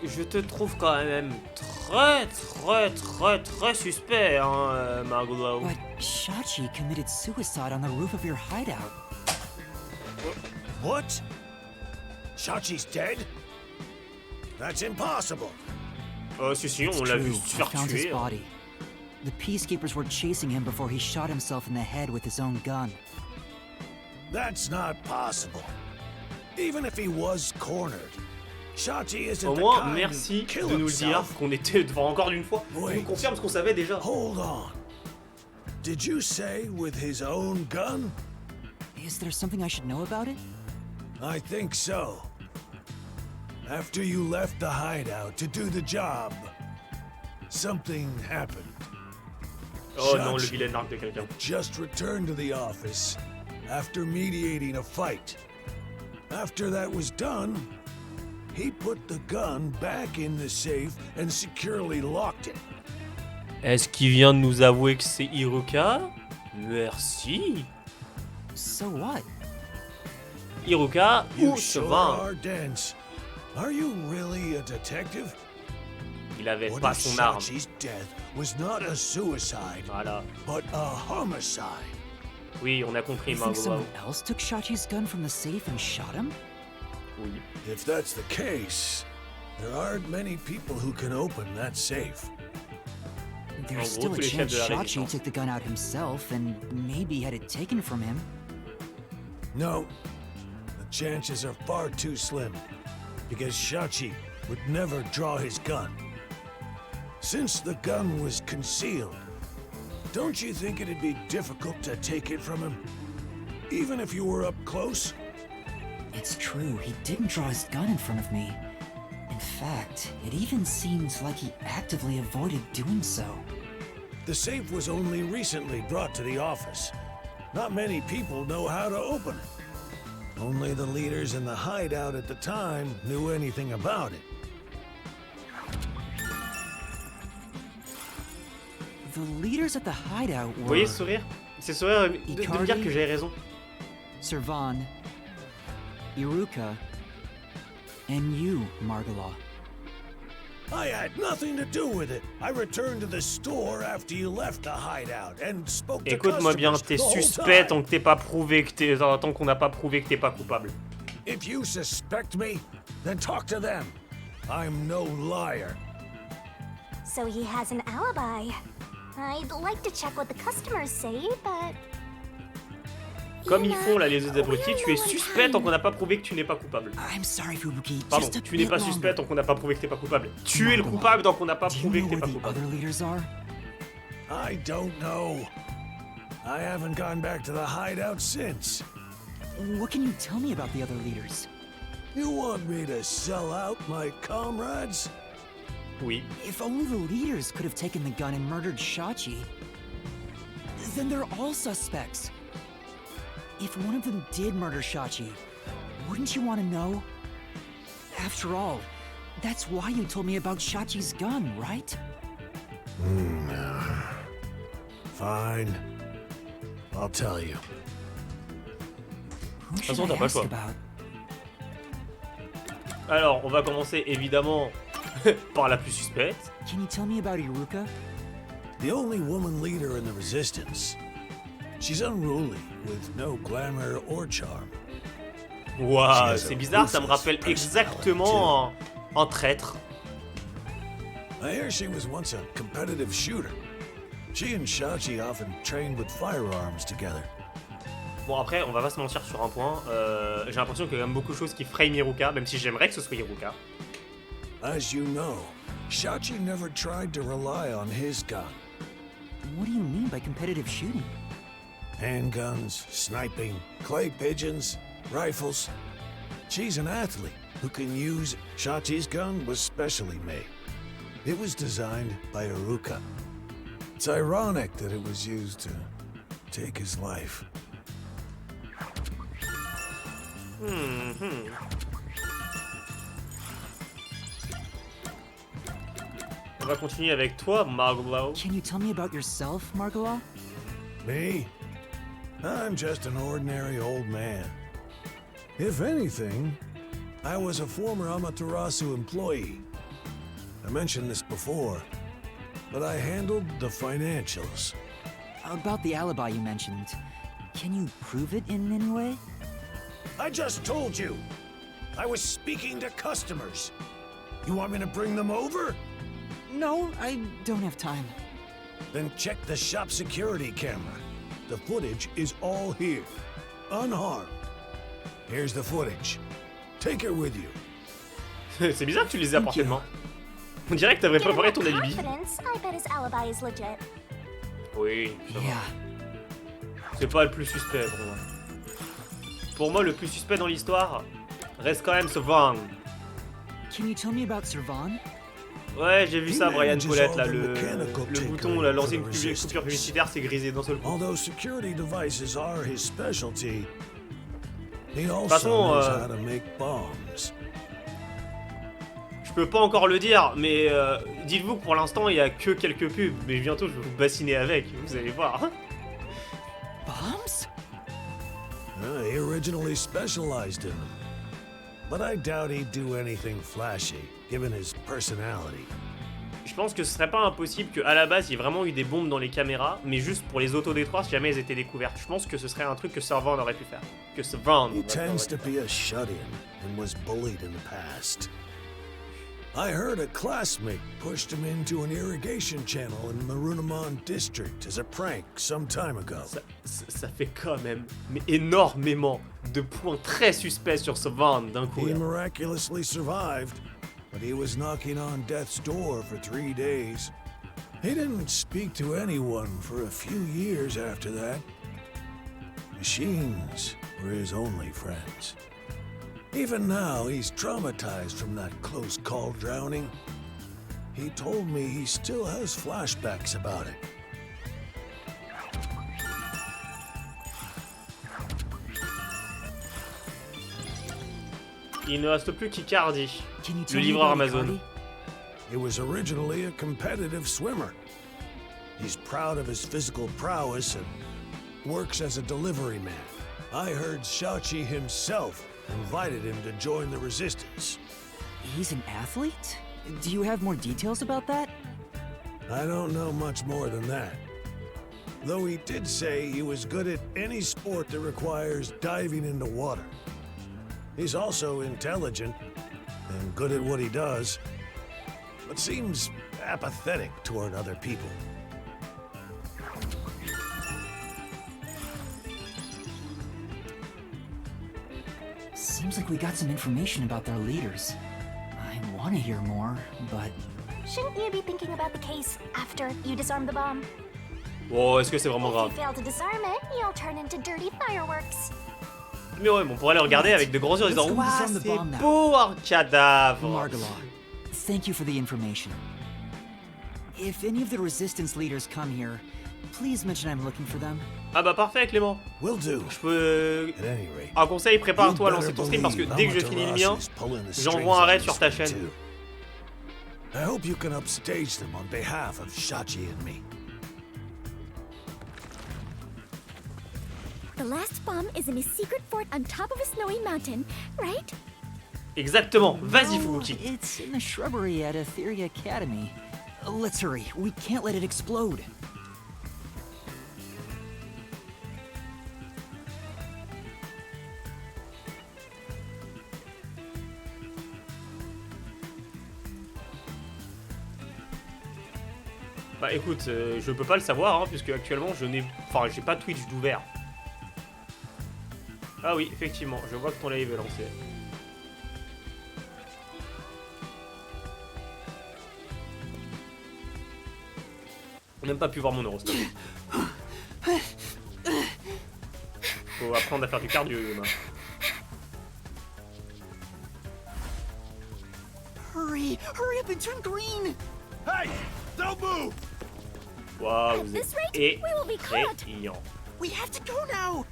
Je te trouve quand même très suspect, hein, Margot. But Shachi committed suicide on the roof of your hideout. What? Shachi's dead? That's impossible. Si, on It's l'a vu true. se I faire found his tuer. body. The Peacekeepers were chasing him before he shot himself in the head with his own gun. That's not possible. Even if he was cornered, Shachi isn't Au the moins, kind merci to kill de nous le dire, himself. qu'on était devant encore une fois. On Wait. nous confirme ce qu'on savait déjà. Hold on. Did you say with his own gun? Is there something I should know about it? I think so. After you left the hideout to do the job, something happened. Oh non, le vilain arc de quelqu'un. Just returned to the office after mediating a fight. After that was done, he put the gun back in the safe and securely locked it. Est-ce qu'il vient de nous avouer que c'est Iruka? Merci. So what? Iruka You ou sure Chauvin? are dense. Are you really a detective? Il avait What pas if son arme. Shachi's death was not a suicide, Voilà. but a homicide? Oui, on a compris, You think Margot. someone else took Shachi's gun from the safe and shot him? Oui. If that's the case, there aren't many people who can open that safe. There's En still gros, a tous les chefs chance de la Shachi résistance. took the gun out himself and maybe had it taken from him. No, the chances are far too slim, because Shachi would never draw his gun. Since the gun was concealed, don't you think it'd be difficult to take it from him? Even if you were up close? It's true, he didn't draw his gun in front of me. In fact, it even seems like he actively avoided doing so. The safe was only recently brought to the office. Not many people know how to open it. Only the leaders in the hideout at the time knew anything about it. The leaders at the hideout Vous were... voyez ce sourire? C'est ce sourire de me dire que j'avais raison. Servan, Iruka, and you, Margala. I had nothing to do with it. I returned to the store after you left the hideout and spoke to Écoute-moi bien, customers t'es the whole suspect time. tant que t'es pas prouvé que t'es, tant qu'on n'a pas prouvé que t'es pas coupable. If you suspect me, then talk to them. I'm no liar. So he has an alibi. I'd like to check what the customers say, but... Comme ils font là les autres abrutis, tu es suspect tant qu'on n'a pas prouvé que tu n'es pas coupable. I'm sorry, Fubuki. Pardon, Just a tu n'es bit pas longer. suspect tant qu'on n'a pas prouvé que t'es pas coupable. Tu es le coupable tant qu'on n'a pas Do you prouvé know que t'es where pas the coupable. other leaders are? I don't know. I haven't gone back to the hideout since. What can you tell me about the other leaders? You want me to sell out my comrades? Oui. If only the leaders could have taken the gun and murdered Shachi, then they're all suspects. If one of them did murder Shachi, wouldn't you want to know? After all, that's why you told me about Shachi's gun, right? Fine. I'll tell you. Who De toute should façon, I t'as pas le ask choix. about? Alors, on va commencer évidemment par la plus suspecte. Can you tell me about Iruka? The only woman leader in the resistance. She's unruly, with no glamour or charm. Waouh, c'est bizarre, ça me rappelle exactement un traître. I hear she was once a competitive shooter. She and Shachi often trained with firearms together. Bon après, on va pas se mentir sur un point, j'ai l'impression qu'il y a quand même beaucoup de choses qui frame Iruka, même si j'aimerais que ce soit Iruka. As you know, Shachi never tried to rely on his gun. What do you mean by competitive shooting? Handguns, sniping, clay pigeons, rifles. She's an athlete who can use... Shachi's gun was specially made. It was designed by Iruka. It's ironic that it was used to take his life. On va continuer avec toi, Margot. Can you tell me about yourself, Margala? Me? I'm just an ordinary old man. If anything, I was a former Amaterasu employee. I mentioned this before, but I handled the financials. About the alibi you mentioned, can you prove it in any way? I just told you! I was speaking to customers. You want me to bring them over? No, I don't have time. Then check the shop security camera. The footage is all here, unharmed. Here's the footage. Take it with you. C'est bizarre que tu les aies parfaitement. On dirait que t'avais préparé ton alibi. Confidence, I bet his alibi is legit. Oui, ça va. Yeah. C'est pas le plus suspect pour moi. pour moi, le plus suspect dans l'histoire reste quand même ce Vaughn. Can you tell me about Servan? Ouais, j'ai vu ça, Brian Paulette, là, le bouton, là, lancer une coupure publicitaire, c'est grisé d'un seul coup. Although security devices are his specialty, he De toute also façon, knows how to make bombs. je peux pas encore le dire, mais dites-vous que pour l'instant, il y a que quelques pubs, mais bientôt, je vais vous bassiner avec, vous allez voir. Bombs? He originally specialized in them. But I doubt he'd do anything flashy, given his personality. Je pense que ce serait pas impossible qu'à la base, il y ait vraiment eu des bombes dans les caméras, mais juste pour les autodétruire si jamais elles étaient découvertes. Je pense que ce serait un truc que Servan aurait pu faire. Que Servan He tends to be a shut-in and was bullied in the past. I heard a classmate pushed him into an irrigation channel in Marunamon district as a prank some time ago. Ça fait quand même mais énormément de points très suspects sur ce Van d'un coup. He miraculously survived, but he was knocking on death's door for 3 days. He didn't speak to anyone for a few years after that. Machines were his only friends. Even now, he's traumatized from that close call drowning. He told me he still has flashbacks about it. Il ne reste plus qu'Icardi, le livreur Amazon. He was originally a competitive swimmer. He's proud of his physical prowess and works as a delivery man. I heard Shachi himself invited him to join the resistance. He's an athlete? Do you have more details about that? I don't know much more than that. Though he did say he was good at any sport that requires diving into water. He's also intelligent and good at what he does, but seems apathetic toward other people. Seems like we got some information about their leaders. I want to hear more, but... Shouldn't you be thinking about the case after you disarm the bomb? Oh, est-ce que c'est vraiment grave? If you fail to disarm it, you'll turn into dirty fireworks. Mais ouais, on pourrait les regarder avec de grands yeux en disant « Waouh, c'est beau un cadavre !» Margalor, thank you for the information. If any of the resistance leaders come here, please mention I'm looking for them. Ah bah parfait Clément. Will do. Je peux... Un conseil, prépare-toi à lancer ton stream parce que dès que je finis le mien, j'envoie un raid sur ta chaîne. I hope you can upstage them on behalf of Shachi and me. The last bomb is in a secret fort on top of a snowy mountain, right? Exactement. Vas-y Fubuki. It's in the shrubbery at Etheria Academy. Let's hurry. We can't let it explode. Bah écoute, je peux pas le savoir hein, puisque actuellement je n'ai... Enfin j'ai pas Twitch d'ouvert. Ah oui, effectivement, je vois que ton live est lancé. On n'a même pas pu voir mon horoscope. Faut apprendre à faire du cardio, Yoma. Hurry up and turn green! Hey, don't move! Waouh, vous êtes effrayant. We have to go now!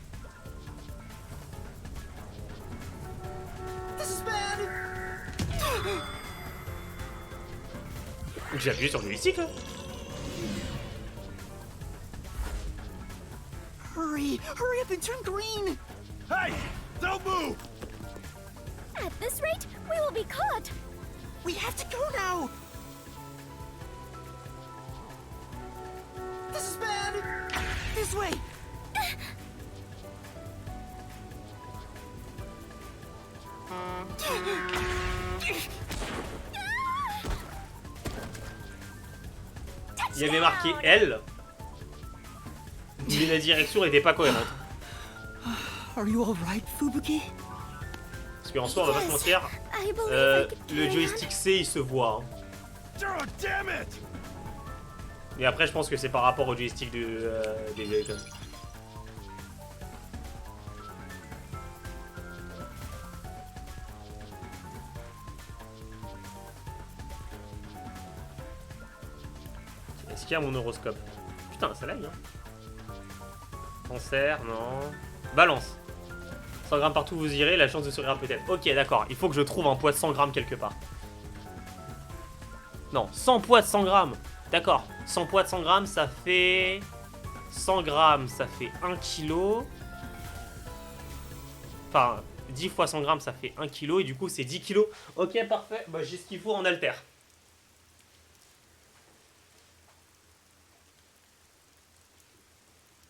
This is bad! J'ai appuyé sur le joystick là. Hurry up and turn green! Hey, don't move! At this rate, we will be caught! We have to go now! This is bad! This way! Il y avait marqué L, mais la direction n'était pas cohérente. Are you all right, Fubuki? Parce qu'en soi, on va pas se mentir, le joystick C il se voit. Hein. Et après, je pense que c'est par rapport au joystick des Joy-Con. Est-ce qu'il y a mon horoscope? Putain, ça lag, hein. Cancer, non. Balance. 100 grammes partout où vous irez, la chance de sourire peut-être. Ok, d'accord. Il faut que je trouve un poids de 100 grammes quelque part. Non, 100 poids de 100 grammes. D'accord. 100 poids de 100 grammes, ça fait... 100 grammes, ça fait 1 kg. Enfin, 10 fois 100 grammes, ça fait 1 kg. Et du coup, c'est 10 kg. Ok, parfait. Bah, j'ai ce qu'il faut en halter.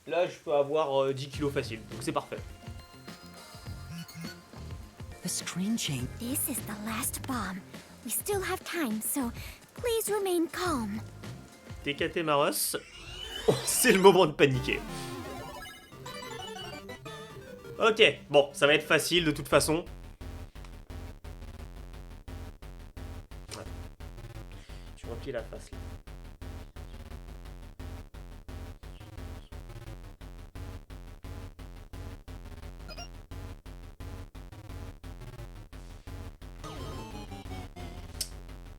Là, je peux avoir 10 kg facile. Donc, c'est parfait. The screen change. This is the last bomb. We still have time, so please remain calm. TKT Maros. Oh, c'est le moment de paniquer. Ok, bon, ça va être facile de toute façon. Ouais. Je remplis la face là.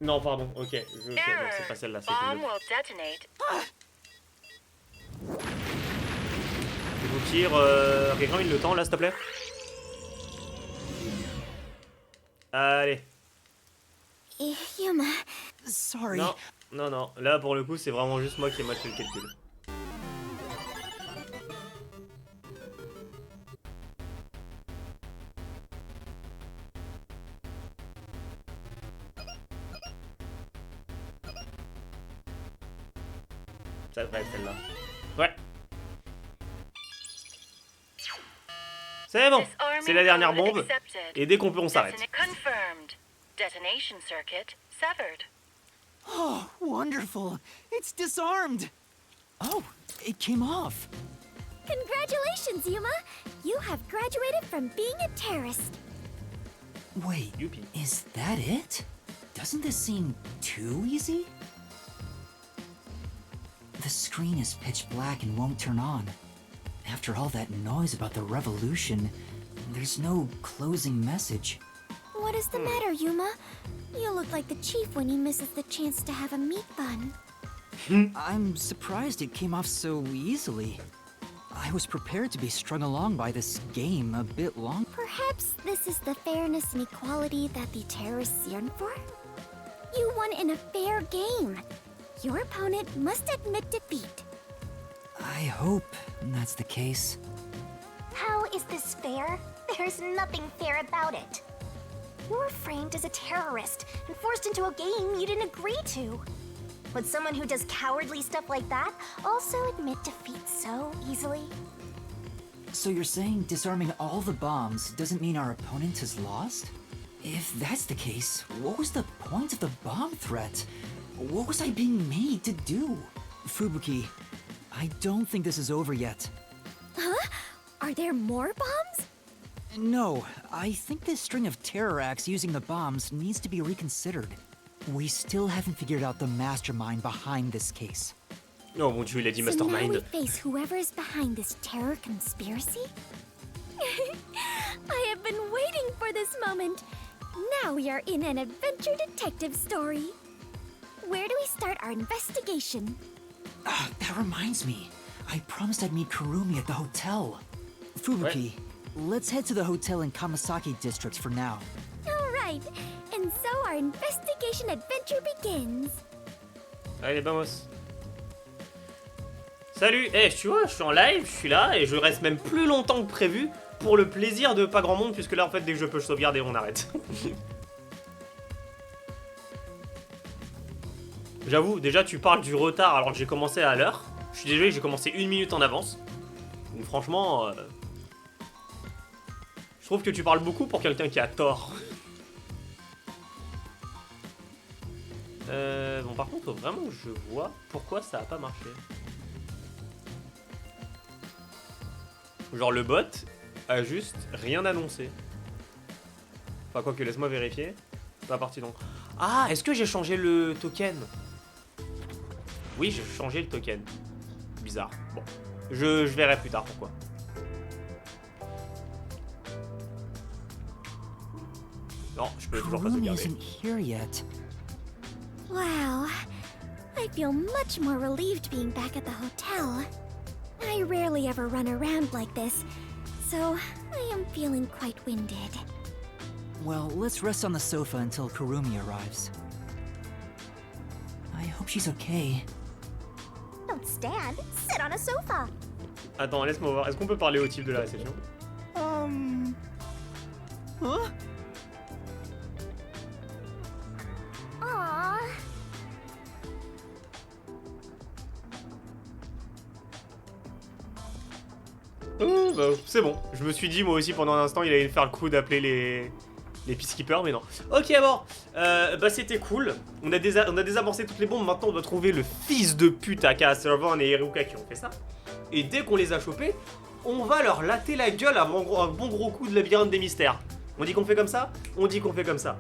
Non, pardon, ok, non, c'est pas celle-là, c'est Bomb une autre. will detonate. Je vous tire, quelqu'un il le temps là, s'il te plaît. Allez. Yuma. Sorry. Non, non, non, là pour le coup, c'est vraiment juste moi qui ai mal fait le calcul. Ça devrait être celle-là. Ouais. C'est bon. C'est la dernière bombe. Et dès qu'on peut, on s'arrête. Confirmed. Detonation circuit severed. Oh, wonderful. It's disarmed. Oh, it came off. Congratulations, Yuma. You have graduated from being a terrorist. Wait, is that it? Doesn't this seem too easy? The screen is pitch black and won't turn on. After all that noise about the revolution, there's no closing message. What is the matter, Yuma? You look like the chief when he misses the chance to have a meat bun. I'm surprised it came off so easily. I was prepared to be strung along by this game a bit long. Perhaps this is the fairness and equality that the terrorists yearn for? You won in a fair game. Your opponent must admit defeat. I hope that's the case. How is this fair? There's nothing fair about it. You were framed as a terrorist and forced into a game you didn't agree to. Would someone who does cowardly stuff like that also admit defeat so easily? So you're saying disarming all the bombs doesn't mean our opponent has lost? If that's the case, what was the point of the bomb threat? What was I being made to do? Fubuki, I don't think this is over yet. Huh? Are there more bombs? No, I think this string of terror acts using the bombs needs to be reconsidered. We still haven't figured out the mastermind behind this case. Oh mon dieu, il a dit So now we mastermind. face whoever is behind this terror conspiracy? I have been waiting for this moment. Now we are in an adventure detective story. Where do we start our investigation? That reminds me. I promised I'd meet Kurumi at the hotel. Fubuki, let's head to the hotel in Kamasaki district for now. All right, and so our investigation adventure begins. Allez, vamos. Salut. Eh, tu vois, je suis en live, je suis là et je reste même plus longtemps que prévu pour le plaisir de pas grand monde puisque là en fait dès que je peux je sauvegarde et on arrête. J'avoue, déjà tu parles du retard alors que j'ai commencé à l'heure. Je suis désolé, j'ai commencé 1 minute en avance. Donc franchement, je trouve que tu parles beaucoup pour quelqu'un qui a tort. Bon par contre, vraiment je vois pourquoi ça a pas marché. Genre le bot a juste rien annoncé. Enfin quoi que laisse-moi vérifier. C'est pas parti donc. Ah, est-ce que j'ai changé le token? Oui, j'ai changé le token. Bizarre. Bon, je verrai plus tard pourquoi. Non, je peux toujours pas Kurumi sauvegarder. isn't here yet. Wow, I feel much more relieved being back at the hotel. I rarely ever run around like this, so I am feeling quite winded. Well, let's rest on the sofa until Kurumi arrives. I hope she's okay. Don't stand, sit on a sofa. Attends, laisse-moi voir. Est-ce qu'on peut parler au type de la réception? Huh? Aww. Oh, bah, c'est bon. Je me suis dit, moi aussi, pendant un instant, il allait faire le coup d'appeler les peacekeepers, mais non. Ok, bon. Bah, c'était cool. On a désamorcé toutes les bombes. Maintenant, on doit trouver le fils de pute à Servan et Hiruka qui ont fait ça. Et dès qu'on les a chopés, on va leur latter la gueule avant un bon gros coup de labyrinthe des mystères. On dit qu'on fait comme ça? On dit qu'on fait comme ça.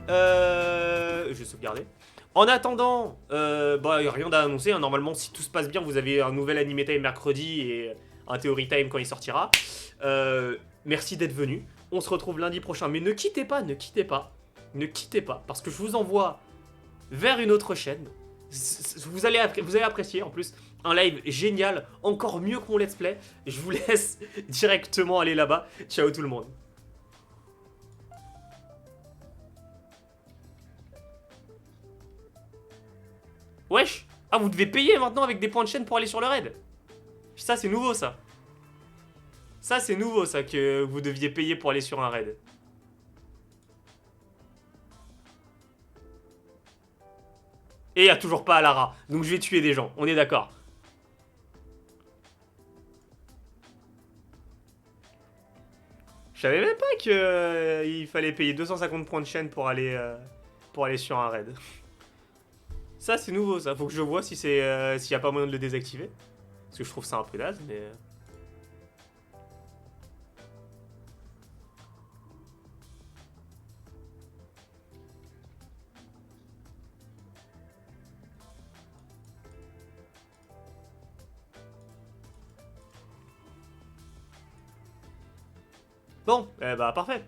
Je vais sauvegarder. En attendant, bah, y a rien à annoncer. Hein. Normalement, si tout se passe bien, vous avez un nouvel anime time mercredi et un theory time quand il sortira. Merci d'être venu. On se retrouve lundi prochain. Mais ne quittez pas, ne quittez pas. Ne quittez pas. Parce que je vous envoie vers une autre chaîne. Vous allez apprécier en plus. Un live génial. Encore mieux que mon let's play. Je vous laisse directement aller là-bas. Ciao tout le monde. Wesh. Ah, vous devez payer maintenant avec des points de chaîne pour aller sur le raid. Ça, c'est nouveau, ça. Ça, c'est nouveau, ça, que vous deviez payer pour aller sur un raid. Et il n'y a toujours pas Halara. Donc je vais tuer des gens. On est d'accord. Je savais même pas qu'il fallait payer 250 points de chaîne pour aller sur un raid. Ça, c'est nouveau, ça. Faut que je vois si s'il n'y a pas moyen de le désactiver. Parce que je trouve ça un peu naze, mais... Bon, bah parfait.